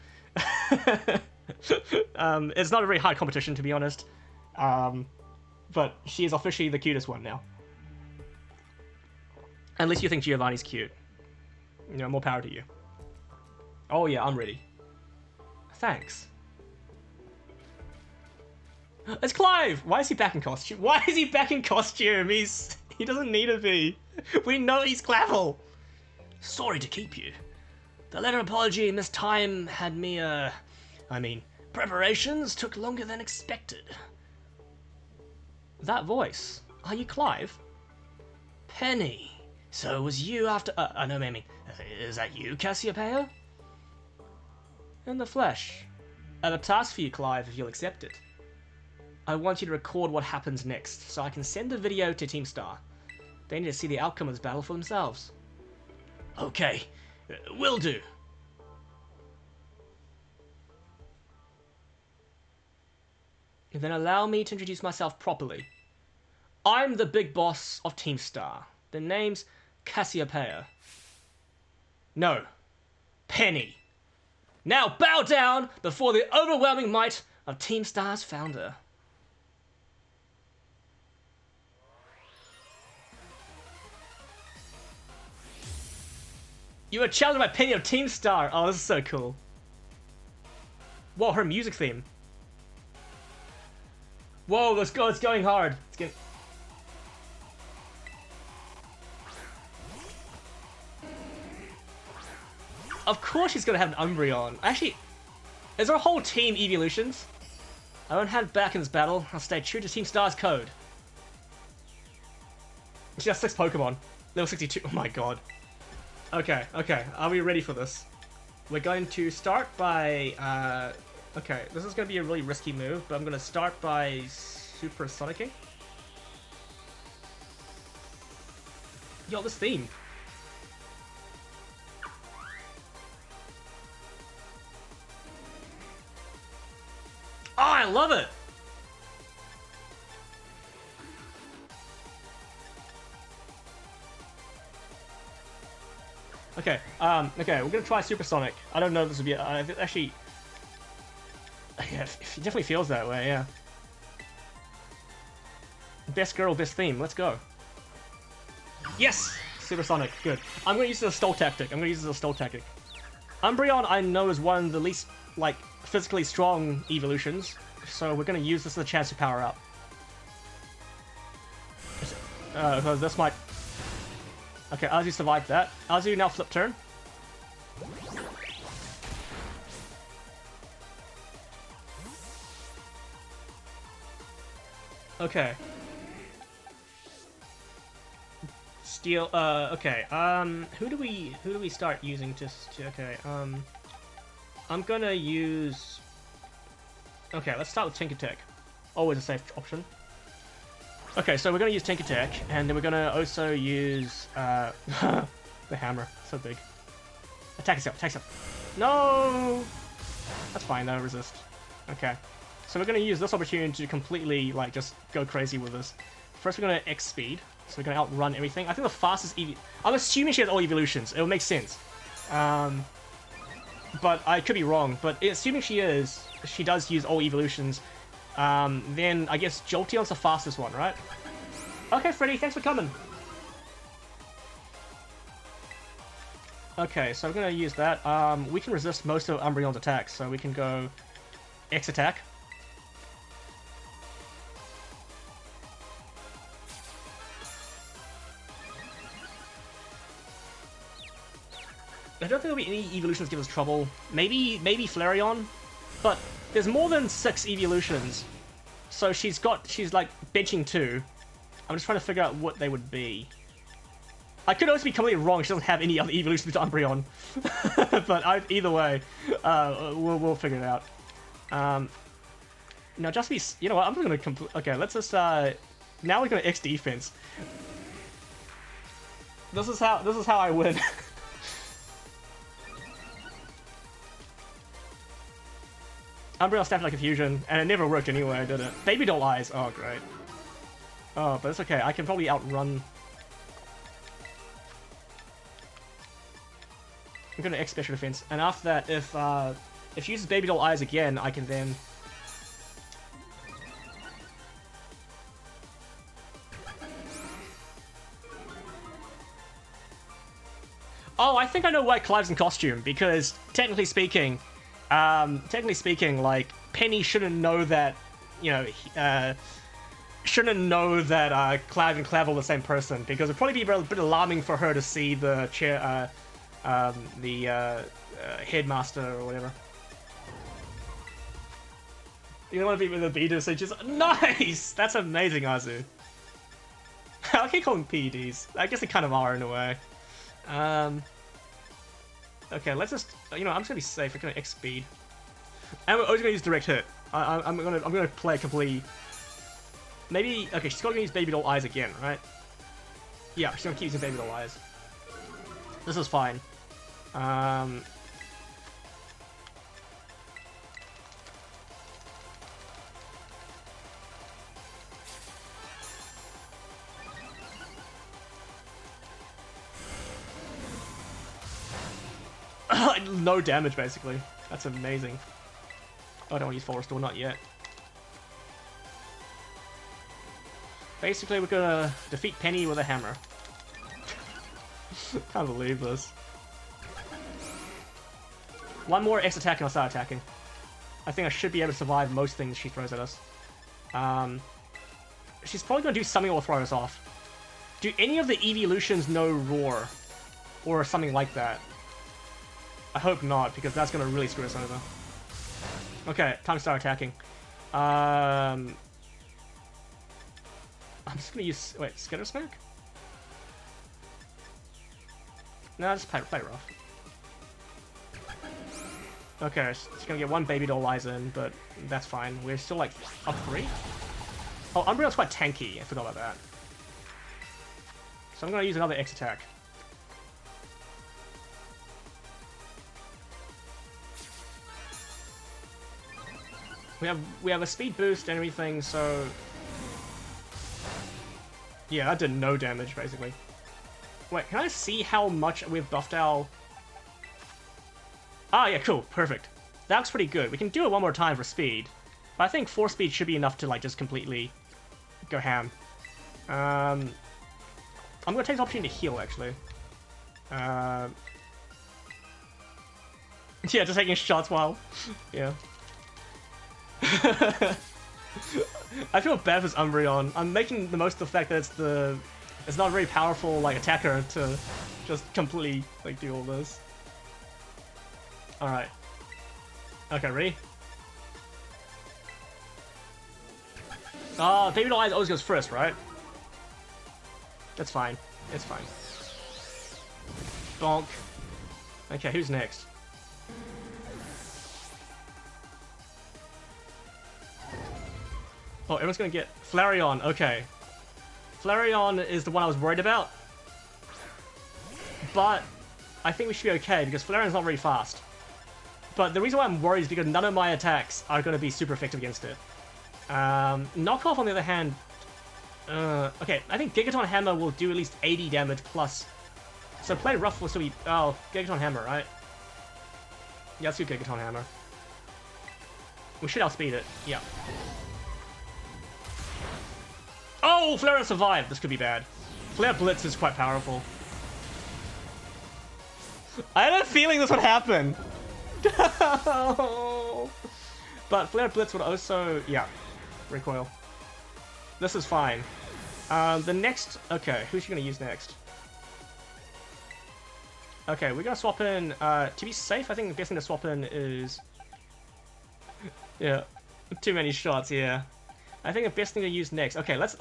It's not a very hard competition, to be honest. But she is officially the cutest one now. At least you think Giovanni's cute. You know, more power to you. Oh yeah, I'm ready. Thanks. It's Clive! Why is he back in costume? Why is he back in costume? He doesn't need to be. We know he's Clavel. Sorry to keep you. The letter of apology this time had me, preparations took longer than expected. That voice. Are you Clive? Penny. So it was you after... no, Mamie. Is that you, Cassiopeia? In the flesh. I have a task for you, Clive, if you'll accept it. I want you to record what happens next, so I can send the video to Team Star. They need to see the outcome of this battle for themselves. Okay. Will do. And then allow me to introduce myself properly. I'm the big boss of Team Star. The name's Cassiopeia. No. Penny. Now bow down before the overwhelming might of Team Star's founder. You were challenged by Penny of Team Star. Oh, this is so cool. Whoa, her music theme. Whoa, let's go. It's going hard. It's getting... Of course she's gonna have an Umbreon. Actually, is our whole team evolutions? I won't head back in this battle. I'll stay true to Team Star's code. She has 6 Pokemon. Level 62. Oh my god. Okay. Are we ready for this? We're going to start by... Okay, this is going to be a really risky move, but I'm going to start by Super Sonicking. Yo, this theme. Oh, I love it! Okay, okay, we're gonna try Supersonic. I don't know if this would be, actually... Yeah, it definitely feels that way, yeah. Best girl, best theme, let's go. Yes! Supersonic, good. I'm gonna use it as a stall tactic, Umbreon, I know, is one of the least, like, physically strong evolutions, so we're gonna use this as a chance to power up. So this might... Okay, Azu survived that. Azu now flip turn. Okay. Steel, okay, who do we start using okay, I'm gonna use... Okay, let's start with Tinker Tech. Always a safe option. Okay, so we're gonna use Tinker Tech, and then we're gonna also use, the hammer. So big. Attack yourself. No! That's fine, though, resist. Okay. So we're gonna use this opportunity to completely, like, just go crazy with this. First, we're gonna X speed. So we're gonna outrun everything. I think the fastest I'm assuming she has all evolutions. It will make sense. But I could be wrong. But assuming she does use all evolutions, then I guess Jolteon's the fastest one, right? Okay, Freddy, thanks for coming. Okay, so I'm gonna use that. We can resist most of Umbreon's attacks, so we can go X attack. I don't think there'll be any evolutions give us trouble. Maybe Flareon, but there's more than 6 evolutions. So she's like benching 2. I'm just trying to figure out what they would be. I could also be completely wrong. She doesn't have any other evolutions to Umbreon. But either way, we'll figure it out. Now just be, you know what? I'm just gonna okay. Let's just now we're gonna X defense. This is how I win. Umbreon snapped like a fusion, and it never worked anyway, did it? Baby doll eyes. Oh, great. Oh, but it's okay. I can probably outrun. I'm gonna X special defense, and after that, if she uses baby doll eyes again, I can then. Oh, I think I know why Clive's in costume, because technically speaking, like, Penny shouldn't know that, you know, shouldn't know that Clive and Clav are the same person, because it'd probably be a bit alarming for her to see the chair, headmaster or whatever. You don't want to be with the beaters, so just nice. That's amazing, Azu. I can't call them PEDs. I guess they kind of are in a way. Okay, let's just, you know, I'm just gonna be safe. We're gonna X speed, and we're always gonna use direct hit. I'm gonna play a complete. Maybe okay. She's gonna use baby doll eyes again, right? Yeah, she's gonna keep using baby doll eyes. This is fine. No damage, basically. That's amazing. Oh, I don't want to use Forest Door, not yet. Basically, we're gonna defeat Penny with a hammer. Can't believe this. One more X attack and I'll start attacking. I think I should be able to survive most things she throws at us. She's probably gonna do something that will throw us off. Do any of the evolutions know Roar? Or something like that? I hope not, because that's gonna really screw us over. Okay, time to start attacking. I'm just gonna use... Wait, Skitter Smack? No, just play rough. Okay, she's gonna get one baby doll eyes in, but that's fine. We're still like up 3. Oh, Umbreon's quite tanky. I forgot about that. So I'm gonna use another X attack. We have a speed boost and everything, so yeah, that did no damage basically. Wait, can I see how much we've buffed our... Ah, yeah, cool, perfect. That looks pretty good. We can do it one more time for speed, but I think 4 speed should be enough to like just completely go ham. I'm gonna take the opportunity to heal actually. Yeah, just taking shots while yeah. I feel bad for Umbreon. I'm making the most of the fact that it's the It's not a very powerful like attacker to just completely like do all this. All right. Okay, ready? Baby Doll Eyes always goes first, right? That's fine. It's fine. Bonk. Okay, who's next? Oh, everyone's gonna get Flareon. Okay. Flareon is the one I was worried about. But I think we should be okay because Flareon's not very fast. But the reason why I'm worried is because none of my attacks are going to be super effective against it. Knockoff, on the other hand... okay, I think Gigaton Hammer will do at least 80 damage plus. So Play Rough will still be... Oh, Gigaton Hammer, right? Yeah, let's do Gigaton Hammer. We should outspeed it. Yeah. Oh, Flareon survived. This could be bad. Flare Blitz is quite powerful. I had a feeling this would happen. But Flare Blitz would also... Yeah. Recoil. This is fine. The next... Okay, who's she going to use next? Okay, we're going to swap in... to be safe, I think the best thing to swap in is... Yeah. Too many shots, yeah. I think the best thing to use next... Okay, let's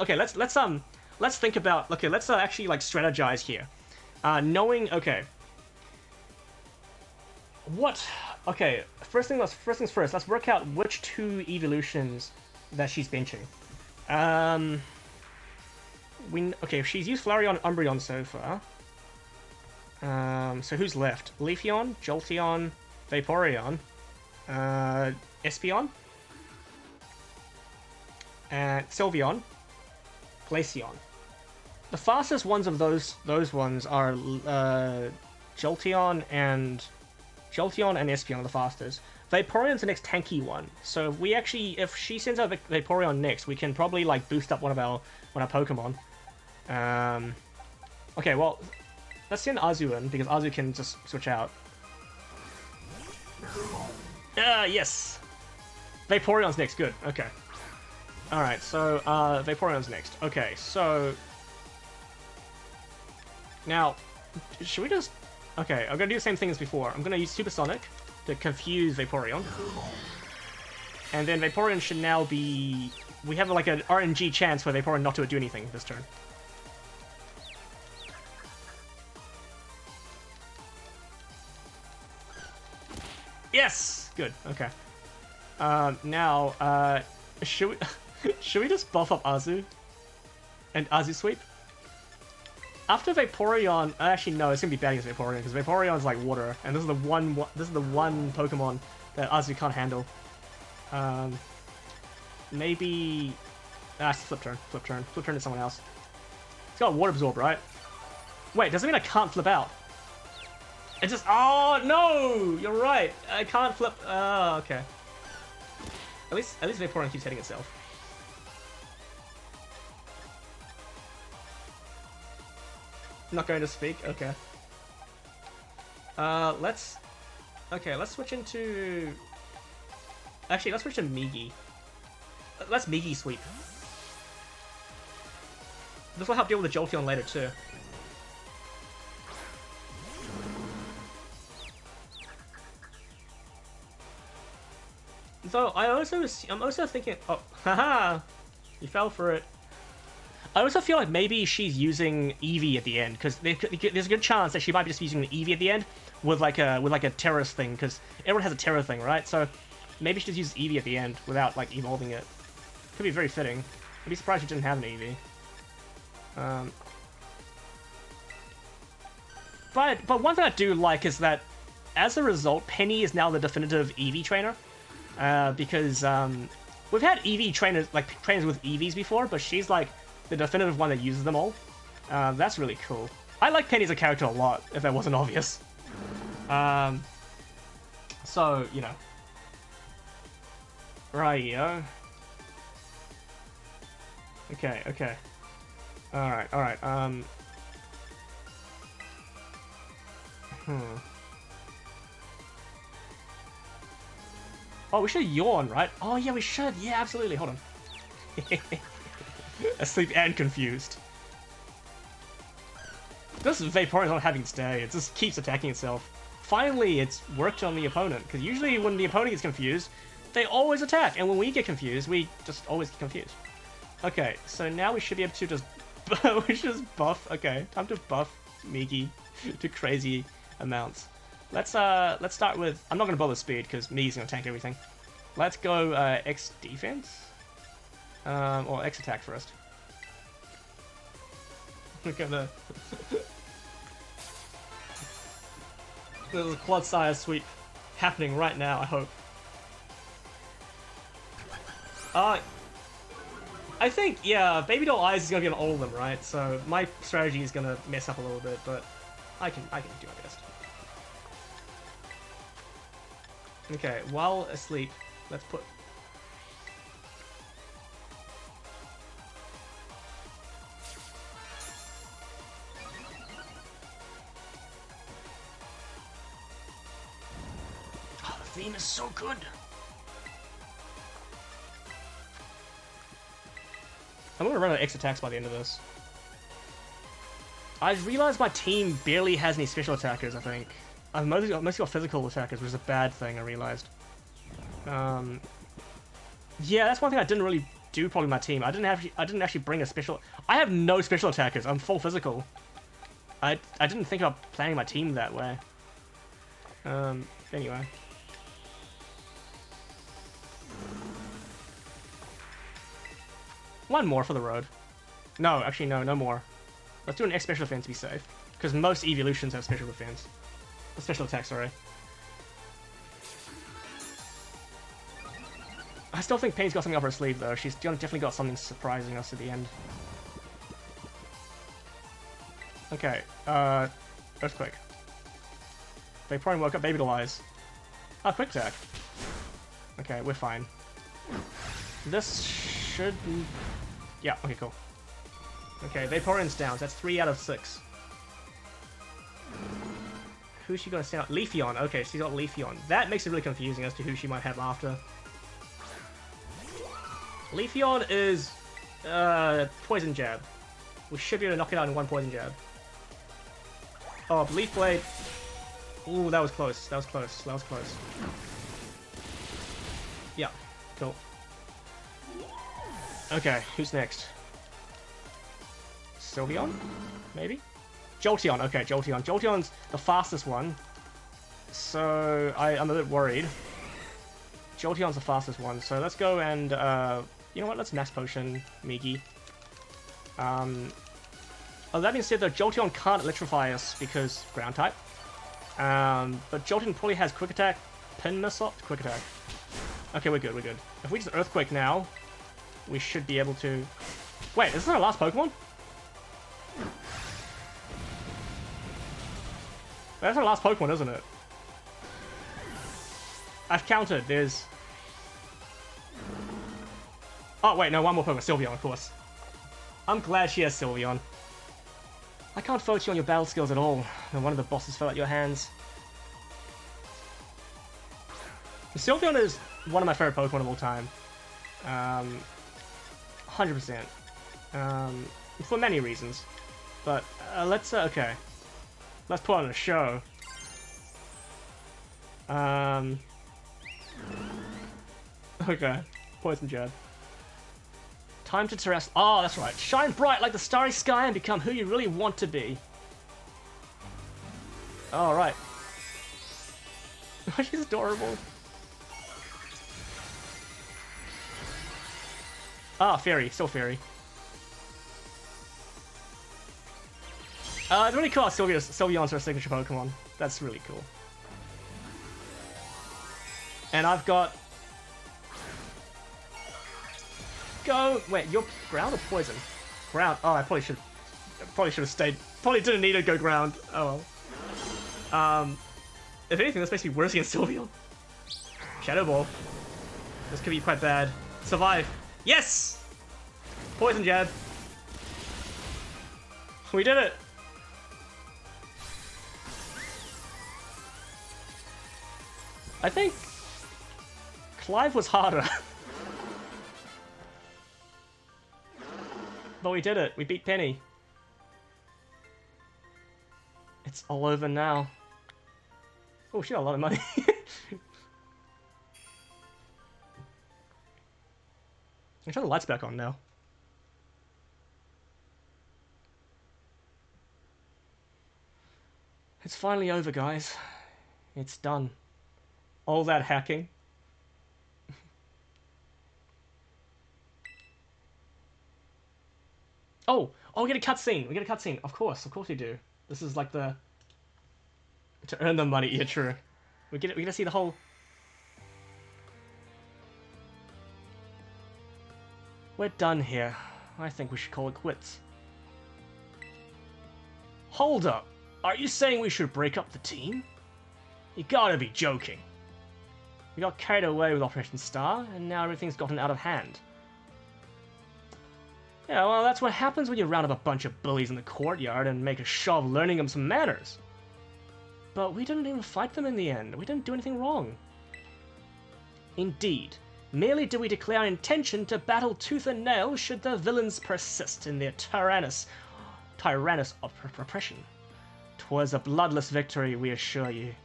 think about... Okay, let's actually, like, strategize here. Knowing... Okay. What? Okay, first things first. Let's work out which two evolutions that she's benching. Okay, she's used Flareon, Umbreon so far. So who's left? Leafeon, Jolteon, Vaporeon, Espeon, and Sylveon, Glaceon. The fastest ones of those ones are Jolteon and Espeon are the fastest. Vaporeon's the next tanky one. So if she sends out Vaporeon next, we can probably like boost up one of our Pokemon. Okay, well, let's send Azu in because Azu can just switch out. Yes. Vaporeon's next. Good. Okay. All right. So Vaporeon's next. Okay. So now, should we just? Okay, I'm gonna do the same thing as before. I'm gonna use Supersonic to confuse Vaporeon. And then Vaporeon should now be... We have like an RNG chance for Vaporeon not to do anything this turn. Yes! Good, okay. Now, should we just buff up Azu? And Azu Sweep? After Vaporeon, actually no, it's gonna be bad against Vaporeon because Vaporeon's like water, and this is the one Pokemon that Azu can't handle. Maybe flip turn to someone else. It's got Water Absorb, right? Wait, does it mean I can't flip out? It just oh no, you're right. I can't flip. Oh, okay. At least Vaporeon keeps hitting itself. Not going to speak? Okay. Let's switch into... Actually, let's switch to Migi. Let's Migi Sweep. This will help deal with the Jolteon later, too. So, I'm also thinking... Oh, haha! You fell for it. I also feel like maybe she's using Eevee at the end because there's a good chance that she might be just using the Eevee at the end with like a terrorist thing because everyone has a terror thing, right? So maybe she just uses Eevee at the end without like evolving it. Could be very fitting. I'd be surprised she didn't have an Eevee. But one thing I do like is that as a result, Penny is now the definitive Eevee trainer because we've had Eevee trainers with Eevees before, but she's like the definitive one that uses them all. That's really cool. I like Penny as a character a lot, if that wasn't obvious. So, you know. Right-yo. Okay. Alright. Oh, we should yawn, right? Oh, yeah, we should. Yeah, absolutely. Hold on. Asleep and confused. This Vaporeon's not having its day. It just keeps attacking itself. Finally, it's worked on the opponent. Because usually when the opponent gets confused, they always attack. And when we get confused, we just always get confused. Okay, so now we should be able to just... we should just buff... Okay, time to buff Migi to crazy amounts. Let's start with... I'm not going to bother speed, because Migi's going to tank everything. Let's go X defense. Or X attack first. Look at the... There's a quad size sweep happening right now, I hope. I think, yeah, Baby Doll Eyes is going to be on all of them, right? So my strategy is going to mess up a little bit, but I can do my best. Okay, while asleep, let's put... Oh, the theme is so good. I'm going to run out of X attacks by the end of this. I realized my team barely has any special attackers, I think. I've mostly got physical attackers, which is a bad thing, I realized. Yeah, that's one thing I didn't really do probably my team. I didn't actually bring a special... I have no special attackers. I'm full physical. I didn't think of planning my team that way. Anyway. One more for the road. No, actually, no more. Let's do an X special defense to be safe. Because most evolutions have special defense. Special attack, sorry. I still think Penny's got something up her sleeve, though. She's definitely got something surprising us at the end. Okay, Earthquake. Vaporeon woke up, Baby Doll Eyes. Ah, Quick Attack. Okay, we're fine. This should... Yeah, okay, cool. Okay, Vaporeon's down, so that's 3 out of 6. Who's she gonna send out? Leafeon. Okay, she's got Leafeon. That makes it really confusing as to who she might have after. Leafeon is Poison Jab. We should be able to knock it out in one Poison Jab. Oh, Leaf Blade. Ooh, that was close. That was close. That was close. Yeah, cool. Okay, who's next? Sylveon? Maybe? Jolteon. Okay, Jolteon. Jolteon's the fastest one. So, I'm a bit worried. Jolteon's the fastest one. So let's go and, you know what? Let's Max Potion Migi. Oh, that being said, though, Jolteon can't electrify us because ground type. But Jolteon probably has Quick Attack, Pin Missile, Quick Attack. Okay, we're good, we're good. If we just Earthquake now, we should be able to... Wait, is this our last Pokemon? That's our last Pokemon, isn't it? I've counted, there's... Oh, wait, no, one more Pokemon. Sylveon, of course. I'm glad she has Sylveon. I can't fault you on your battle skills at all. And one of the bosses fell out your hands. Sylveon is one of my favorite Pokemon of all time. 100%. For many reasons. But, let's, okay. Let's put on a show. Okay. Poison Jab. Time to terrestrial. Oh, that's right. Shine bright like the starry sky and become who you really want to be. Alright. She's adorable. Ah, Fairy. Still Fairy. It's really cool how Sylveon's her signature Pokemon. That's really cool. And I've got... Go... Wait, you're ground or poison? Ground. Oh, I probably should have stayed. Probably didn't need to go ground. Oh well. If anything, this makes me worse against Sylveon. Shadow Ball. This could be quite bad. Survive. Yes! Poison Jab. We did it! I think Clive was harder. But we did it. We beat Penny. It's all over now. Oh, she got a lot of money. I turn the lights back on now. It's finally over, guys. It's done. All that hacking. Oh, we get a cutscene. We get a cutscene. Of course we do. This is like the to earn the money. Yeah, true. We get to see the whole. We're done here. I think we should call it quits. Hold up. Are you saying we should break up the team? You gotta be joking. We got carried away with Operation Star, and now everything's gotten out of hand. Yeah, well, that's what happens when you round up a bunch of bullies in the courtyard and make a show of learning them some manners. But we didn't even fight them in the end. We didn't do anything wrong. Indeed. Merely did we declare our intention to battle tooth and nail should the villains persist in their tyrannous of repression. 'Twas a bloodless victory, we assure you.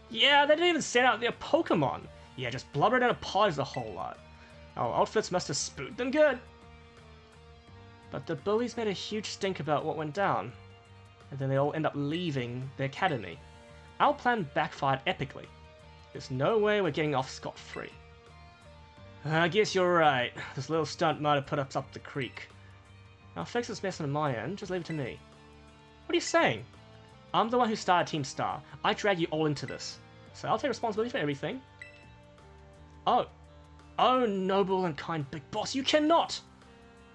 Yeah, they didn't even send out their Pokémon. Yeah, just blubbered and apologized a whole lot. Our outfits must have spooked them good. But the bullies made a huge stink about what went down, and then they all end up leaving the academy. Our plan backfired epically. There's no way we're getting off scot-free. I guess you're right. This little stunt might have put us up the creek. I'll fix this mess on my end, just leave it to me. What are you saying? I'm the one who started Team Star. I dragged you all into this, so I'll take responsibility for everything. Oh, noble and kind big boss, you cannot!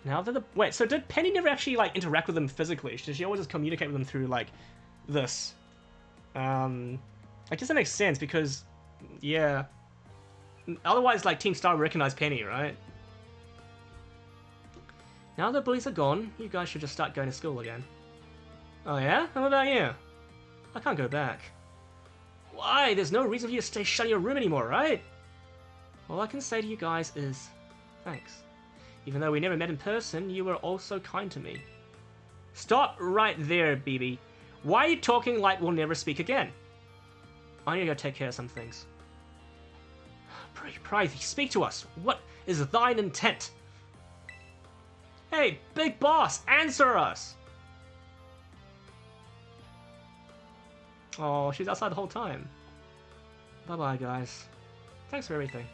Now that wait, so did Penny never actually like interact with them physically? Did she always just communicate with them through like this? I guess that makes sense because, yeah. Otherwise, like Team Star would recognize Penny, right? Now the bullies are gone, you guys should just start going to school again. Oh yeah? How about you? I can't go back. Why? There's no reason for you to stay shut in your room anymore, right? All I can say to you guys is, thanks. Even though we never met in person, you were also kind to me. Stop right there, BB. Why are you talking like we'll never speak again? I need to go take care of some things. Prithee, speak to us. What is thine intent? Hey, big boss, answer us! Oh, she's outside the whole time. Bye-bye, guys. Thanks for everything.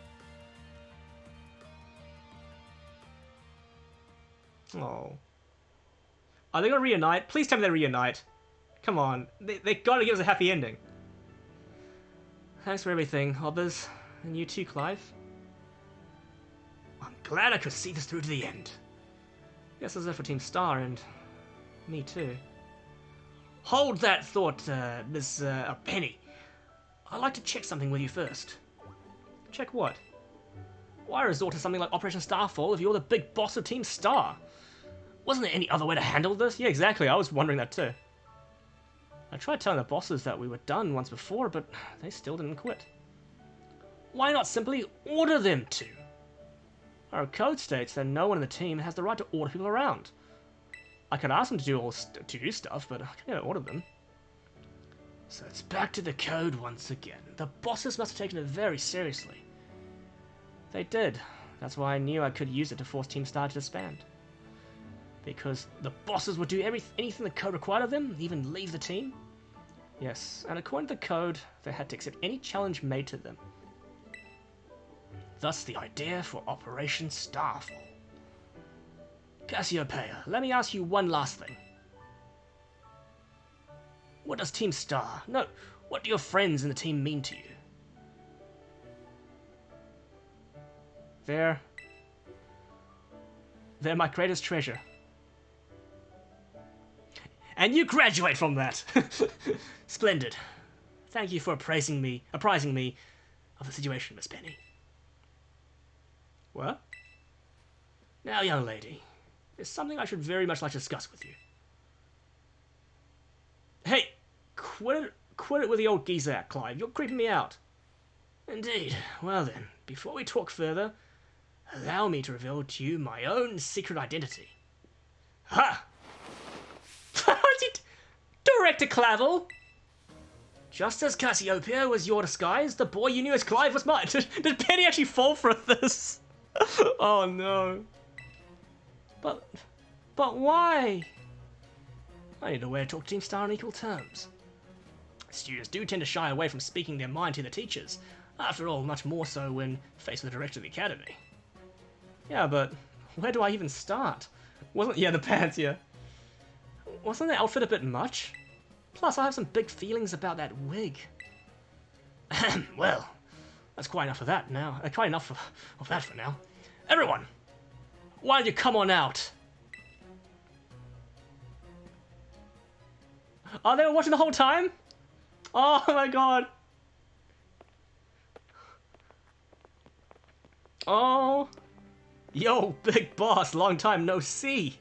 Oh. Are they gonna reunite? Please tell me they reunite. Come on. They gotta give us a happy ending. Thanks for everything, Hobbers. And you too, Clive. I'm glad I could see this through to the end. Guess that's it for Team Star and me too. Hold that thought, Miss Penny. I'd like to check something with you first. Check what? Why resort to something like Operation Starfall if you're the big boss of Team Star? Wasn't there any other way to handle this? Yeah, exactly. I was wondering that too. I tried telling the bosses that we were done once before, but they still didn't quit. Why not simply order them to? Our code states that no one in the team has the right to order people around. I could ask them to do stuff, but I can never order them. So it's back to the code once again. The bosses must have taken it very seriously. They did. That's why I knew I could use it to force Team Star to disband. Because the bosses would do anything the code required of them, even leave the team. Yes, and according to the code, they had to accept any challenge made to them. Thus the idea for Operation Starfall. Cassiopeia, let me ask you one last thing. What does Team Star, no, what do your friends in the team mean to you? They're my greatest treasure. And you graduate from that! Splendid. Thank you for apprising me of the situation, Miss Penny. What? Now, young lady, there's something I should very much like to discuss with you. Hey, quit it with the old geezer act, Clive. You're creeping me out. Indeed. Well then, before we talk further, allow me to reveal to you my own secret identity. Ha! Director Clavel! Just as Cassiopeia was your disguise, the boy you knew as Clive was mine. Did Penny actually fall for this? Oh no. But why? I need a way to talk to Team Star on equal terms. Students do tend to shy away from speaking their mind to the teachers. After all, much more so when faced with the director of the academy. Yeah, but where do I even start? The pants, yeah. Wasn't the outfit a bit much? Plus, I have some big feelings about that wig. Well, that's quite enough of that now. Quite enough of that for now. Everyone, why don't you come on out? Oh, they were watching the whole time? Oh my god. Oh. Yo, big boss, long time no see.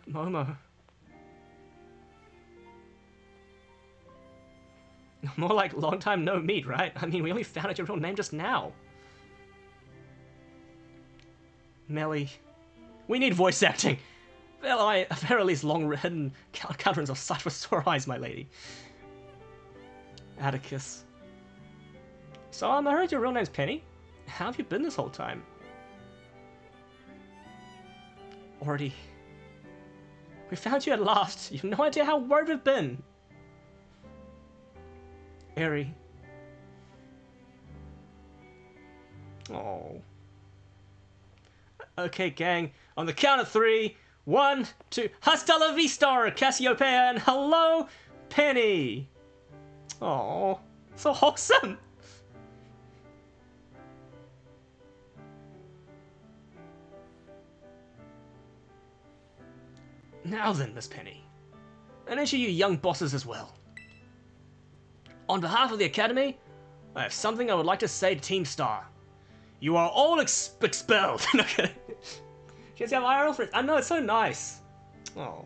Momo. More like long time no meet, right? I mean, we only found out your real name just now. Melly. We need voice acting. Well, I verily long hidden countenance of such with sore eyes, my lady. Atticus. So, I heard your real name's Penny. How have you been this whole time? Already. We found you at last. You've no idea how worried we've been. Airy. Oh. Okay, gang. On the count of 3. 1, 2. Hasta la vista, Cassiopeia, and hello, Penny. Oh, so wholesome. Now then, Miss Penny. And each of you young bosses as well. On behalf of the Academy, I have something I would like to say to Team Star. You are all expelled. Okay. You guys have IRL friends. I know, it's so nice. Oh.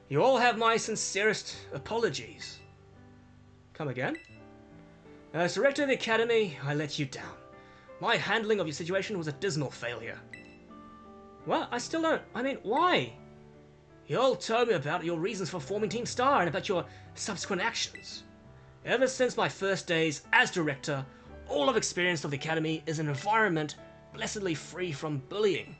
You all have my sincerest apologies. Come again? As director of the Academy, I let you down. My handling of your situation was a dismal failure. What? I still don't. I mean, why? You all told me about your reasons for forming Team Star and about your subsequent actions. Ever since my first days as director, all I've experienced of the Academy is an environment blessedly free from bullying.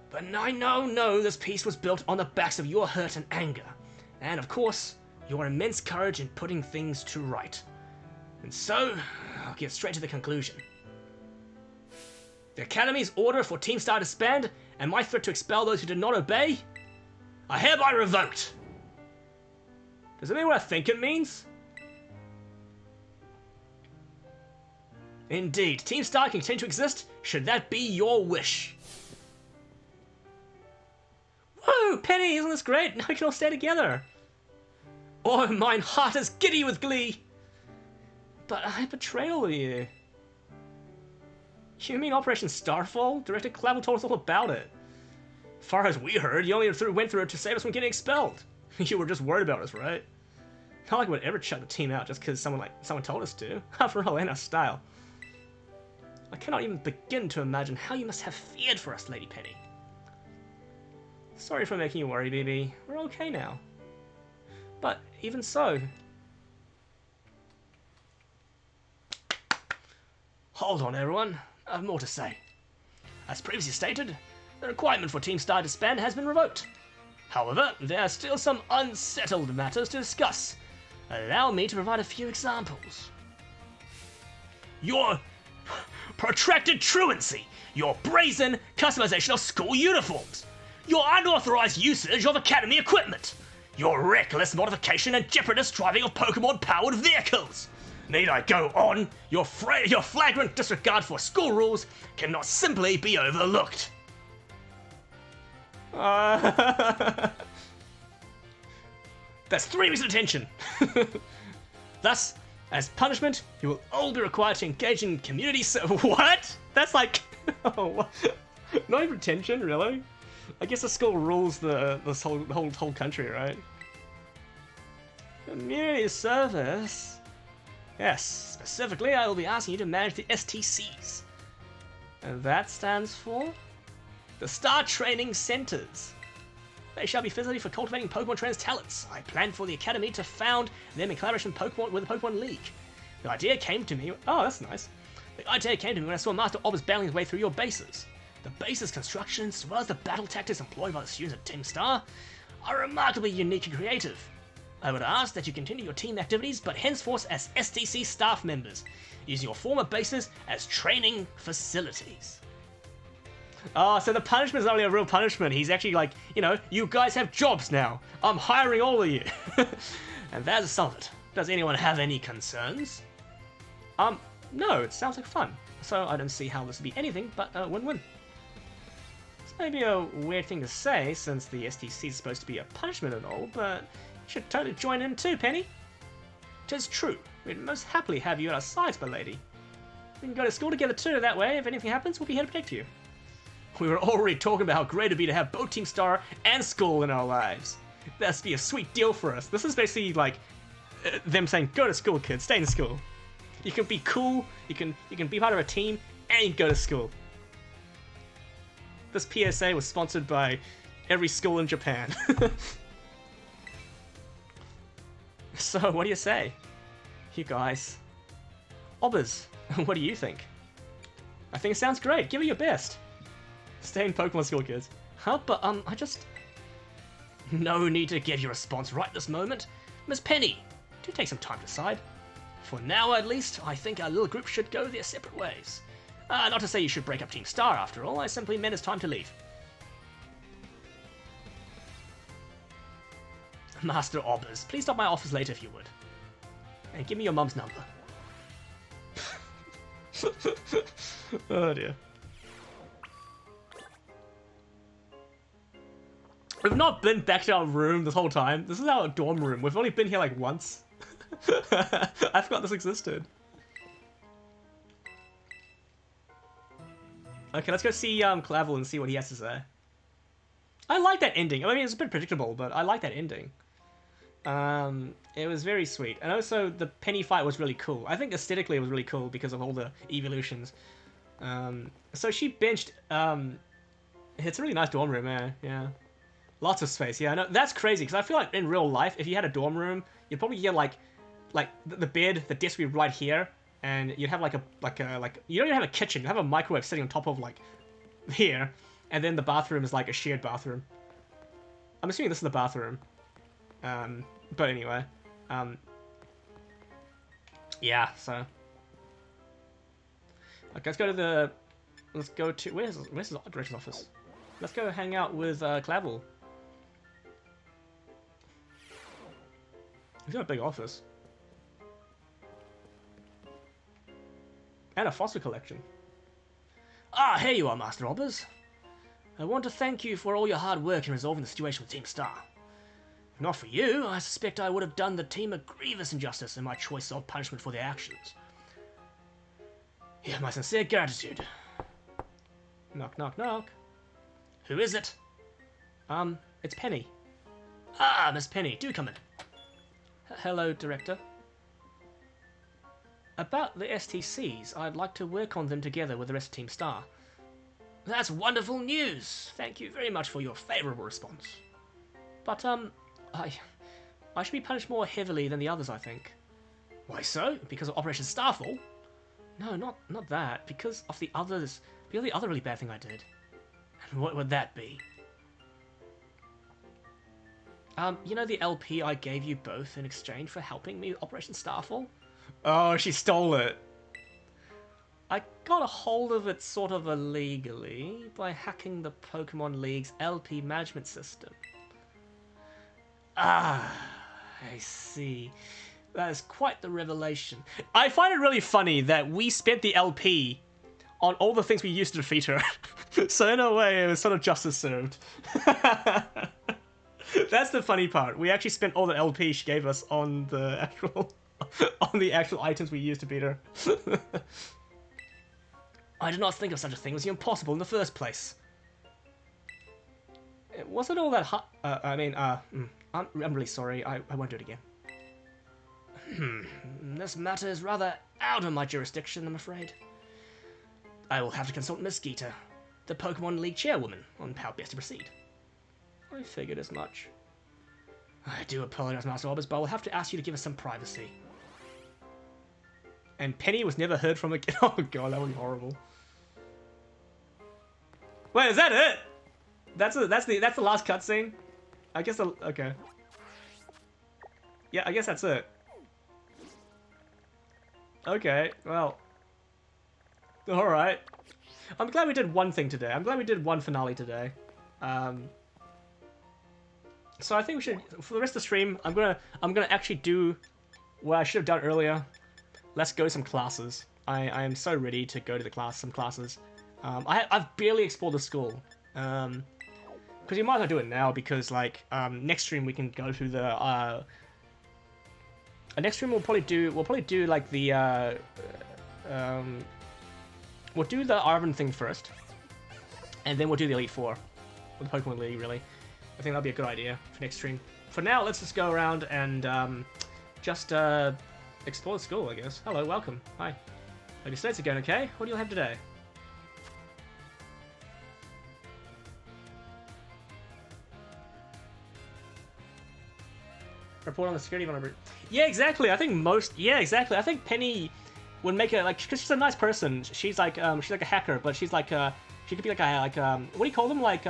But I know this piece was built on the backs of your hurt and anger, and of course, your immense courage in putting things to right. And so, I'll get straight to the conclusion. The Academy's order for Team Star to disband, and my threat to expel those who did not obey, are hereby revoked. Does it mean what I think it means? Indeed, Team Star can continue to exist, should that be your wish. Whoa, Penny, isn't this great? Now we can all stay together. Oh, mine heart is giddy with glee. But I betrayed all of you. You mean Operation Starfall? Director Clavel told us all about it. Far as we heard, you only went through it to save us from getting expelled. You were just worried about us, right? Not like we'd ever shut the team out just because someone told us to. After all, in our style. I cannot even begin to imagine how you must have feared for us, Lady Penny. Sorry for making you worry, BB. We're okay now. But even so... Hold on, everyone. I have more to say. As previously stated, the requirement for Team Star disband has been revoked. However, there are still some unsettled matters to discuss. Allow me to provide a few examples. Your protracted truancy, your brazen customization of school uniforms, your unauthorized usage of Academy equipment, your reckless modification and jeopardous driving of Pokémon-powered vehicles. Need I go on? Your flagrant disregard for school rules cannot simply be overlooked. That's 3 weeks of detention. Thus, as punishment, you will all be required to engage in community What? That's like... Oh, what? Not even detention, really? I guess the school rules this whole country, right? Community service? Yes, specifically I will be asking you to manage the STCs. And that stands for? The Star Training Centers. They shall be facility for cultivating Pokemon trainers' talents. I planned for the academy to found them in collaboration with the Pokemon League. The idea came to me. Oh, that's nice. The idea came to me when I saw Master Obus battling his way through your bases. The bases construction, as well as the battle tactics employed by the students at Team Star, are remarkably unique and creative. I would ask that you continue your team activities, but henceforth as STC staff members, using your former bases as training facilities. Oh, so the punishment is not really a real punishment. He's actually like, you know, you guys have jobs now. I'm hiring all of you. And that's some of it. Does anyone have any concerns? No, it sounds like fun. So I don't see how this would be anything but a win-win. This may be a weird thing to say, since the STC is supposed to be a punishment and all, but you should totally join in too, Penny. 'Tis true. We'd most happily have you at our sides, my lady. We can go to school together too, that way, if anything happens, we'll be here to protect you. We were already talking about how great it'd be to have both Team Star and school in our lives. That'd be a sweet deal for us. This is basically like them saying, go to school, kids, stay in school. You can be cool, you can be part of a team, and you can go to school. This PSA was sponsored by every school in Japan. So, what do you say? You guys. Obus, what do you think? I think it sounds great. Give it your best. Stay in Pokemon school, kids. Huh, but, I just... No need to give your response right this moment. Miss Penny, do take some time to decide. For now, at least, I think our little group should go their separate ways. Not to say you should break up Team Star, after all. I simply meant it's time to leave. Master Obus, please stop my office later if you would. And give me your mum's number. Oh dear. We've not been back to our room this whole time. This is our dorm room. We've only been here like once. I forgot this existed. Okay, let's go see Clavel and see what he has to say. I like that ending. I mean, it's a bit predictable, but I like that ending. It was very sweet. And also, the Penny fight was really cool. I think aesthetically it was really cool because of all the evolutions. So she benched... it's a really nice dorm room, yeah. Lots of space, yeah. No, that's crazy, because I feel like in real life, if you had a dorm room, you'd probably get like the bed, the desk would be right here, and you'd have like you don't even have a kitchen, you have a microwave sitting on top of like here, and then the bathroom is like a shared bathroom. I'm assuming this is the bathroom. But anyway, yeah. So, okay, let's go to where's the art director's office? Let's go hang out with Clavel. He's got a big office. And a fossil collection. Ah, here you are, Master Obus. I want to thank you for all your hard work in resolving the situation with Team Star. If not for you, I suspect I would have done the team a grievous injustice in my choice of punishment for their actions. You have my sincere gratitude. Knock, knock, knock. Who is it? It's Penny. Ah, Miss Penny, do come in. Hello, Director. About the STCs, I'd like to work on them together with the rest of Team Star. That's wonderful news. Thank you very much for your favourable response. But, I should be punished more heavily than the others, I think. Why so? Because of Operation Starfall? No, not that. Because of the others. Because of the other really bad thing I did. And what would that be? You know the LP I gave you both in exchange for helping me with Operation Starfall? Oh, she stole it. I got a hold of it sort of illegally by hacking the Pokemon League's LP management system. Ah, I see. That is quite the revelation. I find it really funny that we spent the LP on all the things we used to defeat her. So in a way, it was sort of justice served. That's the funny part. We actually spent all the LP she gave us on the actual items we used to beat her. I did not think of such a thing as impossible in the first place. It wasn't all that hard. I'm really sorry. I won't do it again. This matter is rather out of my jurisdiction, I'm afraid. I will have to consult Miss Geeta, the Pokemon League chairwoman, on how best to proceed. I figured as much. I do apologize, Master Orbis, but I'll have to ask you to give us some privacy. And Penny was never heard from again. Oh god, that would be horrible. Wait, is that it? That's the last cutscene. I guess. Okay. Yeah, I guess that's it. Okay, well. All right. I'm glad we did one thing today. I'm glad we did one finale today. So I think we should, for the rest of the stream, I'm gonna actually do what I should have done earlier. Let's go some classes. I am so ready to go to some classes. I've barely explored the school. Because you might as well do it now because like next stream we can go through the next stream we'll probably do like the we'll do the Arvin thing first, and then we'll do the Elite Four, or the Pokemon League really. I think that'll be a good idea for next stream. For now, let's just go around and just explore the school, I guess. Hello, welcome. Hi. Hope your studies are going okay. What do you have today? Report on the security vulnerability. Yeah, exactly. I think exactly. I think Penny would make it like, because she's a nice person. She's like a hacker, but she's like she could be like what do you call them? Like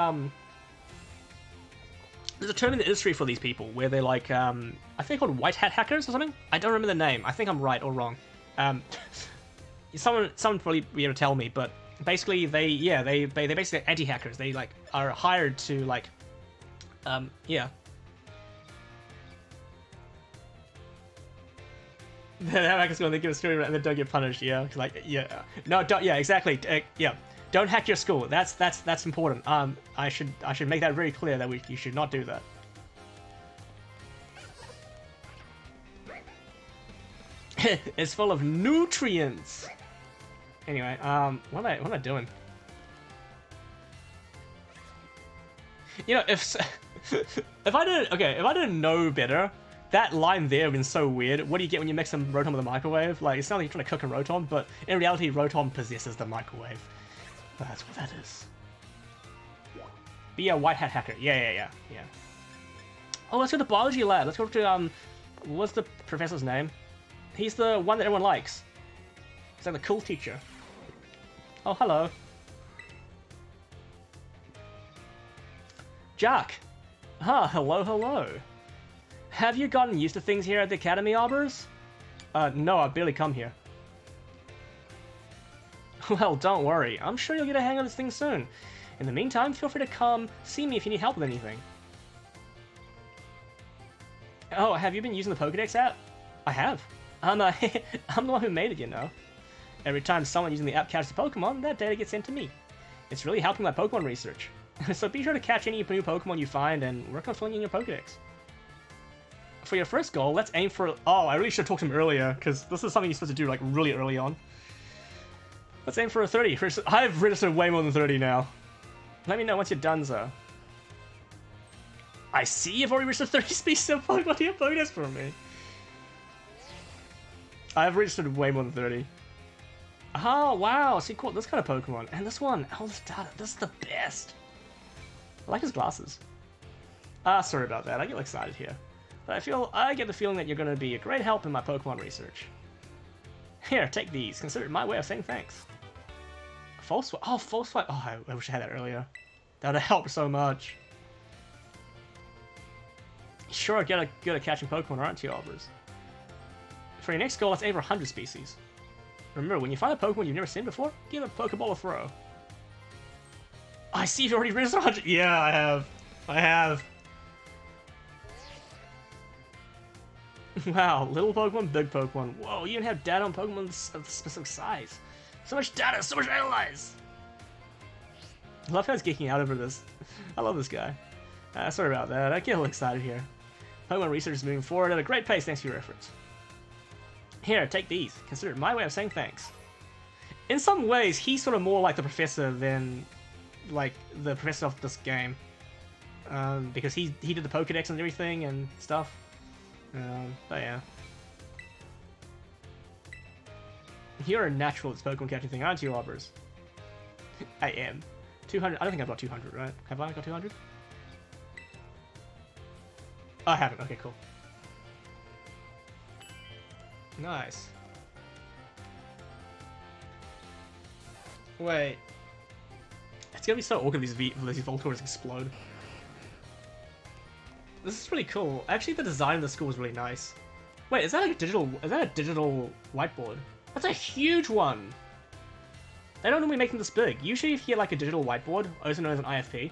there's a term in the industry for these people where they're like I think called white hat hackers or something. I don't remember the name. I think I'm right or wrong. Someone probably be able to tell me, but basically they basically anti-hackers. They like are hired to like yeah. The hackers go and they give a story and then don't get punished. Yeah, like yeah, no, don't, yeah, exactly. Yeah, don't hack your school. That's important. I should make that very clear that you should not do that. It's full of nutrients. Anyway, what am I doing? You know, if I didn't know better. That line there would have been so weird. What do you get when you mix some Rotom with a microwave? Like, it's not like you're trying to cook a Rotom, but in reality, Rotom possesses the microwave. That's what that is. Be a white hat hacker. Yeah. Oh, let's go to the biology lab. Let's go to, what's the professor's name? He's the one that everyone likes. He's like the cool teacher. Oh, hello. Jack. Ah, hello. Have you gotten used to things here at the Academy, Arbors? No, I've barely come here. Well, don't worry. I'm sure you'll get a hang of this thing soon. In the meantime, feel free to come see me if you need help with anything. Oh, have you been using the Pokédex app? I have. I'm the one who made it, you know. Every time someone using the app catches a Pokemon, that data gets sent to me. It's really helping my Pokemon research. So be sure to catch any new Pokemon you find and work on filling in your Pokédex. For your first goal, let's aim for... Oh, I really should have talked to him earlier, because this is something you're supposed to do, like, really early on. Let's aim for a 30. I've registered way more than 30 now. Let me know once you're done, sir. I see you've already registered 30 species of Pokemon. What do you have Pokédex for me? I've registered way more than 30. Oh, wow. See, cool. This kind of Pokemon. And this one, Elvis Data. This is the best. I like his glasses. Sorry about that. I get excited here. But I get the feeling that you're going to be a great help in my Pokemon research. Here, take these. Consider it my way of saying thanks. False swipe. Oh, false swipe. Oh, I wish I had that earlier. That would have helped so much. Sure, good at catching Pokemon, aren't you, Albers? For your next goal, let's aim for 100 species. Remember, when you find a Pokemon you've never seen before, give a Pokeball a throw. I see you've already registered 100. Yeah, I have. Wow, little Pokemon, big Pokemon. Whoa, you even have data on Pokemon of specific size. So much data, so much to analyze. I love how he's geeking out over this. I love this guy. Sorry about that, I get a little excited here. Pokemon research is moving forward at a great pace thanks to your efforts. Here, take these. Consider it my way of saying thanks. In some ways, he's sort of more like the professor than like the professor of this game. Because he did the Pokédex and everything and stuff. But yeah. You're a natural at this Pokemon catching thing, aren't you, Arbors? I am. 200. I don't think I've got 200, right? Have I got 200? I haven't. Okay, cool. Nice. Wait. It's gonna be so awkward if these Voltors explode. This is really cool. Actually, the design of the school is really nice. Wait, is that like a digital? Is that a digital whiteboard? That's a huge one. They don't normally make them this big. Usually, if you get like a digital whiteboard, also known as an IFP,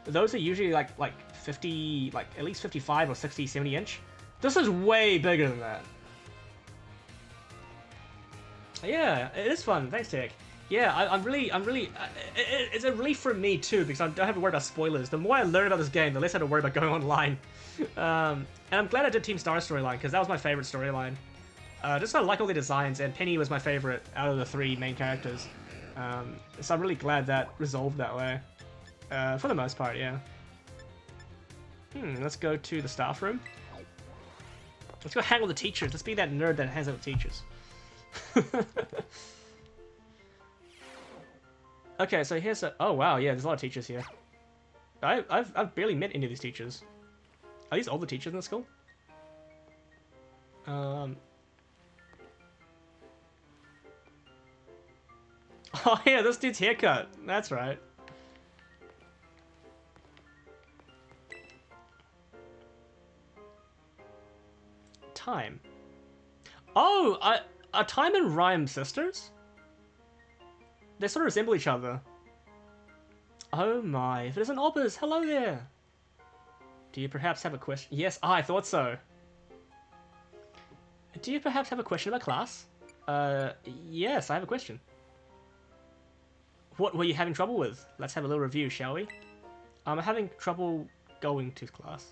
those are usually like 50, like at least 55 or 60, 70 inch. This is way bigger than that. Yeah, it is fun. Thanks, Tech. Yeah, I'm really, it's a relief for me too, because I don't have to worry about spoilers. The more I learn about this game, the less I have to worry about going online. And I'm glad I did Team Star storyline, because that was my favorite storyline. Just I like all the designs, and Penny was my favorite out of the 3 main characters. So I'm really glad that resolved that way. For the most part, yeah. Let's go to the staff room. Let's go hang with the teachers. Let's be that nerd that hangs out with teachers. Okay, so here's a... Oh, wow, yeah, there's a lot of teachers here. I've barely met any of these teachers. Are these all the teachers in the school? Oh, yeah, this dude's haircut. That's right. Time. Oh, are Time and Rhyme sisters? They sort of resemble each other. Oh my, if it isn't Obbers, hello there. Do you perhaps have a question? Yes, I thought so. Do you perhaps have a question about class? Yes, I have a question. What were you having trouble with? Let's have a little review, shall we? I'm having trouble going to class.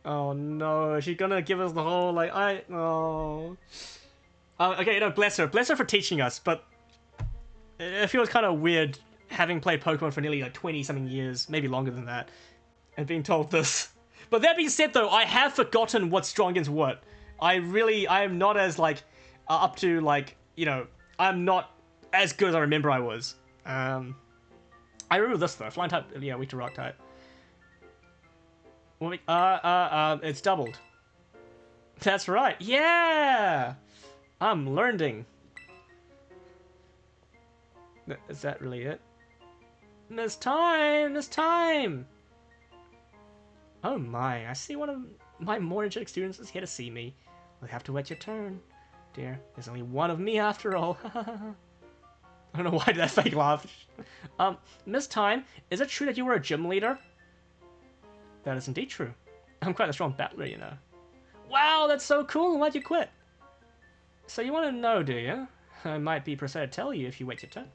Oh no, she's gonna give us the whole, like, okay, no, bless her. Bless her for teaching us, but it feels kind of weird having played Pokemon for nearly like 20-something years, maybe longer than that, and being told this. But that being said, though, I have forgotten what's strong against what. I am not as, like, up to, like, you know, I'm not as good as I remember I was. I remember this, though. Flying type, yeah, weak to rock type. It's doubled. That's right. Yeah! I'm learning. Is that really it? Miss Time! Miss Time! Oh my, I see one of my more energetic students is here to see me. We'll have to wait your turn. Dear, there's only one of me after all. I don't know why did that fake laugh. Miss Time, is it true that you were a gym leader? That is indeed true. I'm quite a strong battler, you know. Wow, that's so cool! Why'd you quit? So you want to know, do you? I might be prepared to tell you if you wait your turn.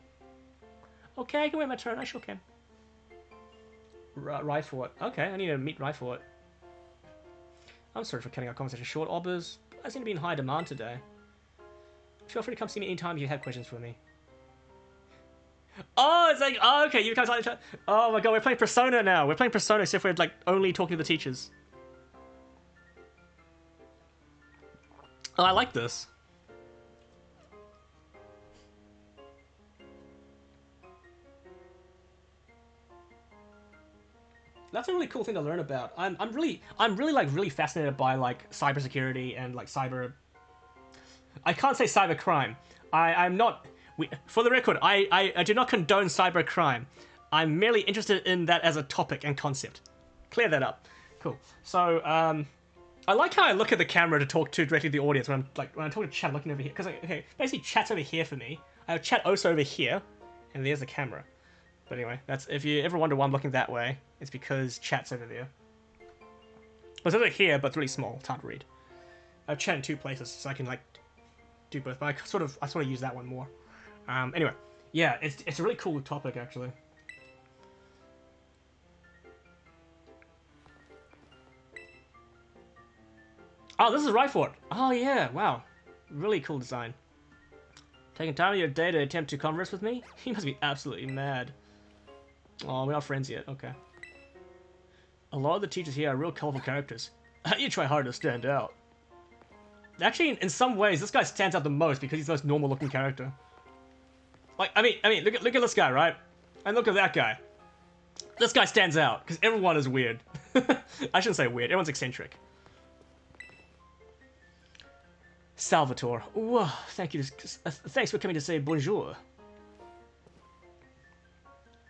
Okay, I can wait my turn. I sure can. Rhyfort. Okay, I need to meet Rhyfort. I'm sorry for cutting our conversation short, Obbers. I seem to be in high demand today. Feel free to come see me anytime if you have questions for me. Oh, it's like, oh, okay, you come talk to. Oh my god, we're playing Persona now. We're playing Persona as if we're like only talking to the teachers. Oh, I like this. That's a really cool thing to learn about. I'm really fascinated by like cybersecurity and like cyber. I can't say cybercrime. I'm not. For the record, I do not condone cybercrime. I'm merely interested in that as a topic and concept. Clear that up. Cool. So I like how I look at the camera to talk to directly to the audience when I'm talking to chat, I'm looking over here, because okay, basically chat's over here for me. I have chat also over here, and there's the camera. But anyway, that's if you ever wonder why I'm looking that way, it's because chat's over there. It's over here, but it's really small. It's hard to read. I have chat in 2 places, so I can like do both. But I sort of use that one more. Anyway, yeah, it's a really cool topic actually. Oh, this is Rhyfort. Oh yeah, wow, really cool design. Taking time of your day to attempt to converse with me? He must be absolutely mad. Oh, we're not friends yet. Okay. A lot of the teachers here are real colorful characters. You try hard to stand out. Actually, in some ways, this guy stands out the most because he's the most normal-looking character. Like, I mean, look at this guy, right? And look at that guy. This guy stands out because everyone is weird. I shouldn't say weird. Everyone's eccentric. Salvatore. Whoa, thank you. Thanks for coming to say bonjour.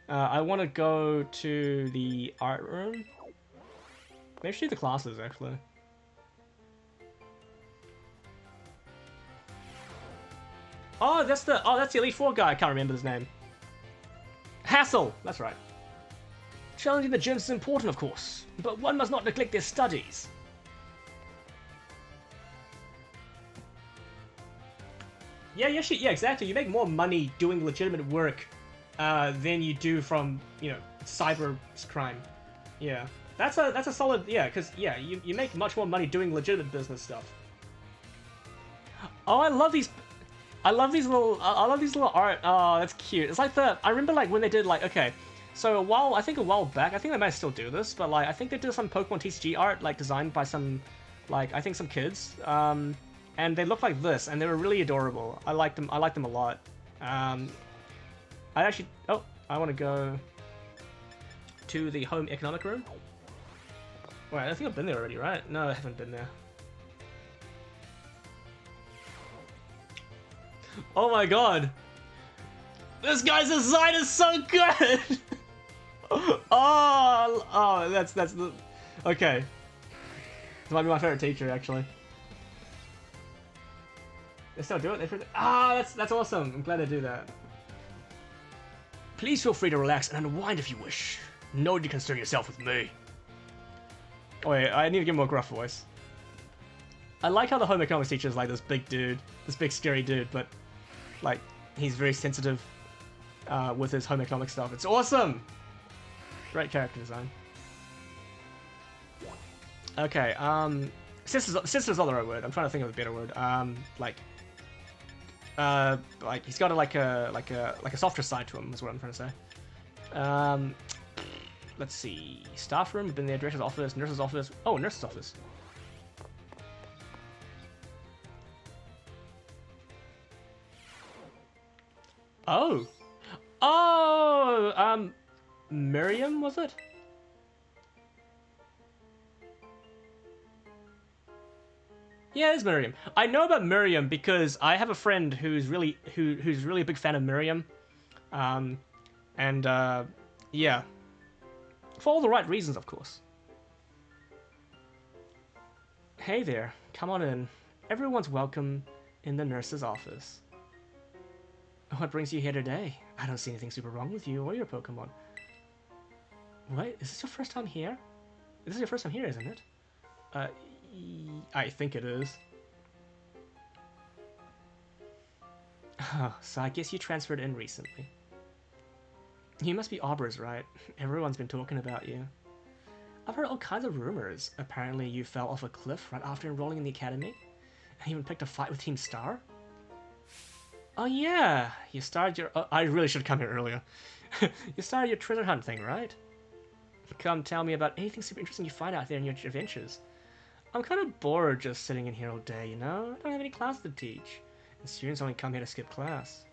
I want to go to the art room. Maybe I should do the classes, actually. Oh, that's the Elite Four guy. I can't remember his name. Hassel. That's right. Challenging the gyms is important, of course, but one must not neglect their studies. Yeah, exactly. You make more money doing legitimate work than you do from, cyber crime. Yeah, that's a solid, because you make much more money doing legitimate business stuff. Oh, I love these little art. Oh, that's cute. It's like I remember like when they did okay. So a while back, I think they might still do this, but I think they did some Pokemon TCG art designed by some I think some kids. And they looked like this, and they were really adorable. I liked them a lot. I want to go to the home economic room. Wait, I think I've been there already, right? No, I haven't been there. Oh my god! This guy's design is so good! oh, that's the... Okay. This might be my favorite teacher, actually. They still do it? That's awesome. I'm glad they do that. Please feel free to relax and unwind if you wish. No need to concern yourself with me. Oh wait, I need to give him a gruff voice. I like how the home economics teacher is this big dude, this big scary dude, but he's very sensitive with his home economics stuff. It's awesome! Great character design. Okay, sister's not the right word. I'm trying to think of a better word. He's got a softer side to him is what I'm trying to say. Let's see. Staff room, been there, director's office, nurse's office. Oh, nurse's office. Oh. Oh, Miriam, was it? Yeah, it's Miriam. I know about Miriam because I have a friend who's really a big fan of Miriam. Yeah. For all the right reasons, of course. Hey there, come on in. Everyone's welcome in the nurse's office. What brings you here today? I don't see anything super wrong with you or your Pokemon. What? Is this your first time here? This is your first time here, isn't it? I think it is. Oh, so I guess you transferred in recently. You must be Aubers, right? Everyone's been talking about you. I've heard all kinds of rumors. Apparently you fell off a cliff right after enrolling in the academy, and even picked a fight with Team Star? Oh yeah, you started your... I really should have come here earlier. You started your treasure hunt thing, right? Come tell me about anything super interesting you find out there in your adventures. I'm kind of bored just sitting in here all day, you know? I don't have any class to teach, and students only come here to skip class.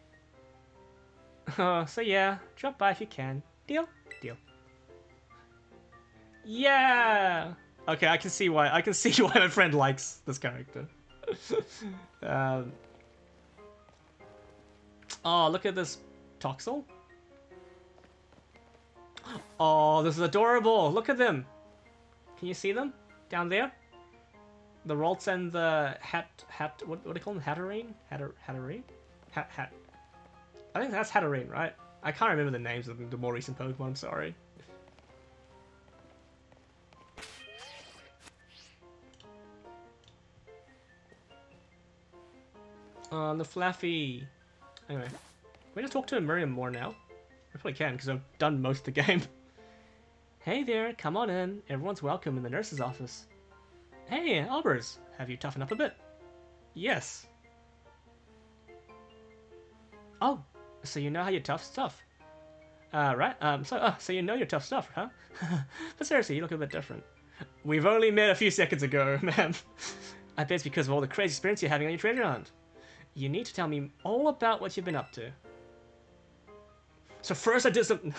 Oh, so yeah, drop by if you can. Deal? Deal. Yeah! Okay, I can see why my friend likes this character. Oh, look at this Toxel. Oh, this is adorable. Look at them. Can you see them down there? The Rolts and the what do they call them? Hatterene? Hatterene? Hat. I think that's Hatterene, right? I can't remember the names of the more recent Pokemon, I'm sorry. Oh, the Flaffy. Anyway, we just talk to Miriam more now. I probably can, because I've done most of the game. Hey there, come on in. Everyone's welcome in the nurse's office. Hey, Albers, have you toughened up a bit? Yes. Oh, so you know how you tough stuff. Right, so you know your tough stuff, huh? But seriously, you look a bit different. We've only met a few seconds ago, ma'am. I bet it's because of all the crazy experience you're having on your treasure hunt. You need to tell me all about what you've been up to. So first I did some...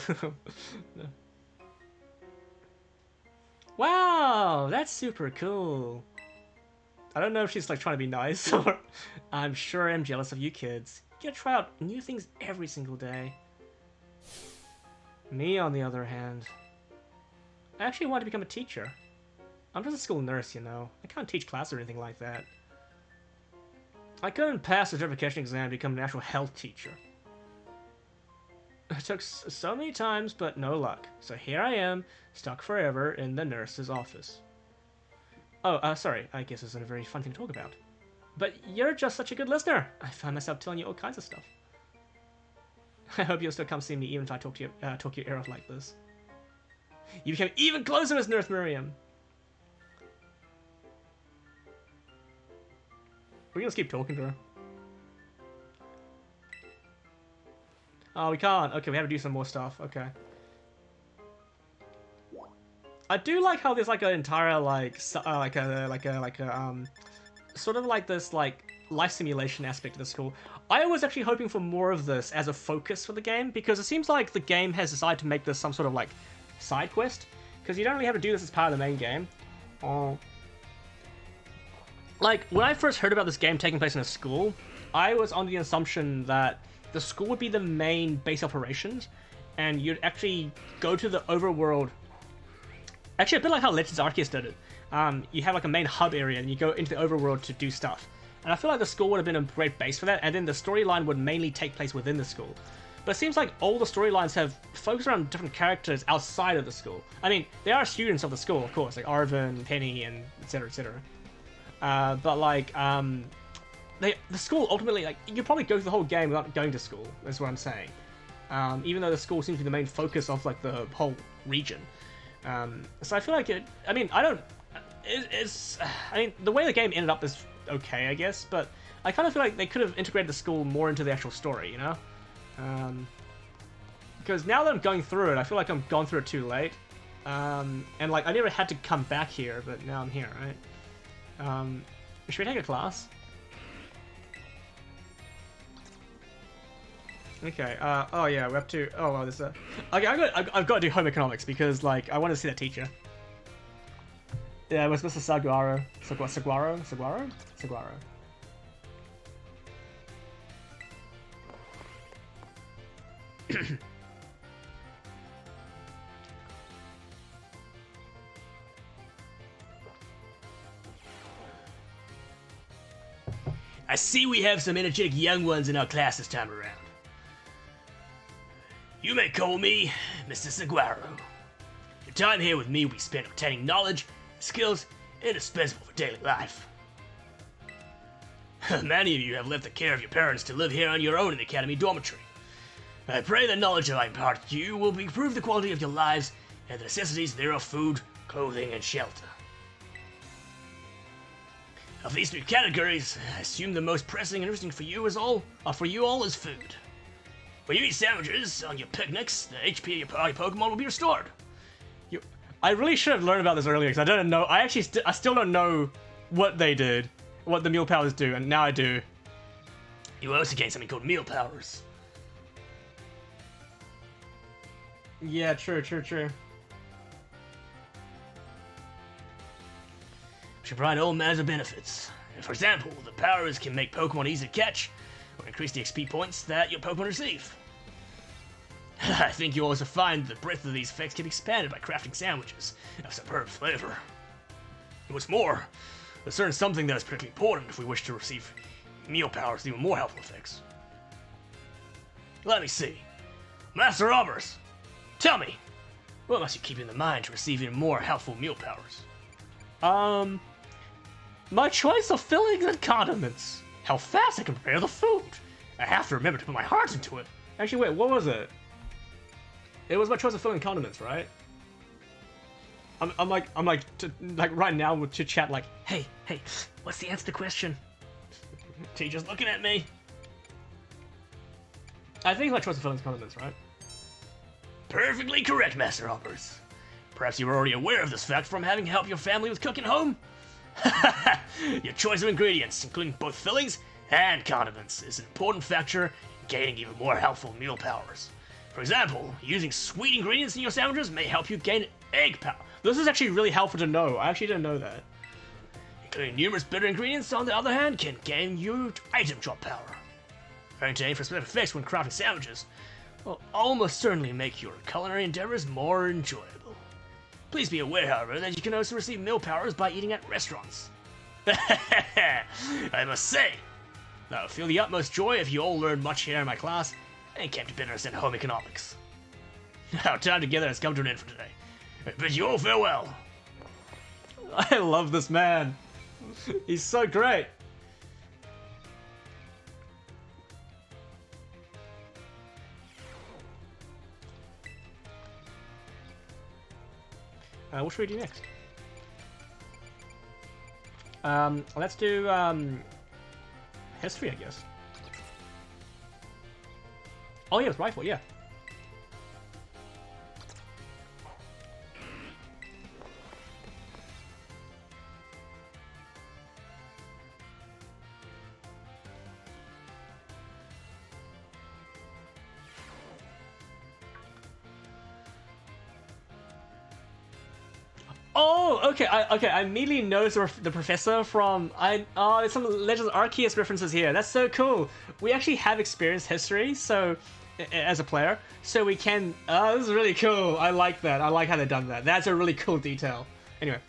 Wow, that's super cool. I don't know if she's like trying to be nice or I'm sure I'm jealous of you kids. You get to try out new things every single day. Me, on the other hand, I actually want to become a teacher. I'm just a school nurse, you know. I can't teach class or anything like that. I couldn't pass the certification exam to become an actual health teacher. It took so many times, but no luck. So here I am, stuck forever in the nurse's office. Oh, sorry. I guess this isn't a very fun thing to talk about. But you're just such a good listener. I find myself telling you all kinds of stuff. I hope you'll still come see me even if I talk your ear off like this. You became even closer as Nurse Miriam. We're gonna just keep talking to her. Oh, we can't. Okay, we have to do some more stuff. Okay. I do like how there's like an entire sort of like this like life simulation aspect of the school. I was actually hoping for more of this as a focus for the game because it seems like the game has decided to make this some sort of like side quest because you don't really have to do this as part of the main game. Like when I first heard about this game taking place in a school, I was under the assumption that the school would be the main base operations and you'd actually go to the overworld. Actually, a bit like how Legends Arceus did it. You have like a main hub area and you go into the overworld to do stuff. And I feel like the school would have been a great base for that, and then the storyline would mainly take place within the school. But it seems like all the storylines have focused around different characters outside of the school. I mean, they are students of the school, of course, like Arvin, Penny, and etc., etc. But like, the school ultimately, like, you probably go through the whole game without going to school. That's what I'm saying. Even though the school seems to be the main focus of like the whole region. So I feel like it. I mean, I don't. I mean, the way the game ended up is okay, I guess, but I kind of feel like they could have integrated the school more into the actual story, you know? Because now that I'm going through it, I feel like I'm gone through it too late. And like, I never had to come back here, but now I'm here, right? Should we take a class? Okay, oh yeah, we're up to, oh well, there's a, okay, I've got to do home economics because, like, I want to see that teacher. Yeah, it was Mr. Saguaro. Saguaro? I see we have some energetic young ones in our class this time around. You may call me Mr. Saguaro. Your time here with me will be spent obtaining knowledge, skills indispensable for daily life. Many of you have left the care of your parents to live here on your own in the academy dormitory. I pray the knowledge I impart to you will improve the quality of your lives and the necessities thereof: food, clothing, and shelter. Of these three categories, I assume the most pressing and interesting for you all is food. When you eat sandwiches on your picnics, the HP of your party Pokemon will be restored. I really should have learned about this earlier because I don't know. I still don't know what they did, what the meal powers do, and now I do. You also gain something called meal powers. Yeah, true. Which provide all manners of benefits. For example, the powers can make Pokemon easy to catch, or increase the XP points that your Pokemon receive. I think you'll also find the breadth of these effects can be expanded by crafting sandwiches of superb flavor. And what's more, there's certain something that is particularly important if we wish to receive meal powers with even more helpful effects. Let me see. Master Robbers, tell me, what must you keep in mind to receive even more helpful meal powers? My choice of fillings and condiments. How fast I can prepare the food. I have to remember to put my heart into it. Actually, wait, what was it? It was my choice of filling condiments, right? I'm like right now to chat like, Hey, what's the answer to the question? Teacher's looking at me. I think it's my choice of fillings and condiments, right? Perfectly correct, Master Hoppers. Perhaps you were already aware of this fact from having helped your family with cooking home? Your choice of ingredients, including both fillings and condiments, is an important factor in gaining even more helpful meal powers. For example, using sweet ingredients in your sandwiches may help you gain egg power, This is actually really helpful to know. I actually didn't know that. including numerous bitter ingredients, on the other hand, can gain you item drop power. Learning to aim for specific effects when crafting sandwiches will almost certainly make your culinary endeavors more enjoyable. Please be aware, however, that you can also receive meal powers by eating at restaurants. I must say, I feel the utmost joy if you all learned much here in my class and came to better understand home economics. Our time together has come to an end for today. I bid you all farewell. I love this man. He's so great. What should we do next? Let's do history, I guess. Oh yeah, it's rifle, yeah. Oh, okay. I immediately noticed the professor from there's some Legends Arceus references here. That's so cool. We actually have experienced history, so as a player, so we can. This is really cool. I like that. I like how they've done that. That's a really cool detail. Anyway,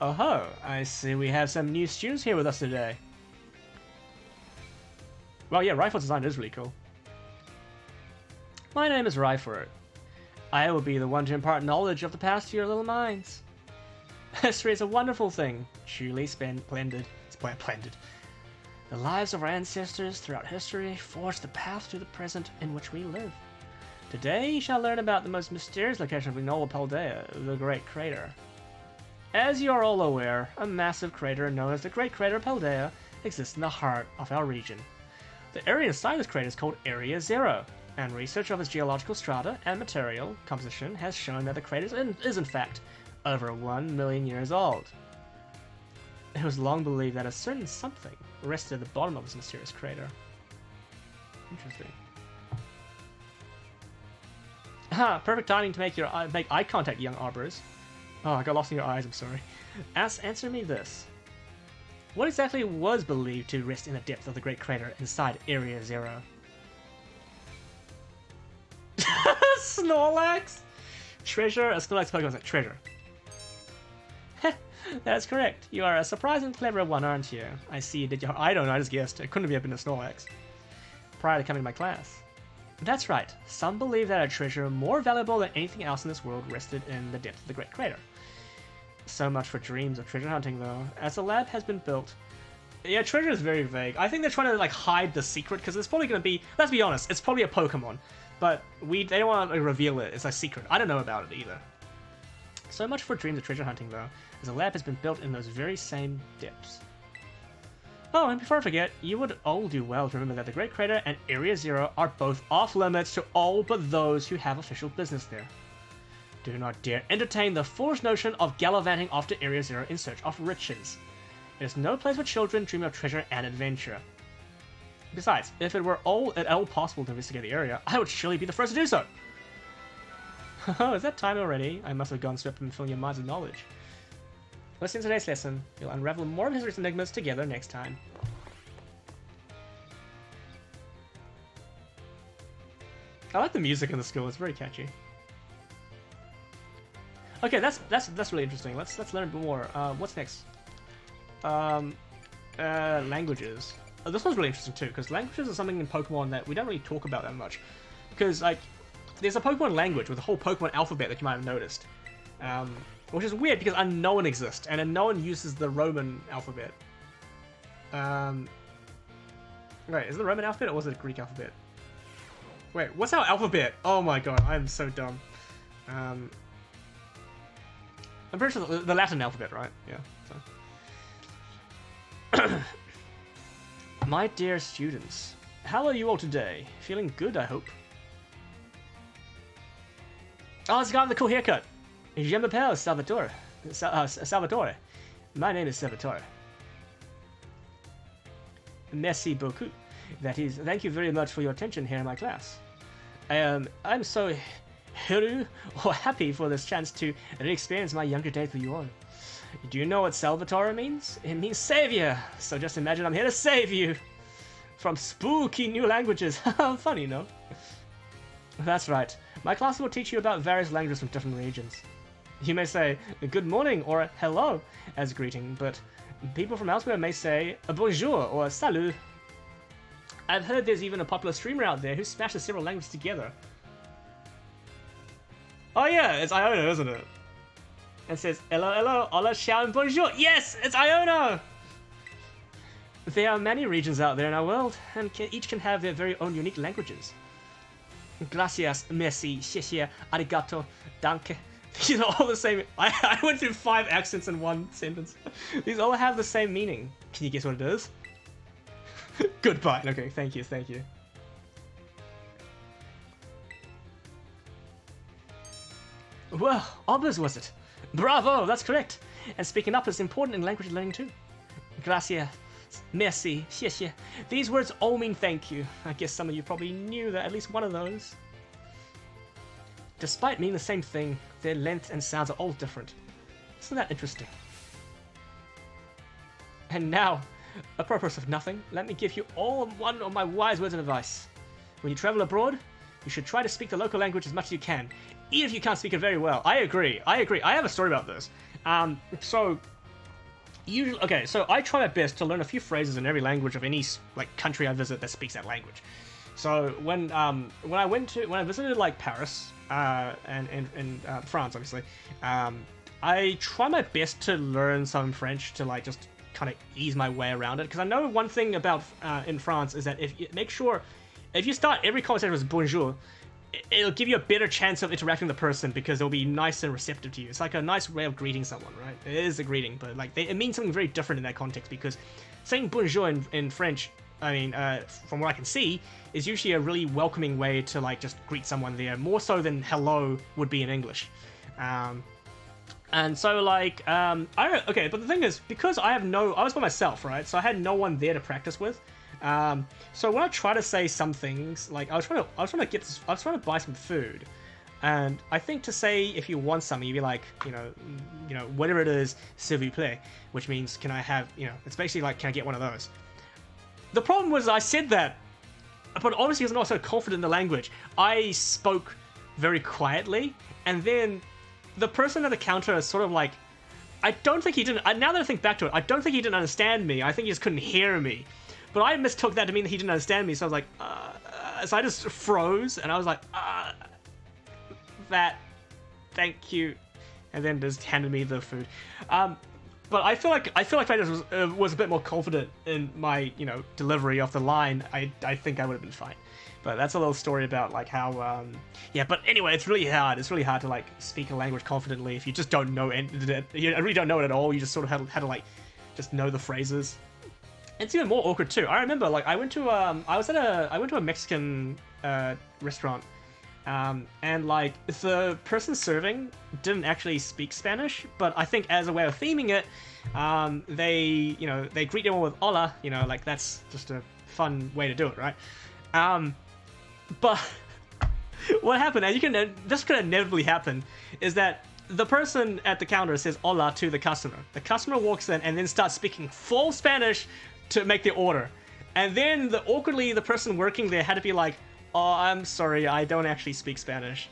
oh, I see. We have some new students here with us today. Well, yeah, rifle design is really cool. My name is Ryford. I will be the one to impart knowledge of the past to your little minds. History is a wonderful thing, truly splendid. The lives of our ancestors throughout history forged the path to the present in which we live. Today you shall learn about the most mysterious location of Enola Paldea, the Great Crater. As you are all aware, a massive crater known as the Great Crater of Paldea exists in the heart of our region. The area inside this crater is called Area Zero, and research of its geological strata and material composition has shown that the crater is in fact over 1 million years old. It was long believed that a certain something rested at the bottom of this mysterious crater. Interesting. Perfect timing to make eye contact, young arborers. Oh, I got lost in your eyes, I'm sorry. Answer me this. What exactly was believed to rest in the depths of the Great Crater inside Area Zero? Snorlax? Treasure? A Snorlax Pokemon is like treasure. That's correct. You are a surprising clever one, aren't you? I see you did your... I don't know, I just guessed. It couldn't have been a Snorlax. Prior to coming to my class. That's right. Some believe that a treasure more valuable than anything else in this world rested in the depths of the Great Crater. So much for dreams of treasure hunting, though. As the lab has been built... Yeah, treasure is very vague. I think they're trying to, like, hide the secret, because it's probably going to be... Let's be honest, it's probably a Pokemon. But they don't want to reveal it. It's a secret. I don't know about it, either. So much for dreams of treasure hunting, though, as the lab has been built in those very same depths. Oh, and before I forget, you would all do well to remember that the Great Crater and Area Zero are both off-limits to all but those who have official business there. Do not dare entertain the foolish notion of gallivanting off to Area Zero in search of riches. It is no place for children dreaming of treasure and adventure. Besides, if it were at all possible to investigate the area, I would surely be the first to do so. Oh, is that time already? I must have gone swift and filling your minds with knowledge. Listen to today's lesson. You'll unravel more of history's enigmas together next time. I like the music in the school. It's very catchy. Okay, that's really interesting. Let's learn more. What's next? Languages. This one's really interesting too, because languages are something in Pokemon that we don't really talk about that much. Because like, there's a Pokemon language with a whole Pokemon alphabet that you might have noticed, which is weird because Unknown exists and Unknown uses the Roman alphabet. Wait, is it the Roman alphabet or was it the Greek alphabet? Wait, what's our alphabet? Oh my god, I'm so dumb. I'm pretty sure the Latin alphabet, right? Yeah. So. My dear students, how are you all today? Feeling good, I hope. Oh, it's got the cool haircut. Je m'appelle Salvatore. Salvatore. My name is Salvatore. Merci beaucoup. That is, thank you very much for your attention here in my class. I'm so hiru or happy for this chance to re-experience my younger days with you all. Do you know what Salvatore means? It means savior. So just imagine I'm here to save you from spooky new languages. Funny, no? That's right. My class will teach you about various languages from different regions. You may say good morning or hello as greeting, but people from elsewhere may say bonjour or salut. I've heard there's even a popular streamer out there who smashes several languages together. Oh yeah, it's Iona, isn't it? And says hello, hello, hola, ciao, and bonjour. Yes, it's Iona! There are many regions out there in our world, and each can have their very own unique languages. Gracias, merci, xie, arigato, danke. These are all the same. I went through 5 accents in one sentence. These all have the same meaning. Can you guess what it is? Goodbye. Okay, thank you, thank you. Well, obvious was it? Bravo, that's correct. And speaking up is important in language learning too. Gracias, merci, xie. These words all mean thank you. I guess some of you probably knew that at least one of those. Despite meaning the same thing, their length and sounds are all different. Isn't that interesting? And now, a purpose of nothing, let me give you all one of my wise words of advice. When you travel abroad, you should try to speak the local language as much as you can, even if you can't speak it very well. I agree. I have a story about this. So I try my best to learn a few phrases in every language of any country I visit that speaks that language. So when I visited like Paris and France, obviously, I try my best to learn some French to like just kind of ease my way around it, because I know one thing about in France is that if you start every conversation with bonjour, it'll give you a better chance of interacting with the person because they'll be nice and receptive to you. It's like a nice way of greeting someone, right? It is a greeting, but like it means something very different in that context, because saying bonjour in French, I mean, from what I can see, is usually a really welcoming way to like just greet someone there, more so than hello would be in English. And so like, okay, but the thing is, because I was by myself, right? So I had no one there to practice with. So when I try to say some things, like I was trying to buy some food, and I think to say if you want something, you'd be like, you know, whatever it is, s'il vous plaît, which means can I have, it's basically like, can I get one of those? The problem was I said that, but obviously I was not so confident in the language. I spoke very quietly, and then the person at the counter is sort of like, I don't think he didn't. Now that I think back to it, I don't think he didn't understand me. I think he just couldn't hear me. But I mistook that to mean that he didn't understand me, so I was like, so I just froze, and I was like, thank you, and then just handed me the food. But I feel like if I just was a bit more confident in my, delivery of the line, I think I would have been fine. But that's a little story about like how, yeah. But anyway, it's really hard. It's really hard to like speak a language confidently if you just don't know it. You really don't know it at all. You just sort of had to like just know the phrases. It's even more awkward too. I remember like I went to a Mexican restaurant, and like the person serving didn't actually speak Spanish, but I think as a way of theming it, they greet everyone with hola, like that's just a fun way to do it, right? But what happened, and this could inevitably happen, is that the person at the counter says hola to the customer. The customer walks in and then starts speaking full Spanish to make the order. And then awkwardly, the person working there had to be like, oh, I'm sorry, I don't actually speak Spanish.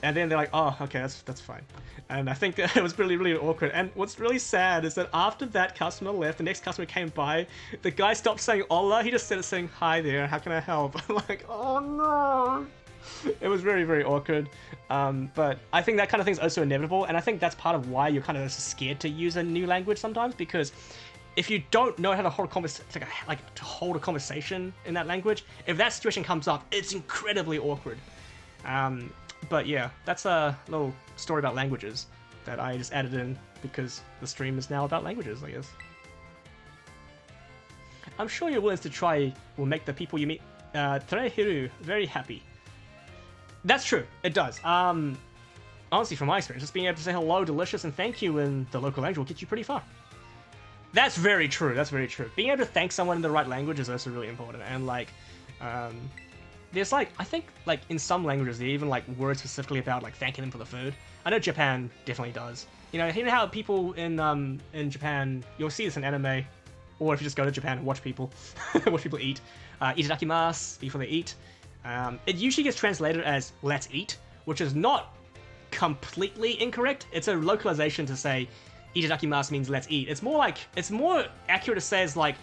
And then they're like, oh, okay, that's fine. And I think it was really, really awkward. And what's really sad is that after that customer left, the next customer came by, the guy stopped saying hola, he just started saying, hi there, how can I help? I'm like, oh no. It was very, very awkward. But I think that kind of thing is also inevitable, and I think that's part of why you're kind of scared to use a new language sometimes, because if you don't know how to hold to hold a conversation in that language, if that situation comes up, it's incredibly awkward. But yeah, that's a little story about languages that I just added in because the stream is now about languages, I guess. I'm sure your willingness to try will make the people you meet Terehiru very happy. That's true, it does. Honestly, from my experience, just being able to say hello, delicious, and thank you in the local language will get you pretty far. That's very true, that's very true. Being able to thank someone in the right language is also really important, and like, there's like, I think like in some languages they even like words specifically about like thanking them for the food. I know Japan definitely does. You know how people in Japan, you'll see this in anime, or if you just go to Japan and watch people watch people eat, itadakimasu before they eat. It usually gets translated as let's eat, which is not completely incorrect. It's a localization to say itadakimasu means let's eat. It's more accurate to say as like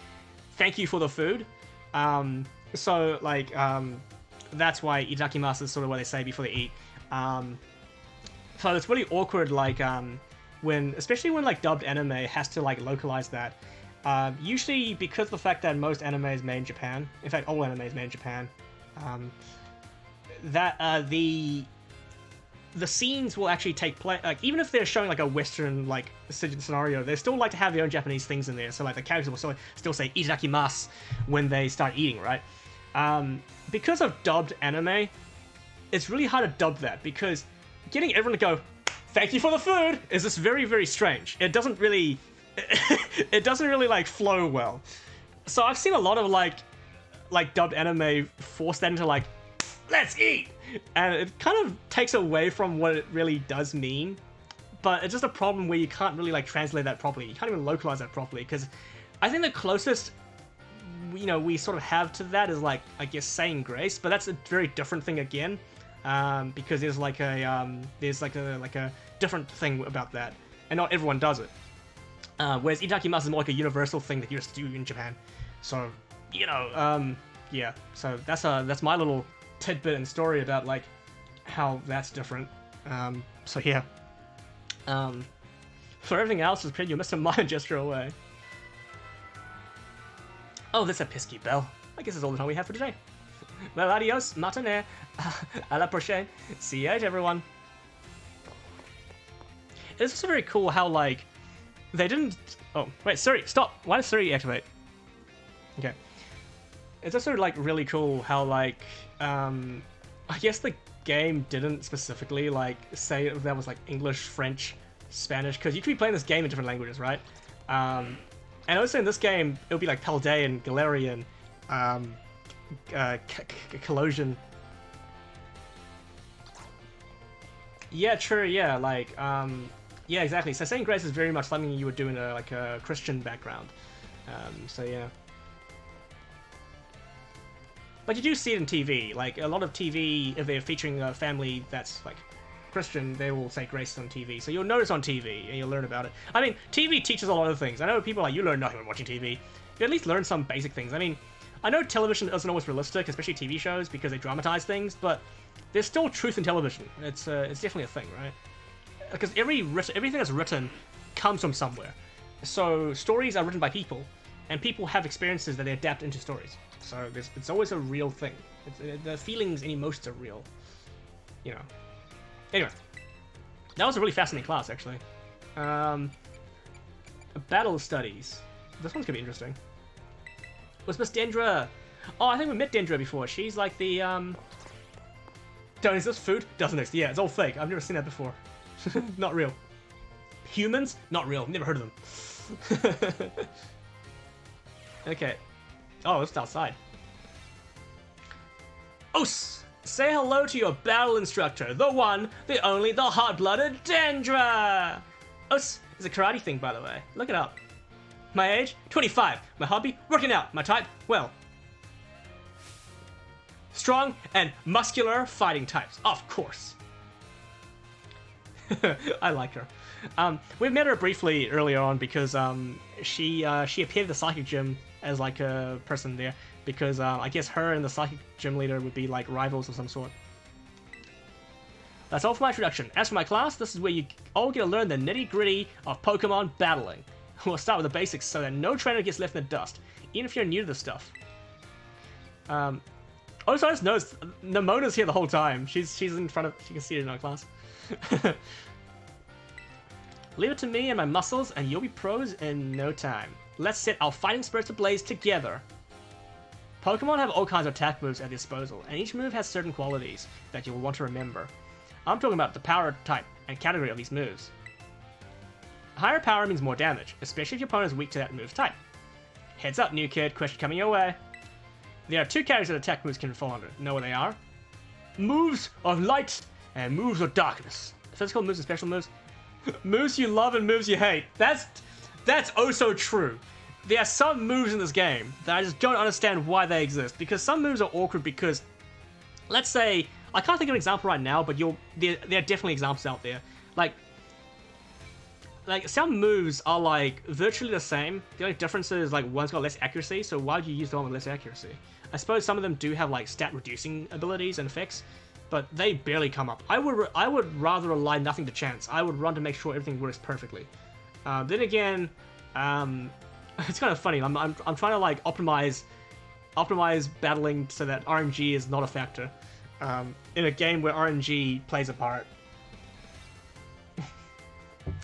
thank you for the food. So like that's why itadakimasu is sort of what they say before they eat. So it's really awkward, like especially when like dubbed anime has to like localize that. Usually because of the fact that most anime is made in Japan, in fact all anime is made in Japan, the scenes will actually take place, like even if they're showing like a Western like scenario, they still like to have their own Japanese things in there. So like the characters will still say itadakimasu when they start eating, right? Because of dubbed anime, it's really hard to dub that because getting everyone to go thank you for the food is just very, very strange. It doesn't really like flow well. So I've seen a lot of like dubbed anime force that into like let's eat, and it kind of takes away from what it really does mean. But it's just a problem where you can't really like translate that properly. You can't even localize that properly because I think the closest we sort of have to that is like, I guess, saying grace, but that's a very different thing again, because there's like a different thing about that, and not everyone does it. Whereas itadakimasu is more like a universal thing that you just do in Japan. So yeah. So that's my little tidbit and story about like how that's different. So yeah. For everything else, just pretend you missed a minor gesture away. Oh, that's a pesky bell. I guess that's all the time we have for today. Well, adios, matane, à la prochaine. See you out, everyone. It's also very cool how, like, they didn't... Oh, wait, Siri, stop! Why does Siri activate? Okay. It's also, like, really cool how, like, I guess the game didn't specifically, like, say if that was, like, English, French, Spanish, because you could be playing this game in different languages, right? And also in this game, it'll be like Paldean, Galarian, Colossian. Yeah, true, yeah, like, yeah, exactly. So saying grace is very much something you would do in a Christian background. So yeah. But you do see it in TV. Like, a lot of TV, if they're featuring a family that's, like, Christian, they will say grace on TV. So you'll notice on TV, and you'll learn about it. I mean, TV teaches a lot of things. I know people are like, you learn nothing when watching TV. You at least learn some basic things. I mean, I know television isn't always realistic, especially TV shows, because they dramatize things, but there's still truth in television. It's definitely a thing, right? Because everything that's written comes from somewhere. So stories are written by people, and people have experiences that they adapt into stories. So it's always a real thing. The feelings and emotions are real. You know. Anyway, that was a really fascinating class, actually. Battle studies. This one's gonna be interesting. What's Miss Dendra? Oh, I think we met Dendra before. She's like the Don't, is this food? Doesn't exist. Yeah, it's all fake. I've never seen that before. Not real. Humans? Not real. Never heard of them. Okay. Oh, it's outside. Os! Say hello to your battle instructor, the one, the only, the hot-blooded Dendra! Os is a karate thing, by the way. Look it up. My age? 25. My hobby? Working out. My type? Well, strong and muscular fighting types. Of course. I like her. We met her briefly earlier on because she appeared at the psychic gym as like a person there because I guess her and the psychic gym leader would be like rivals of some sort. That's all for my introduction. As for my class, this is where you all get to learn the nitty-gritty of Pokemon battling. We'll start with the basics so that no trainer gets left in the dust, even if you're new to this stuff. Also, I just noticed Namona's here the whole time. She's in front of... You can see her in our class. Leave it to me and my muscles, and you'll be pros in no time. Let's set our fighting spirits ablaze together. Pokemon have all kinds of attack moves at their disposal, and each move has certain qualities that you will want to remember. I'm talking about the power type and category of these moves. Higher power means more damage, especially if your opponent is weak to that move type. Heads up, new kid, question coming your way. There are two categories that attack moves can fall under. Know what they are? Moves of light and moves of darkness. Physical moves and special moves. Moves you love and moves you hate. That's oh so true. There are some moves in this game that I just don't understand why they exist. Because some moves are awkward because, let's say, I can't think of an example right now, but there are definitely examples out there. Like some moves are like virtually the same. The only difference is like one's got less accuracy, so why would you use the one with less accuracy? I suppose some of them do have like stat reducing abilities and effects, but they barely come up. I would rather rely nothing to chance. I would run to make sure everything works perfectly. Then again, it's kind of funny. I'm trying to like optimize battling so that RNG is not a factor in a game where RNG plays a part.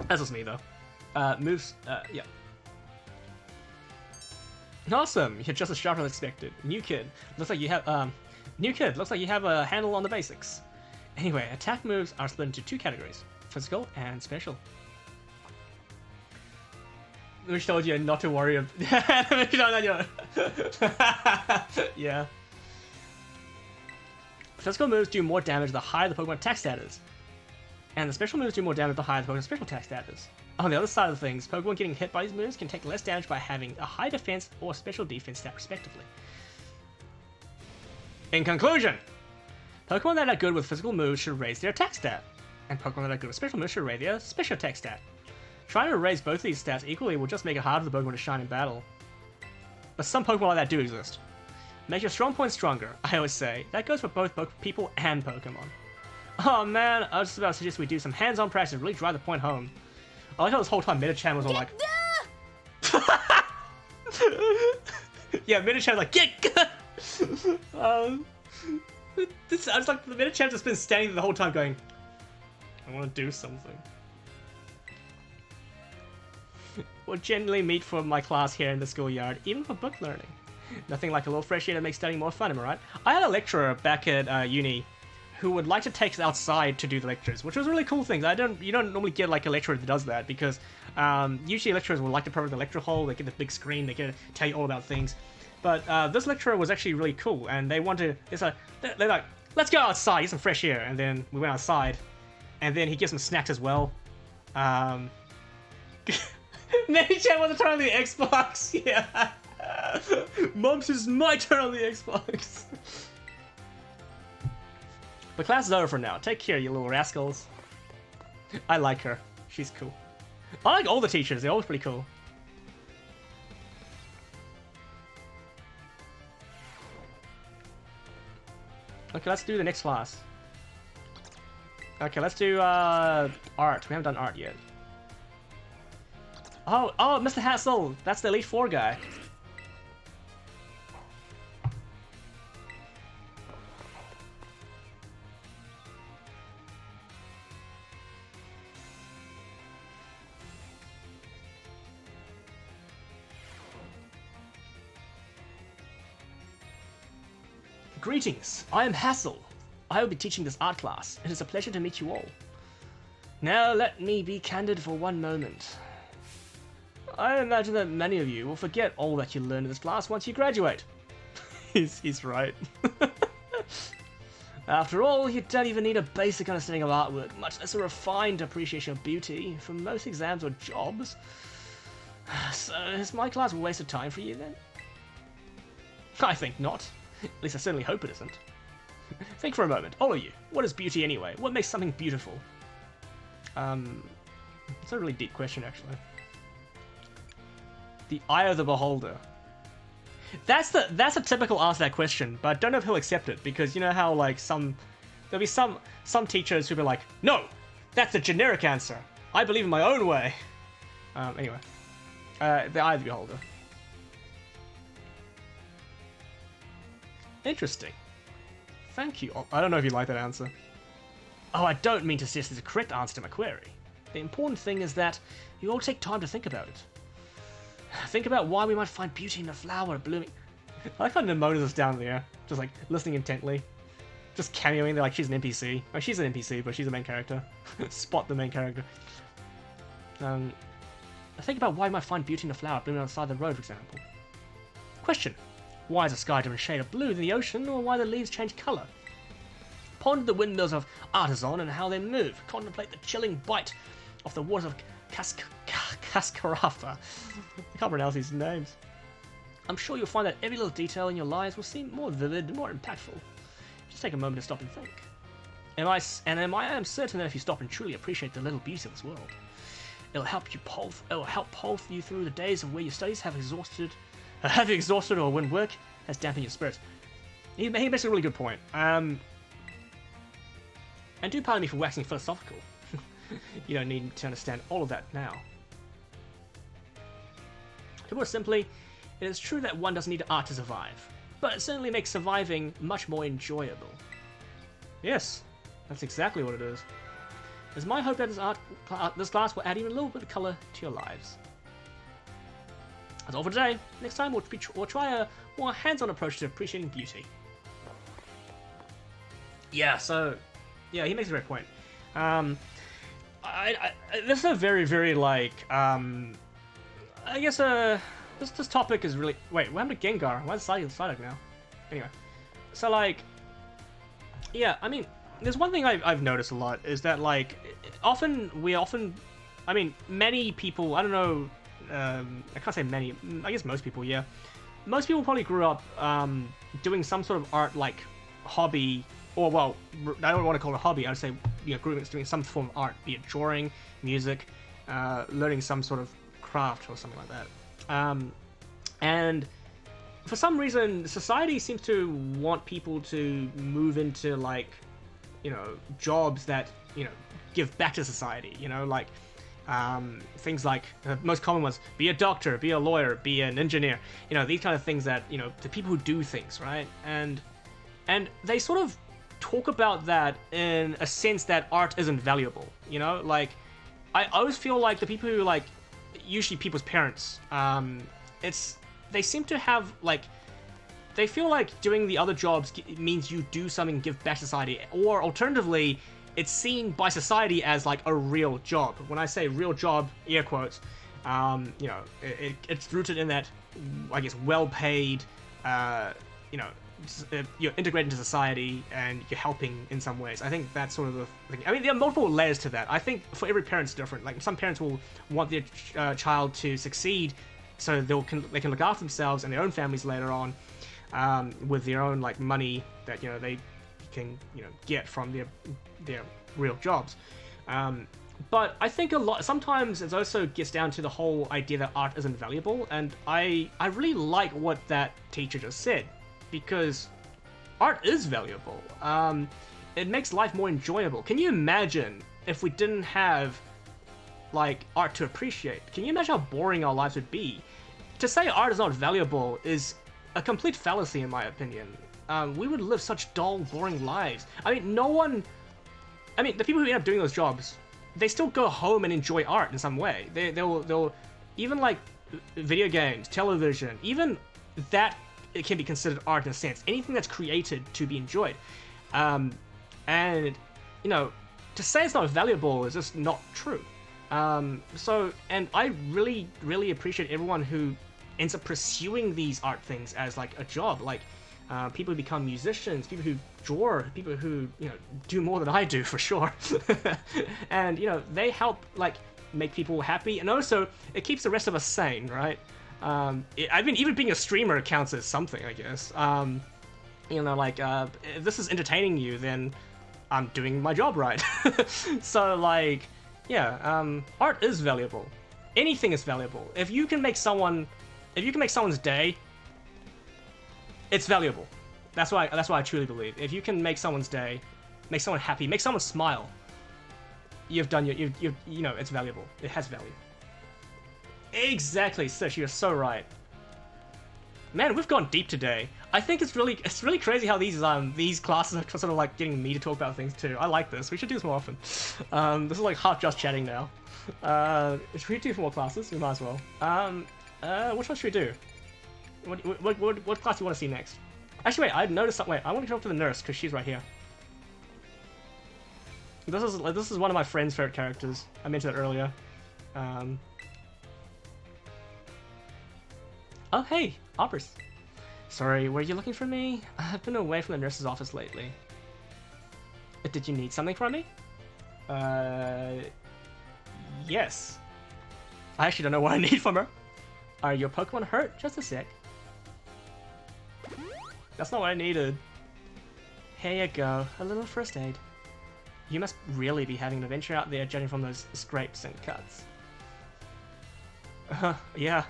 That's just me though. Moves, yeah. Awesome, you're just as sharp as expected. New kid, looks like you have a handle on the basics. Anyway, attack moves are split into two categories: physical and special. Which told you not to worry about. Yeah. Physical moves do more damage the higher the Pokemon attack stat is. And the special moves do more damage the higher the Pokemon's special attack stat is. On the other side of things, Pokemon getting hit by these moves can take less damage by having a high defense or special defense stat respectively. In conclusion, Pokemon that are good with physical moves should raise their attack stat, and Pokemon that are good with special moves should raise their special attack stat. Trying to raise both of these stats equally will just make it harder for the Pokemon to shine in battle. But some Pokemon like that do exist. Make your strong points stronger, I always say. That goes for both people and Pokemon. Oh man, I was just about to suggest we do some hands-on practice and really drive the point home. I like how this whole time Metachan was all like... Yeah, Metachan was like, get... I was like, the Metachan just been standing there the whole time going, I want to do something. We'll generally meet for my class here in the schoolyard, even for book learning. Nothing like a little fresh air to make studying more fun, am I right? I had a lecturer back at uni who would like to take us outside to do the lectures, which was a really cool thing. You don't normally get like a lecturer that does that because usually lecturers would like to program the lecture hall, they get the big screen, they get to tell you all about things. But this lecturer was actually really cool, and they wanted they're like, let's go outside, get some fresh air, and then we went outside, and then he gives some snacks as well. Many-chan wants to turn on the Xbox. Yeah. Mom says it's my turn on the Xbox. But class is over for now. Take care, you little rascals. I like her. She's cool. I like all the teachers. They're always pretty cool. Okay, let's do the next class. Okay, let's do art. We haven't done art yet. Oh, Mr. Hassel! That's the Elite Four guy. Greetings, I am Hassel. I will be teaching this art class. It is a pleasure to meet you all. Now let me be candid for one moment. I imagine that many of you will forget all that you learned in this class once you graduate. He's right. After all, you don't even need a basic understanding of artwork, much less a refined appreciation of beauty for most exams or jobs. So, is my class a waste of time for you then? I think not. At least I certainly hope it isn't. Think for a moment, all of you. What is beauty anyway? What makes something beautiful? It's a really deep question, actually. The eye of the beholder. That's a typical answer to that question, but I don't know if he'll accept it because you know how like there'll be some teachers who'll be like, no, that's a generic answer. I believe in my own way. Anyway, the eye of the beholder. Interesting. Thank you. I don't know if you like that answer. Oh, I don't mean to suggest there's a correct answer to my query. The important thing is that you all take time to think about it. Think about why we might find beauty in a flower blooming. I like how Nemona's just down there, just like listening intently, just cameoing. They're like she's an NPC. Oh, she's an NPC, but she's the main character. Spot the main character. Think about why we might find beauty in a flower blooming on the side of the road, for example. Question: Why is the sky a different shade of blue than the ocean, or why the leaves change colour? Ponder the windmills of Artisan and how they move. Contemplate the chilling bite of the waters of Cascarafa. I can't pronounce these names. I'm sure you'll find that every little detail in your lives will seem more vivid, more impactful. Just take a moment to stop and think. I am certain that if you stop and truly appreciate the little beauty of this world, it'll help pull you through the days of where your studies have you exhausted or when work has dampened your spirits. He makes a really good point. And do pardon me for waxing philosophical. You don't need to understand all of that now. To put it simply, it is true that one doesn't need art to survive, but it certainly makes surviving much more enjoyable. Yes, that's exactly what it is. It's my hope that this class will add even a little bit of colour to your lives. That's all for today. Next time we'll try a more hands-on approach to appreciating beauty. Yeah, yeah, he makes a great point. This is a very, very like, I guess this topic is really. Wait, what happened to Gengar? Why is Psyduck now? Anyway, so like, yeah, I mean, there's one thing I've noticed a lot is that like, I mean, many people. I don't know. I can't say many. I guess most people. Yeah, most people probably grew up doing some sort of art like hobby. Or, well, I don't want to call it a hobby. I'd say, growing up doing some form of art, be it drawing, music, learning some sort of craft or something like that. And for some reason, society seems to want people to move into, like, jobs that, give back to society. Like, things like, the most common ones, be a doctor, be a lawyer, be an engineer. These kind of things that, the people who do things, right? And they sort of talk about that in a sense that art isn't valuable, like I always feel like the people who like usually people's parents they seem to have like they feel like doing the other jobs means you do something, give back to society, or alternatively it's seen by society as like a real job. When I say real job, air quotes, it's rooted in that, I guess, well paid, you're integrated into society and you're helping in some ways. I think that's sort of the thing. I mean, there are multiple layers to that. I think for every parent it's different. Like some parents will want their child to succeed so they can look after themselves and their own families later on with their own like money that they can get from their real jobs. But I think sometimes it also gets down to the whole idea that art isn't valuable, and I really like what that teacher just said. Because art is valuable. It makes life more enjoyable. Can you imagine if we didn't have like art to appreciate? Can you imagine how boring our lives would be? To say art is not valuable is a complete fallacy in my opinion. We would live such dull, boring lives. I mean, the people who end up doing those jobs, they still go home and enjoy art in some way. They'll even like video games, television, even that. It can be considered art in a sense. Anything that's created to be enjoyed. And, to say it's not valuable is just not true. And I really, really appreciate everyone who ends up pursuing these art things as like a job. Like, people who become musicians, people who draw, people who, do more than I do for sure. And, they help, like, make people happy. And also, it keeps the rest of us sane, right? Even being a streamer counts as something, I guess. If this is entertaining you, then I'm doing my job right. So, like, yeah, art is valuable. Anything is valuable. If you can make someone's day, it's valuable. That's why I truly believe. If you can make someone's day, make someone happy, make someone smile, you've done it's valuable. It has value. Exactly, Sish, you're so right. Man, we've gone deep today. I think it's really crazy how these classes are sort of like getting me to talk about things too. I like this. We should do this more often. This is like half just chatting now. Should we do more classes? We might as well. Which one should we do? What class do you want to see next? Actually, wait. I noticed something. Wait, I want to talk to the nurse because she's right here. This is one of my friend's favorite characters. I mentioned it earlier. Oh, hey, Oppers. Sorry, were you looking for me? I've been away from the nurse's office lately. Did you need something from me? Yes. I actually don't know what I need from her. Are your Pokemon hurt? Just a sec. That's not what I needed. Here you go, a little first aid. You must really be having an adventure out there, judging from those scrapes and cuts. Yeah.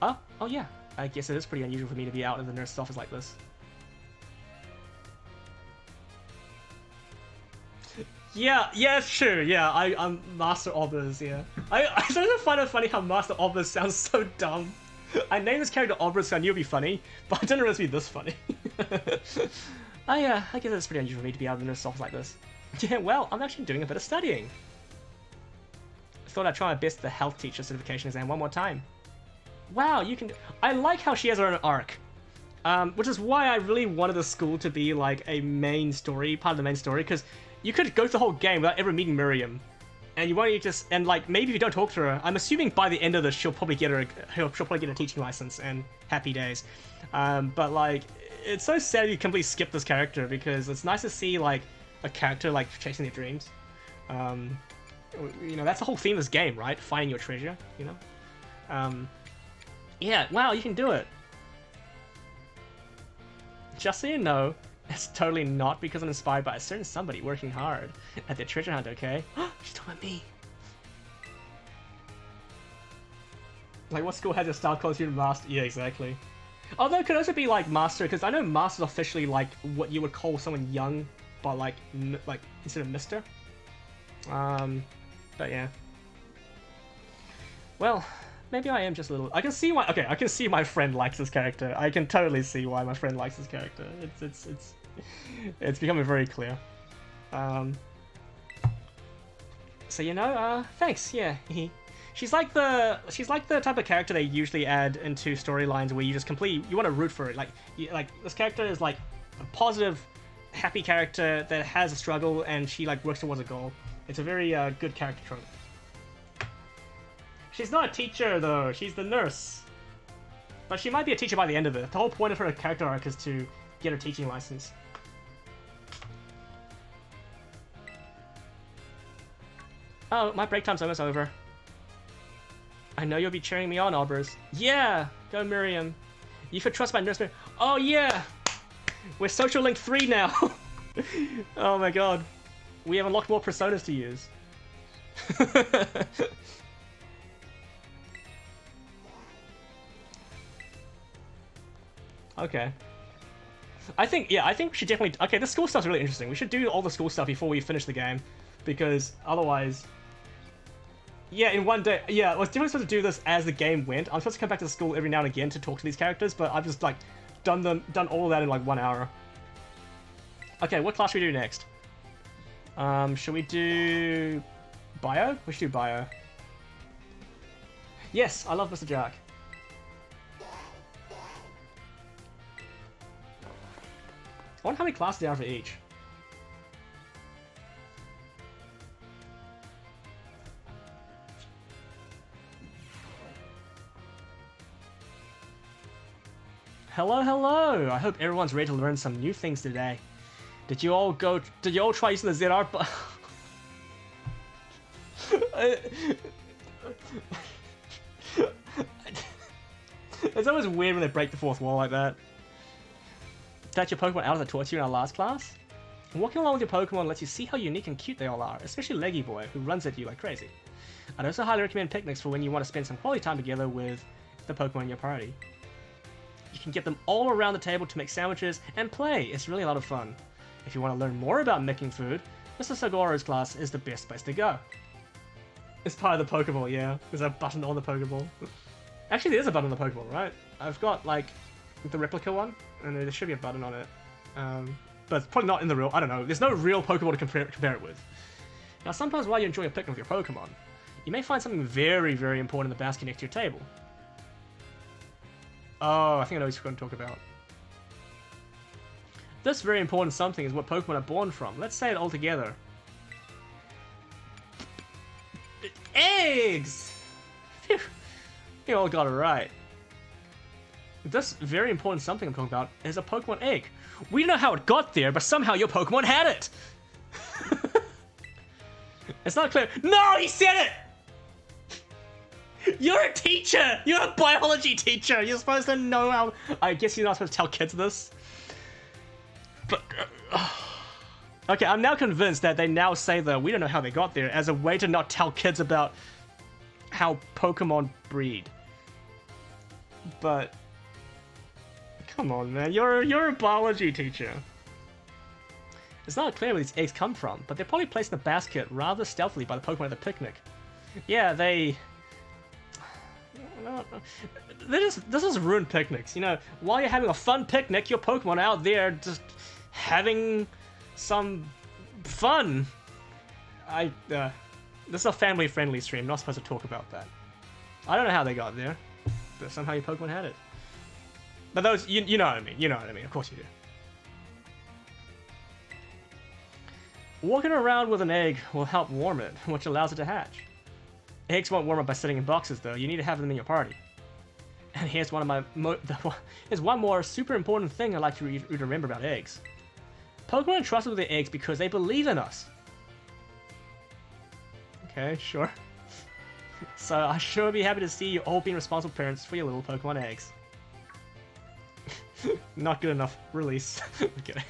Oh yeah. I guess it is pretty unusual for me to be out in the nurse's office like this. Yeah, it's true. Yeah, I'm Master Obers, yeah. I sometimes find it funny how Master Obers sounds so dumb. I named this character Obers because I knew it'd be funny, but I didn't realize it'd be this funny. I guess it's pretty unusual for me to be out in the nurse's office like this. Yeah, well, I'm actually doing a bit of studying. I thought I'd try my best at the health teacher certification exam one more time. Wow, you can... I like how she has her own arc. Which is why I really wanted the school to be like a main story, part of the main story, because you could go through the whole game without ever meeting Miriam. And you won't just... And like, maybe if you don't talk to her, I'm assuming by the end of this she'll probably get a teaching license and happy days. But like, it's so sad you completely skip this character because it's nice to see like a character like chasing their dreams. You know, that's the whole theme of this game, right? Finding your treasure, you know? Yeah, wow, you can do it. Just so you know, it's totally not because I'm inspired by a certain somebody working hard at their treasure hunt, okay? She's talking about me. Like, what school has a style called student master? Yeah, exactly. Although it could also be like master, because I know master's officially like what you would call someone young, but like instead of mister. But yeah. Well, maybe I am just a little... I can see why... Okay, I can see my friend likes this character. I can totally see why my friend likes this character. It's becoming very clear. So you know, thanks. Yeah. She's like the type of character they usually add into storylines where you just completely you want to root for it. Like this character is like a positive, happy character that has a struggle and she like works towards a goal. It's a very good character trope. She's not a teacher, though. She's the nurse. But she might be a teacher by the end of it. The whole point of her character arc is to get her teaching license. Oh, my break time's almost over. I know you'll be cheering me on, Albers. Yeah! Go, Miriam. You should trust my nurse. Oh, yeah! We're Social Link 3 now! Oh my god. We have unlocked more personas to use. Okay. I think we should definitely... Okay, the school stuff's really interesting. We should do all the school stuff before we finish the game. Because otherwise... Yeah, in one day... Yeah, I was definitely supposed to do this as the game went. I'm supposed to come back to the school every now and again to talk to these characters, but I've just, like, done all of that in, like, 1 hour. Okay, what class should we do next? Should we do... Bio? We should do Bio. Yes, I love Mr. Jack. I wonder how many classes there are for each. Hello, hello! I hope everyone's ready to learn some new things today. Did you all try using the ZR button? It's always weird when they break the fourth wall like that. Got your Pokemon out of the torture in our last class? Walking along with your Pokemon lets you see how unique and cute they all are, especially Leggy Boy, who runs at you like crazy. I'd also highly recommend picnics for when you want to spend some quality time together with the Pokemon in your party. You can get them all around the table to make sandwiches and play. It's really a lot of fun. If you want to learn more about making food, Mr. Sagoro's class is the best place to go. It's part of the Pokeball, yeah. There's a button on the Pokeball. Actually, there is a button on the Pokeball, right? I've got, like, the replica one, and there should be a button on it. But it's probably not in the real... I don't know. There's no real Pokeball to compare it with. Now, sometimes while you enjoy a picnic with your Pokemon, you may find something very, very important in the basket next to your table. Oh, I think I know what you're going to talk about. This very important something is what Pokemon are born from. Let's say it all together. Eggs! Phew. You all got it right. This very important something I'm talking about is a Pokemon egg. We don't know how it got there, but somehow your Pokemon had it. It's not clear. No, he said it! You're a teacher! You're a biology teacher! You're supposed to know how... I guess you're not supposed to tell kids this. But... okay, I'm now convinced that they now say that we don't know how they got there as a way to not tell kids about how Pokemon breed. But... come on, man. You're a biology teacher. It's not clear where these eggs come from, but they're probably placed in a basket rather stealthily by the Pokemon at the picnic. Yeah, they... this is ruined picnics. You know, while you're having a fun picnic, your Pokemon are out there just having some fun. This is a family-friendly stream. I'm not supposed to talk about that. I don't know how they got there, but somehow your Pokemon had it. But those, you know what I mean. You know what I mean. Of course you do. Walking around with an egg will help warm it, which allows it to hatch. Eggs won't warm up by sitting in boxes, though. You need to have them in your party. And here's one of my here's one more super important thing I'd like you to remember about eggs. Pokemon trust us with their eggs because they believe in us. Okay, sure. So I sure would be happy to see you all being responsible parents for your little Pokemon eggs. Not good enough. Release. Okay.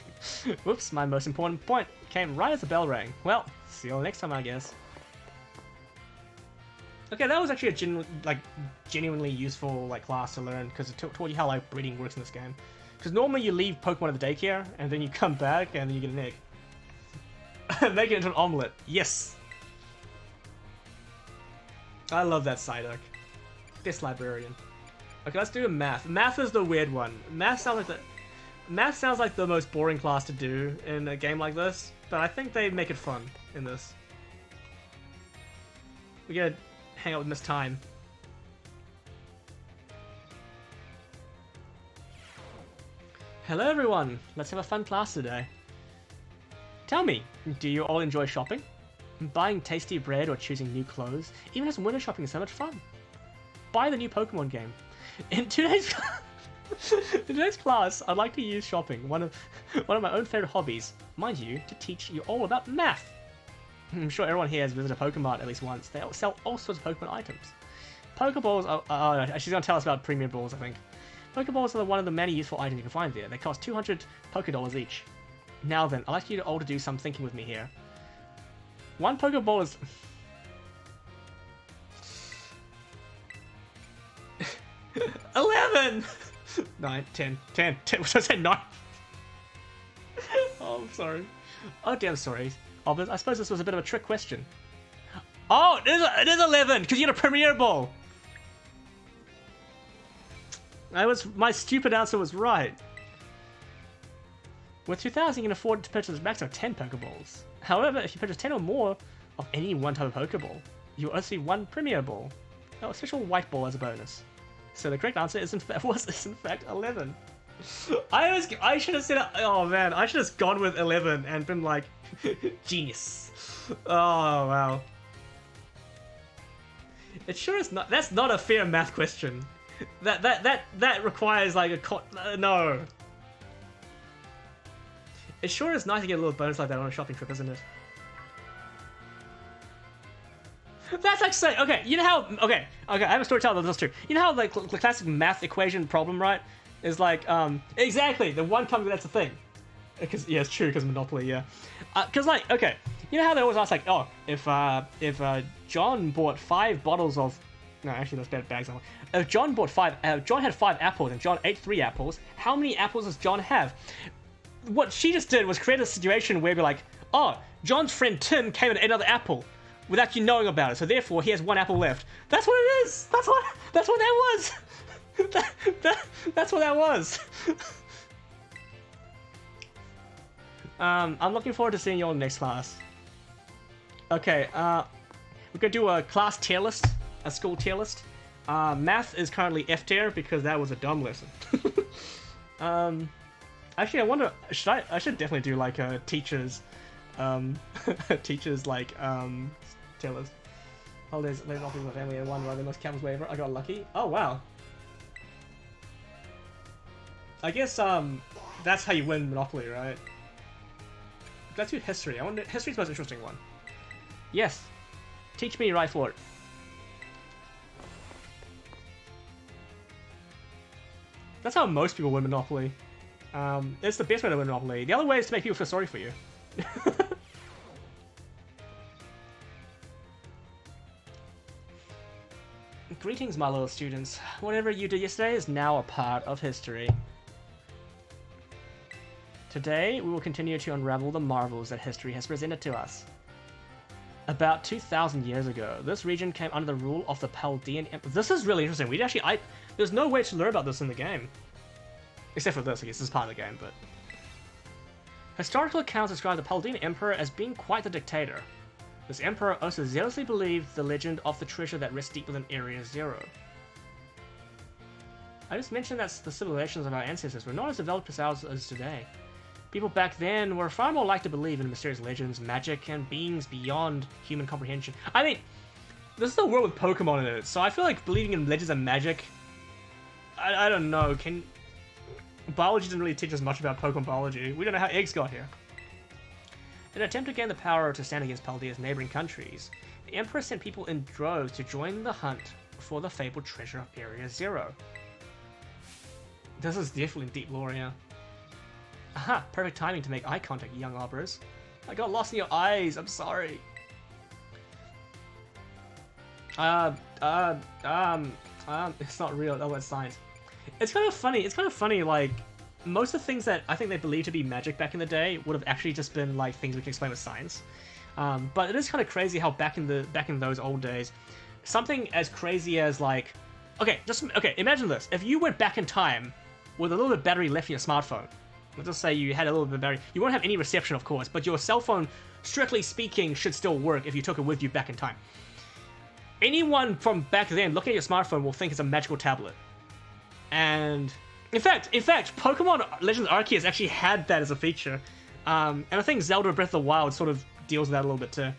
Whoops, my most important point came right as the bell rang. Well, see you all next time, I guess. Okay, that was actually a genuinely useful class to learn because it taught you how breeding works in this game. Because normally you leave Pokemon at the daycare and then you come back and then you get an egg. Make it into an omelet. Yes. I love that Psyduck. This librarian. Okay, let's do math. Math is the weird one. Math sounds like the most boring class to do in a game like this, but I think they make it fun in this. We gotta hang out with Miss Time. Hello everyone, let's have a fun class today. Tell me, do you all enjoy shopping? Buying tasty bread or choosing new clothes? Even as window shopping is so much fun. Buy the new Pokemon game. In today's class, I'd like to use shopping, one of my own favorite hobbies, mind you, to teach you all about math. I'm sure everyone here has visited a Pokemon at least once. They sell all sorts of Pokemon items. Pokeballs are... she's going to tell us about Premium Balls, I think. Pokeballs are one of the many useful items you can find there. They cost 200 Pokédollars each. Now then, I'd like you all to do some thinking with me here. One Pokeball is... 11! 9, 10. What did I say? 9? Oh, I'm sorry. Oh, damn sorry. Oh, I suppose this was a bit of a trick question. Oh, it is 11, because you had a Premier Ball! My stupid answer was right. With 2,000, you can afford to purchase a max of 10 Pokeballs. However, if you purchase 10 or more of any one type of Pokeball, you will only see one Premier Ball. No, a special white ball as a bonus. So the correct answer is in fact 11. I should have said, oh man, I should have gone with 11 and been like, genius. Oh wow. It sure is not. That's not a fair math question. That requires like a no. It sure is nice to get a little bonus like that on a shopping trip, isn't it? That's like saying, okay, you know how, okay, I have a story to tell about this too. You know how like the classic math equation problem, right? Is like, exactly, the one comes, that's the thing. Because, yeah, it's true, because Monopoly, yeah. Because like, okay, you know how they always ask like, oh, if John bought 5 bottles of, no, actually that's bad bags. If John bought John had 5 apples and John ate 3 apples, how many apples does John have? What she just did was create a situation where we're like, oh, John's friend Tim came and ate another apple without you knowing about it, so therefore he has 1 apple left. That's what it is! That's what that was! That's what that was! I'm looking forward to seeing you all in the next class. Okay, we're gonna do a class tier list, a school tier list. Math is currently F tier because that was a dumb lesson. Actually, I wonder, I should definitely do like a teachers, like, tier list. Oh, there's not people in my family and one of the most campus waiver. I got lucky. Oh, wow. I guess that's how you win Monopoly, right? Let's do history. I wonder history's the most interesting one. Yes. Teach me right for it. That's how most people win Monopoly. It's the best way to win Monopoly. The other way is to make people feel sorry for you. Greetings, my little students. Whatever you did yesterday is now a part of history. Today, we will continue to unravel the marvels that history has presented to us. About 2,000 years ago, this region came under the rule of the Chaldean Empire. This is really interesting. There's no way to learn about this in the game. Except for this, I guess this is part of the game, but... Historical accounts describe the Chaldean Emperor as being quite the dictator. This emperor also zealously believed the legend of the treasure that rests deep within Area Zero. I just mentioned that the civilizations of our ancestors were not as developed as ours as today. People back then were far more likely to believe in mysterious legends, magic, and beings beyond human comprehension. I mean, this is a world with Pokémon in it, so I feel like believing in legends and magic... I don't know, biology doesn't really teach us much about Pokemon biology. We don't know how eggs got here. In an attempt to gain the power to stand against Paldea's neighboring countries, the Emperor sent people in droves to join the hunt for the fabled treasure of Area Zero. This is definitely deep lore, yeah. Aha, perfect timing to make eye contact, young arbors. I got lost in your eyes, I'm sorry. It's not real, oh, it's science. It's kind of funny, like, most of the things that I think they believed to be magic back in the day would have actually just been, like, things we can explain with science. But it is kind of crazy how back in those old days, something as crazy as, like, okay, imagine this. If you went back in time with a little bit of battery left in your smartphone, let's just say you had a little bit of battery, you won't have any reception, of course, but your cell phone, strictly speaking, should still work if you took it with you back in time. Anyone from back then looking at your smartphone will think it's a magical tablet. And in fact, Pokemon Legends Arceus actually had that as a feature. And I think Zelda Breath of the Wild sort of deals with that a little bit too.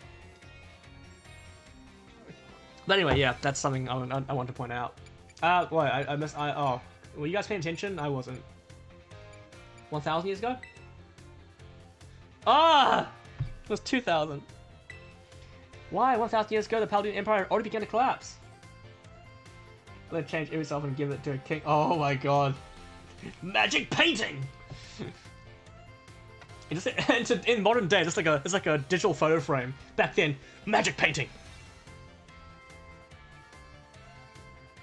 But anyway, yeah, that's something I want to point out. Oh, were you guys paying attention? I wasn't. 1,000 years ago? Ah! It was 2,000. Why? 1,000 years ago, the Chaldean Empire already began to collapse. Let change yourself and give it to a king. Oh my god. Magic painting! In modern day, it's like a digital photo frame. Back then, magic painting.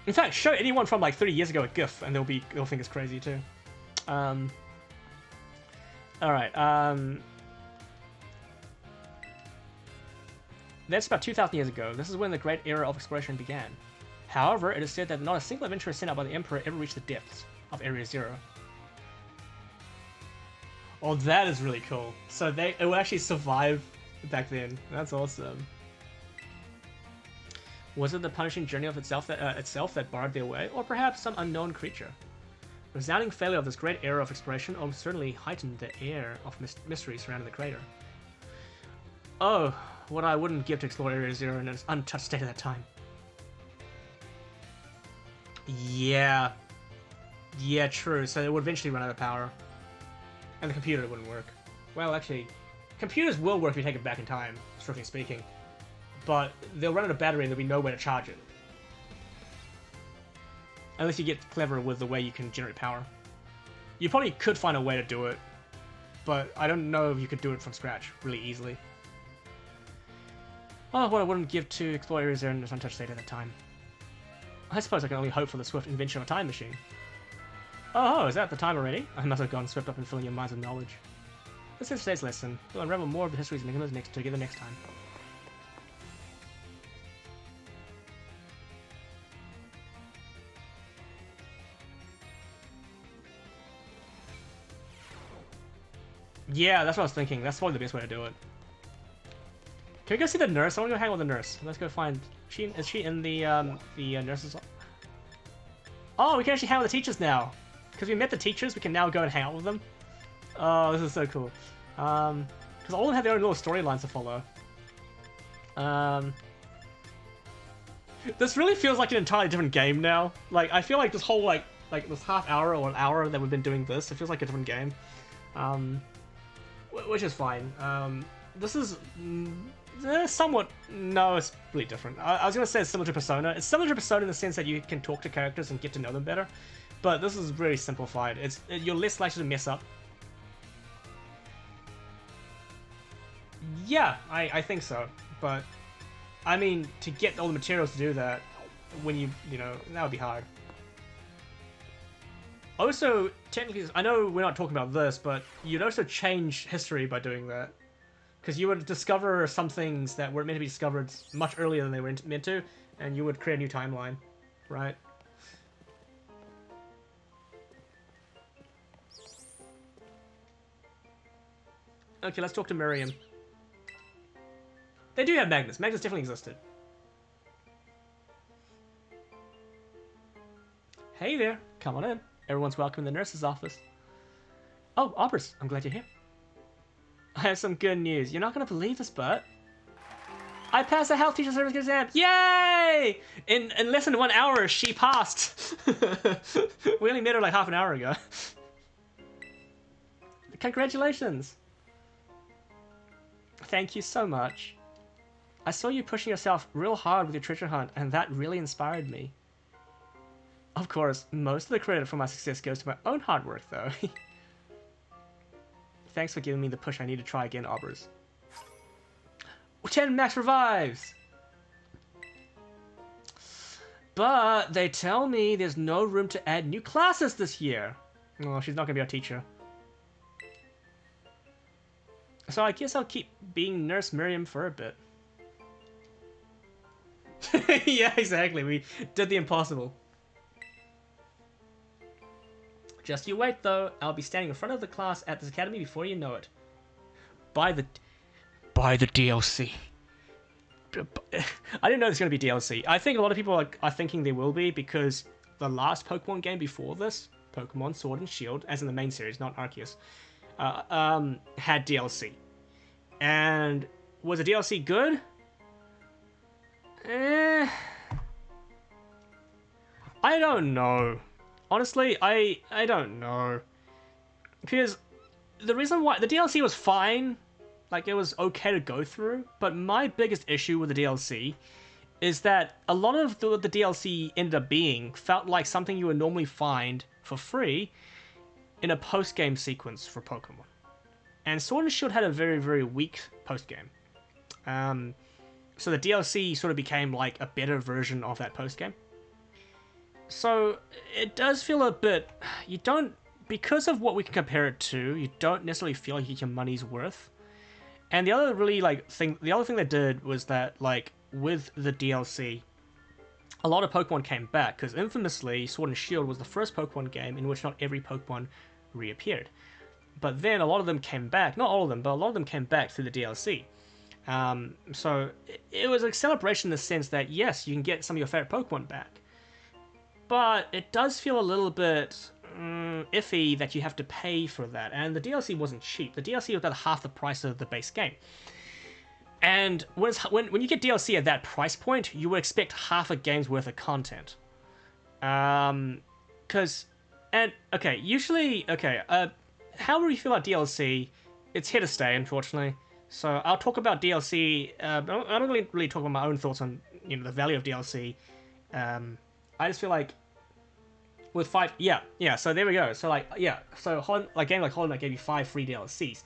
In fact, show anyone from like 30 years ago a GIF, and they'll think it's crazy too. Alright, that's about 2,000 years ago. This is when the great era of exploration began. However, it is said that not a single adventurer sent out by the Emperor ever reached the depths of Area Zero. Oh, that is really cool. So it will actually survive back then. That's awesome. Was it the punishing journey of itself that barred their way, or perhaps some unknown creature? The resounding failure of this great era of exploration almost certainly heightened the air of mystery surrounding the crater. Oh, what I wouldn't give to explore Area Zero in its untouched state at that time. Yeah. Yeah, true. So it would eventually run out of power. And the computer wouldn't work. Well, actually, computers will work if you take it back in time, strictly speaking. But they'll run out of battery and there'll be no way to charge it. Unless you get clever with the way you can generate power. You probably could find a way to do it, but I don't know if you could do it from scratch really easily. Oh, what I wouldn't give to explore Area Zero in its untouched state at that time. I suppose I can only hope for the swift invention of a time machine. Oh, is that the time already? I must have gone swept up in filling your minds with knowledge. This is today's lesson. We'll unravel more of the history's enigmas together next time. Yeah, that's what I was thinking. That's probably the best way to do it. Can we go see the nurse? I want to go hang out with the nurse. Let's go find... Is she in the nurse's... Oh, we can actually hang out with the teachers now. Because we met the teachers, we can now go and hang out with them. Oh, this is so cool. Because all of them have their own little storylines to follow. This really feels like an entirely different game now. Like, I feel like this whole, like, like this half hour or an hour that we've been doing this. It feels like a different game, which is fine. This is somewhat, no, it's really different. I was gonna say it's similar to Persona. It's similar to Persona in the sense that you can talk to characters and get to know them better, but this is very simplified. You're less likely to mess up. Yeah, I think so, but I mean, to get all the materials to do that, when you know, that would be hard. Also, technically, I know we're not talking about this, but you'd also change history by doing that. Because you would discover some things that were meant to be discovered much earlier than they were meant to, and you would create a new timeline, right? Okay, let's talk to Miriam. They do have Magnus. Magnus definitely existed. Hey there. Come on in. Everyone's welcome in the nurse's office. Oh, Obris, I'm glad you're here. I have some good news. You're not going to believe this, but I passed the health teacher service exam. Yay! In less than 1 hour, she passed. We only met her like half an hour ago. Congratulations. Thank you so much. I saw you pushing yourself real hard with your treasure hunt, and that really inspired me. Of course, most of the credit for my success goes to my own hard work, though. Thanks for giving me the push I need to try again, Obers. 10 max revives! But they tell me there's no room to add new classes this year. Oh, she's not going to be our teacher. So I guess I'll keep being Nurse Miriam for a bit. Yeah, exactly. We did the impossible. Just you wait, though. I'll be standing in front of the class at this academy before you know it. Buy the DLC. I didn't know there's going to be DLC. I think a lot of people are thinking there will be because the last Pokemon game before this, Pokemon Sword and Shield, as in the main series, not Arceus, had DLC. And was the DLC good? I don't know. Honestly, I don't know. Because the reason why the DLC was fine, like it was okay to go through, but my biggest issue with the DLC is that a lot of the DLC ended up being felt like something you would normally find for free in a post-game sequence for Pokemon. And Sword and Shield had a very, very weak post-game. So the DLC sort of became like a better version of that post-game. So it does feel a bit, you don't, because of what we can compare it to, you don't necessarily feel like you get your money's worth. And the other really the other thing they did was that like with the DLC, a lot of Pokemon came back because infamously Sword and Shield was the first Pokemon game in which not every Pokemon reappeared. But then a lot of them came back, not all of them, but a lot of them came back through the DLC. So it was a celebration in the sense that yes, you can get some of your favorite Pokemon back. But it does feel a little bit iffy that you have to pay for that. And the DLC wasn't cheap. The DLC was about half the price of the base game. And when you get DLC at that price point, you would expect half a game's worth of content. However you feel about DLC, it's here to stay, unfortunately. So I'll talk about DLC. I don't really talk about my own thoughts on the value of DLC. I just feel like with 5, so there we go. So a game like Hollow Knight gave you 5 free DLCs.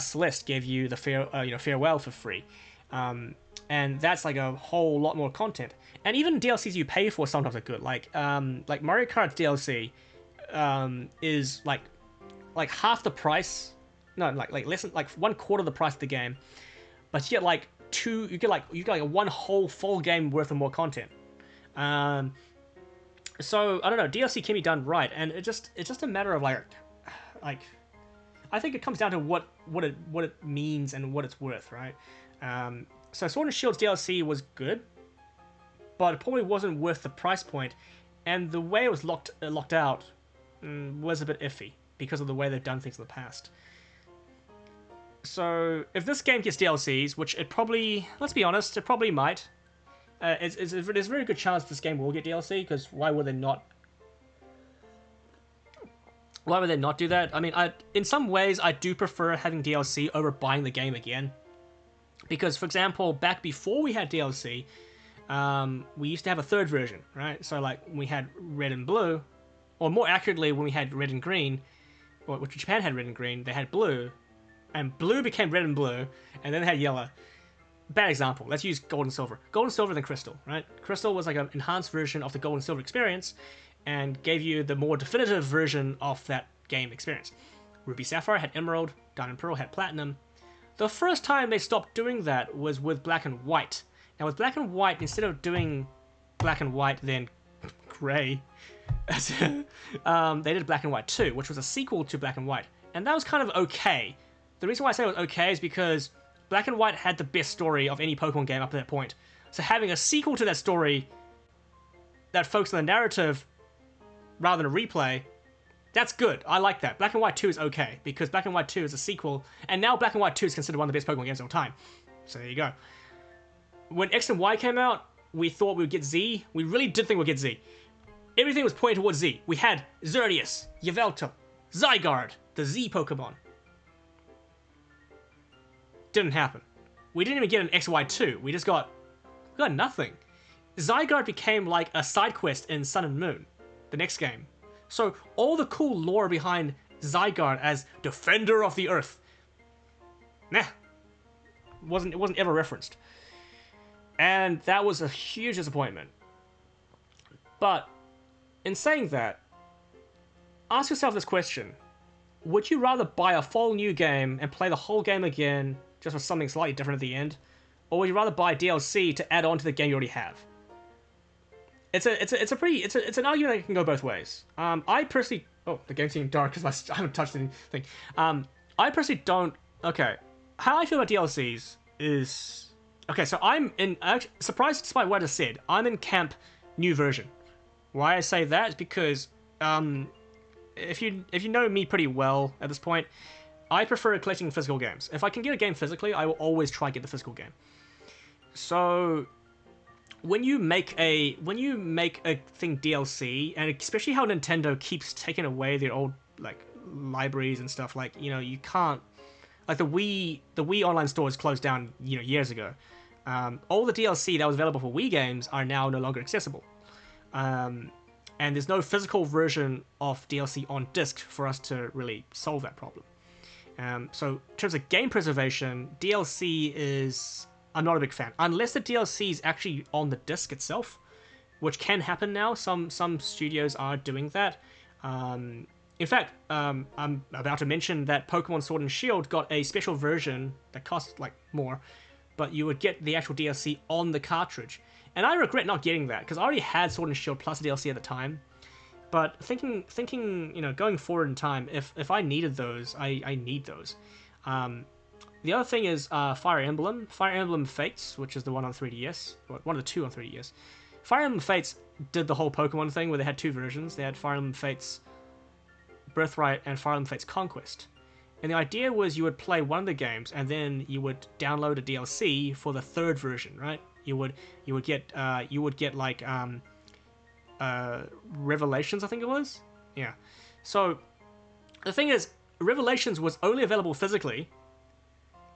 Celeste gave you the Farewell for free, and that's like a whole lot more content. And even DLCs you pay for sometimes are good. Like Mario Kart's DLC is like half the price. No, like less than like 1/4 the price of the game, but you get like one whole full game worth of more content. So I don't know, DLC can be done right, and it's just a matter of like I think it comes down to what it means and what it's worth, right? So Sword and Shield's DLC was good, but it probably wasn't worth the price point, and the way it was locked out was a bit iffy because of the way they've done things in the past. So if this game gets DLCs, which it probably, let's be honest, it probably might. There's a very good chance this game will get DLC, because why would they not? Why would they not do that? I mean, in some ways, I do prefer having DLC over buying the game again. Because, for example, back before we had DLC, we used to have a third version, right? So, like, we had red and blue, or more accurately, when we had red and green, which Japan had red and green, they had blue, and blue became red and blue, and then they had yellow. Bad example. Let's use gold and silver. Gold and silver, then crystal, right? Crystal was like an enhanced version of the gold and silver experience, and gave you the more definitive version of that game experience. Ruby Sapphire had emerald, Diamond Pearl had platinum. The first time they stopped doing that was with black and white. Now with black and white, instead of doing black and white, then grey, they did Black and White 2, which was a sequel to Black and White. And that was kind of okay. The reason why I say it was okay is because Black and White had the best story of any Pokemon game up to that point. So having a sequel to that story that focused on the narrative rather than a replay, that's good. I like that. Black and White 2 is okay, because Black and White 2 is a sequel, and now Black and White 2 is considered one of the best Pokemon games of all time. So there you go. When X and Y came out, we thought we would get Z. We really did think we'd get Z. Everything was pointing towards Z. We had Xerneas, Yveltal, Zygarde, the Z Pokemon. Didn't happen. We didn't even get an XY2. We got nothing. Zygarde became like a side quest in Sun and Moon, the next game. So all the cool lore behind Zygarde as Defender of the Earth, nah, it wasn't ever referenced. And that was a huge disappointment. But in saying that, ask yourself this question. Would you rather buy a full new game and play the whole game again just with something slightly different at the end? Or would you rather buy DLC to add on to the game you already have? It's an argument that can go both ways. I personally... Oh, the game's getting dark because I haven't touched anything. I personally don't... Okay, how I feel about DLCs is... Okay, so I'm in... Surprised despite what I just said, I'm in camp new version. Why I say that is because... if you know me pretty well at this point, I prefer collecting physical games. If I can get a game physically, I will always try to get the physical game. So... When you make a thing DLC, and especially how Nintendo keeps taking away their old like libraries and stuff, like, you know, you can't, like the Wii online stores closed down, you know, years ago. All the DLC that was available for Wii games are now no longer accessible, and there's no physical version of DLC on disc for us to really solve that problem. So in terms of game preservation, DLC is... I'm not a big fan. Unless the DLC is actually on the disc itself, which can happen now. Some studios are doing that. In fact, I'm about to mention that Pokemon Sword and Shield got a special version that costs like more, but you would get the actual DLC on the cartridge. And I regret not getting that, because I already had Sword and Shield plus the DLC at the time. But thinking, you know, going forward in time, if I needed those, I need those. The other thing is Fire Emblem Fates, which is the one on 3DS, or one of the two on 3DS. Fire Emblem Fates did the whole Pokemon thing where they had two versions. They had Fire Emblem Fates Birthright and Fire Emblem Fates Conquest. And the idea was you would play one of the games and then you would download a DLC for the third version, right? You would get like Revelations, I think it was. Yeah. So the thing is, Revelations was only available physically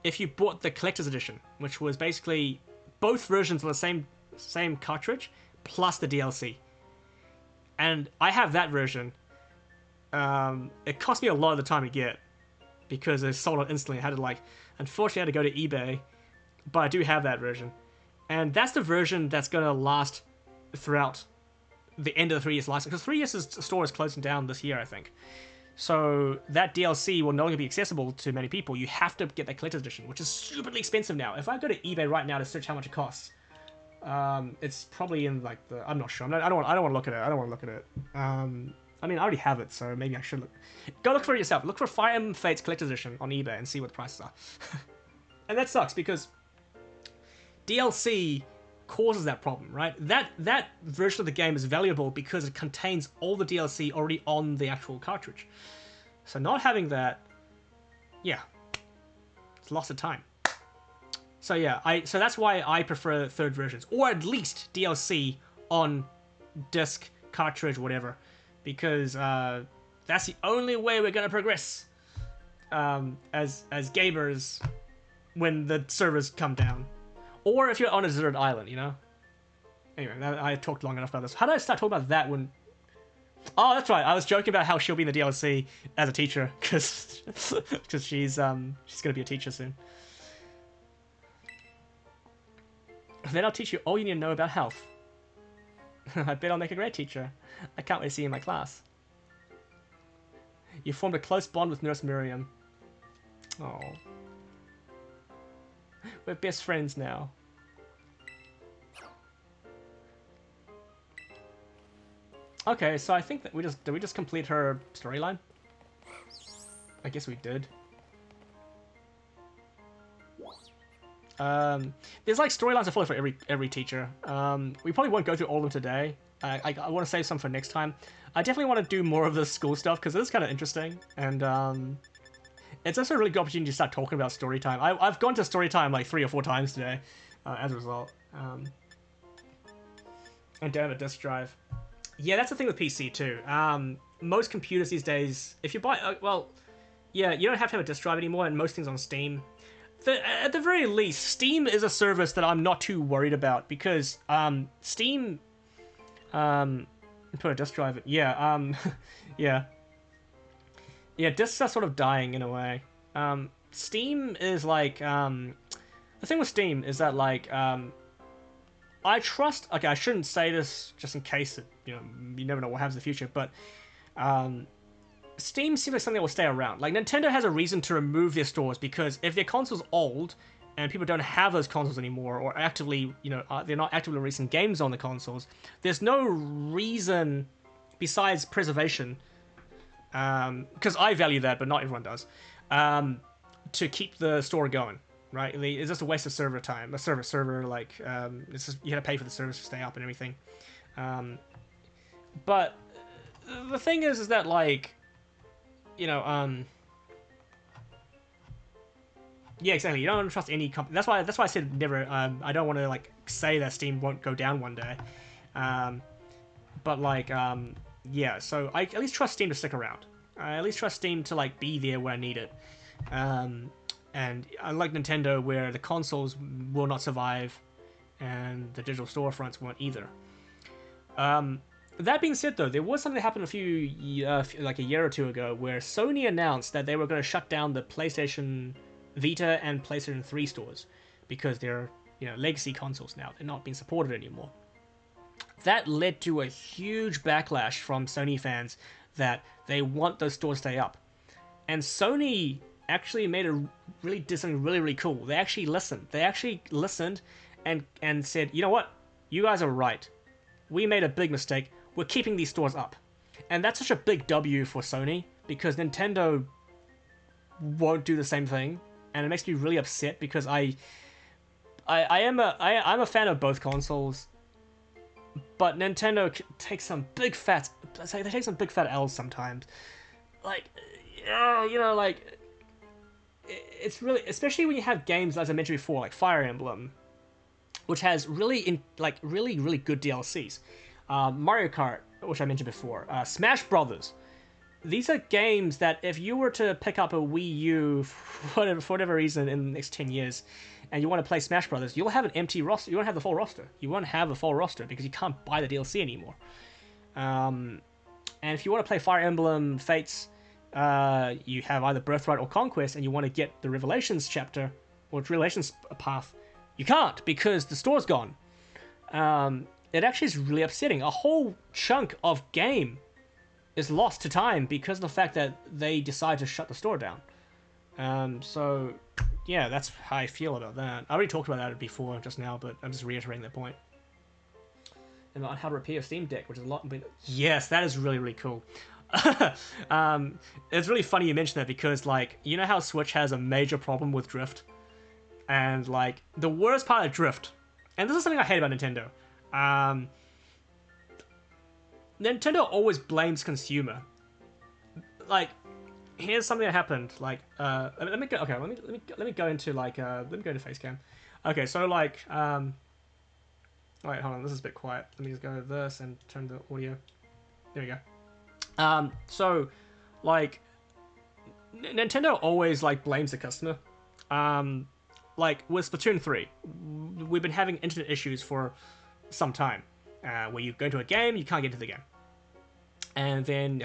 if you bought the collector's edition, which was basically both versions of the same cartridge plus the DLC. And I have that version. It cost me a lot of the time to get because it sold out instantly. Unfortunately, I had to go to eBay, but I do have that version. And that's the version that's going to last throughout the end of the 3DS license, because 3DS's store is closing down this year, I think. So that DLC will no longer be accessible to many people. You have to get that collector's edition, which is stupidly expensive now. If I go to eBay right now to search how much it costs, it's probably in like the... I'm not sure. I don't want to look at it. I mean, I already have it, so maybe I should look. Go look for it yourself. Look for Fire Emblem Fates collector's edition on eBay and see what the prices are. And that sucks because DLC causes that problem, right? That version of the game is valuable because it contains all the DLC already on the actual cartridge. So not having that, yeah, it's lost of time. So yeah, so that's why I prefer third versions, or at least DLC on disc, cartridge, whatever, because That's the only way we're gonna progress. As gamers, when the servers come down, or if you're on a deserted island, you know. Anyway, I talked long enough about this. How did I start talking about that when? Oh, that's right. I was joking about how she'll be in the DLC as a teacher, because she's gonna be a teacher soon. Then I'll teach you all you need to know about health. I bet I'll make a great teacher. I can't wait to see you in my class. You formed a close bond with Nurse Miriam. Oh, we're best friends now. Okay, so I think that did we just complete her storyline? I guess we did. There's like storylines I follow for every teacher. We probably won't go through all of them today. I want to save some for next time. I definitely want to do more of the school stuff because it is kind of interesting, and it's also a really good opportunity to start talking about story time. I've gone to story time like 3 or 4 times today, as a result. And don't have a disk drive. Yeah, that's the thing with PC too. Most computers these days, if you buy, well, yeah, you don't have to have a disk drive anymore, and most things on Steam. At the very least, Steam is a service that I'm not too worried about because Steam, put a disk drive. Yeah, yeah, disks are sort of dying in a way. Steam is like the thing with Steam is that like I trust. Okay, I shouldn't say this just in case it, you never know what happens in the future, but Steam seems like something that will stay around. Like, Nintendo has a reason to remove their stores because if their console's old and people don't have those consoles anymore, or actively, they're not actively releasing games on the consoles, there's no reason besides preservation, because I value that, but not everyone does, to keep the store going, right? It's just a waste of server time. A server, like, it's just, you gotta pay for the service to stay up and everything. But the thing is that, like, yeah, exactly. You don't want to trust any company. That's why I said never. I don't want to like say that Steam won't go down one day. But like, yeah. So I at least trust Steam to stick around. I at least trust Steam to like be there where I need it. And unlike Nintendo, where the consoles will not survive, and the digital storefronts won't either. That being said, though, there was something that happened like a year or two ago, where Sony announced that they were going to shut down the PlayStation Vita and PlayStation 3 stores because they're legacy consoles now. They're not being supported anymore. That led to a huge backlash from Sony fans that they want those stores to stay up. And Sony actually did something really, really cool. They actually listened. They actually listened and said, you know what? You guys are right. We made a big mistake. We're keeping these stores up. And that's such a big W for Sony because Nintendo won't do the same thing. And it makes me really upset because I'm a fan of both consoles, but Nintendo takes some big fat L's sometimes. Like, like, it's really, especially when you have games, as I mentioned before, like Fire Emblem, which has really good DLCs. Mario Kart, which I mentioned before. Smash Brothers. These are games that if you were to pick up a Wii U for whatever reason in the next 10 years, and you want to play Smash Brothers, you'll have an empty roster. You won't have the full roster. You won't have a full roster because you can't buy the DLC anymore. And if you want to play Fire Emblem Fates, you have either Birthright or Conquest, and you want to get the Revelations chapter or Revelations path, you can't because the store's gone. It actually is really upsetting. A whole chunk of game is lost to time because of the fact that they decide to shut the store down. So, yeah, that's how I feel about that. I already talked about that before just now, but I'm just reiterating that point. And on how to repair Steam Deck, which is a lot. Yes, that is really, really cool. It's really funny you mention that because, like, you know how Switch has a major problem with drift? And, like, the worst part of drift, and this is something I hate about Nintendo, Nintendo always blames consumer. Like, here's something that happened. Like, let me go. Okay, let me go into like let me go into Facecam. Okay, so like wait, hold on. This is a bit quiet. Let me just go to this and turn the audio. There we go. So like Nintendo always like blames the customer. Like with Splatoon 3, we've been having internet issues for some time, where you go to a game, you can't get to the game, and then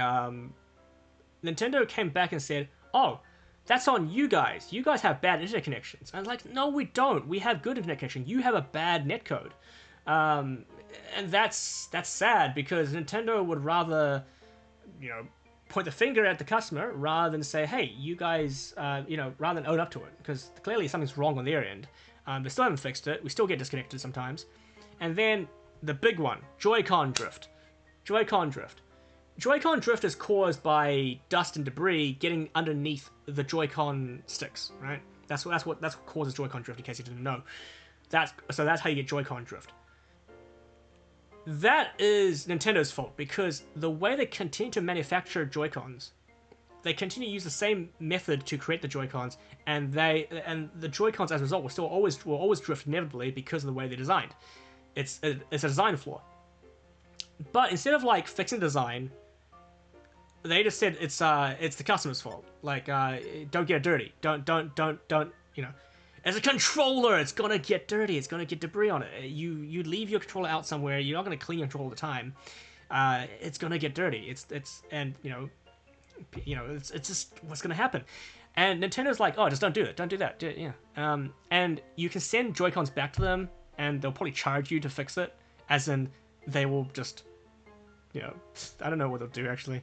Nintendo came back and said, "Oh, that's on you guys. You guys have bad internet connections." And I was like, "No, we don't. We have good internet connection. You have a bad netcode," and that's sad because Nintendo would rather, you know, point the finger at the customer rather than say, hey, you guys, rather than own up to it, because clearly something's wrong on their end. They still haven't fixed it. We still get disconnected sometimes. And then the big one, Joy-Con drift. Joy-Con drift. Joy-Con drift is caused by dust and debris getting underneath the Joy-Con sticks, right? That's what causes Joy-Con drift, in case you didn't know. That's how you get Joy-Con drift. That is Nintendo's fault, because the way they continue to manufacture Joy-Cons, they continue to use the same method to create the Joy-Cons, and the Joy-Cons as a result will always drift inevitably because of the way they're designed. It's a design flaw. But instead of like fixing design, they just said it's the customer's fault. Like, don't get dirty. Don't you know. As a controller, it's gonna get dirty. It's gonna get debris on it. You leave your controller out somewhere. You're not gonna clean your controller all the time. It's gonna get dirty. It's just what's gonna happen. And Nintendo's like, oh, just don't do it. Don't do that. And you can send Joy-Cons back to them, and they'll probably charge you to fix it. As in, they will just, I don't know what they'll do actually.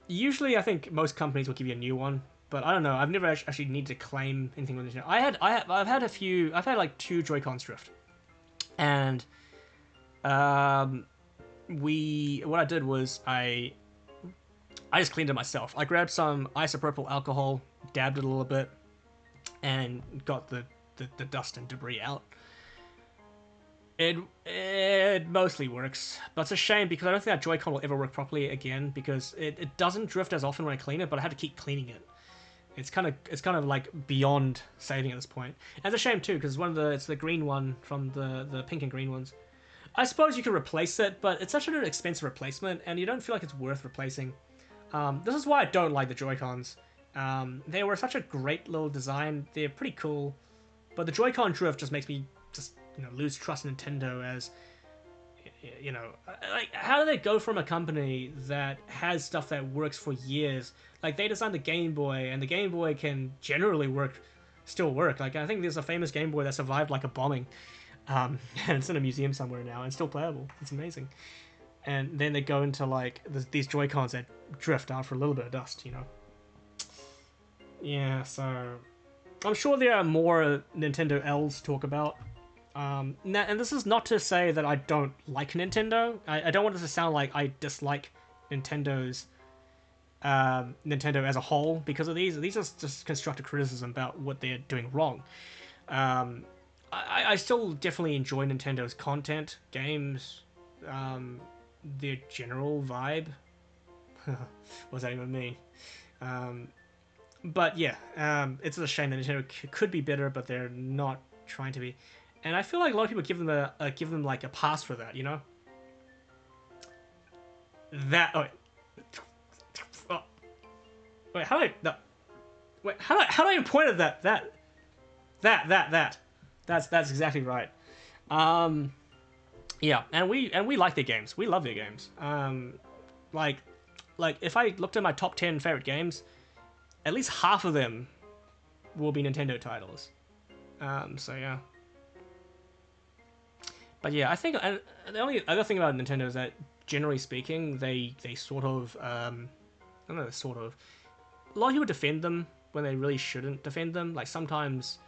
Usually, I think most companies will give you a new one. But I don't know. I've never actually needed to claim anything with Nintendo. I've had like 2 Joy-Cons drift, and what I did was I just cleaned it myself. I grabbed some isopropyl alcohol, dabbed it a little bit, and got the dust and debris out. It mostly works, but it's a shame because I don't think that Joy-Con will ever work properly again because it doesn't drift as often when I clean it, but I had to keep cleaning it. It's kind of like beyond saving at this point. And it's a shame too because it's the green one from the pink and green ones. I suppose you could replace it, but it's such an expensive replacement, and you don't feel like it's worth replacing. This is why I don't like the Joy-Cons. They were such a great little design. They're pretty cool, but the Joy-Con drift just makes me lose trust in Nintendo as, like, how do they go from a company that has stuff that works for years? Like, they designed the Game Boy, and the Game Boy can generally still work. Like, I think there's a famous Game Boy that survived, like, a bombing. And it's in a museum somewhere now, and still playable. It's amazing. And then they go into, like, these Joy-Cons that drift after a little bit of dust, Yeah, so... I'm sure there are more Nintendo L's to talk about. And this is not to say that I don't like Nintendo. I don't want it to sound like I dislike Nintendo as a whole because of these. These are just constructive criticism about what they're doing wrong. I still definitely enjoy Nintendo's content, games, their general vibe. What does that even mean? But yeah, it's a shame that Nintendo could be better, but they're not trying to be. And I feel like a lot of people give them like a pass for that, How do I even point at that? That's exactly right. Yeah, and we like their games. We love their games. Like if I looked at my top 10 favorite games, at least half of them will be Nintendo titles. So yeah. But yeah, I think the only other thing about Nintendo is that, generally speaking, they sort of, I don't know, sort of, a lot of people defend them when they really shouldn't defend them. Like, sometimes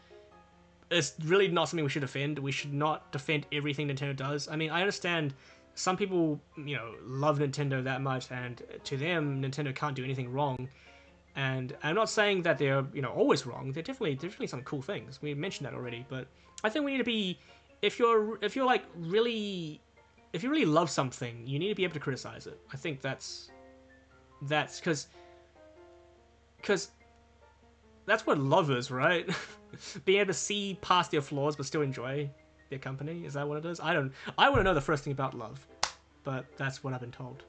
it's really not something we should defend. We should not defend everything Nintendo does. I mean, I understand some people, love Nintendo that much, and to them, Nintendo can't do anything wrong. And I'm not saying that they're, always wrong. They're definitely some cool things. We mentioned that already, but I think we need to be... If you really love something, you need to be able to criticize it. I think that's because that's what love is, right? Being able to see past their flaws but still enjoy their company. Is that what it is? I want to know the first thing about love, but that's what I've been told.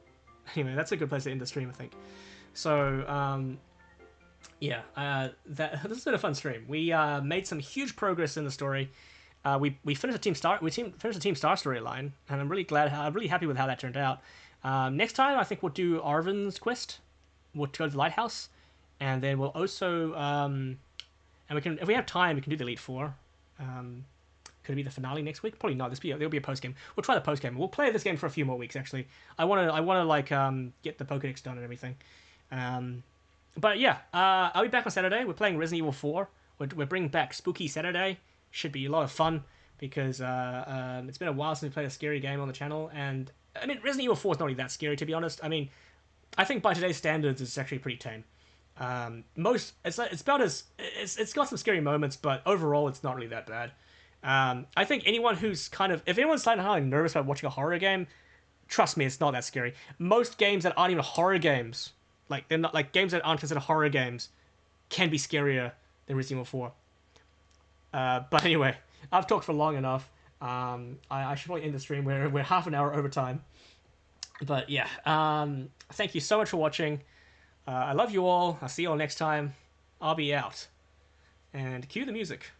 Anyway, that's a good place to end the stream, I think. So, yeah, this has been a fun stream. We made some huge progress in the story. We finished the finished the Team Star storyline, and I'm really happy with how that turned out. Next time, I think we'll do Arvin's quest. We'll go to the lighthouse, and then we'll also and we can, if we have time, we can do the Elite Four. Could it be the finale next week? Probably not. There'll be a post game. We'll try the post game. We'll play this game for a few more weeks. Actually, I wanna like get the Pokédex done and everything. But yeah, I'll be back on Saturday. We're playing Resident Evil 4. We're bringing back Spooky Saturday. Should be a lot of fun because it's been a while since we played a scary game on the channel. And I mean, Resident Evil 4 is not really that scary, to be honest. I mean, I think by today's standards, it's actually pretty tame. It's got some scary moments, but overall, it's not really that bad. I think anyone who's if anyone's starting nervous about watching a horror game, trust me, it's not that scary. Most games that aren't even horror games, like they're not like games that aren't considered horror games, can be scarier than Resident Evil 4. But anyway, I've talked for long enough. I should probably end the stream. We're half an hour over time. But yeah, thank you so much for watching. I love you all. I'll see you all next time. I'll be out. And cue the music.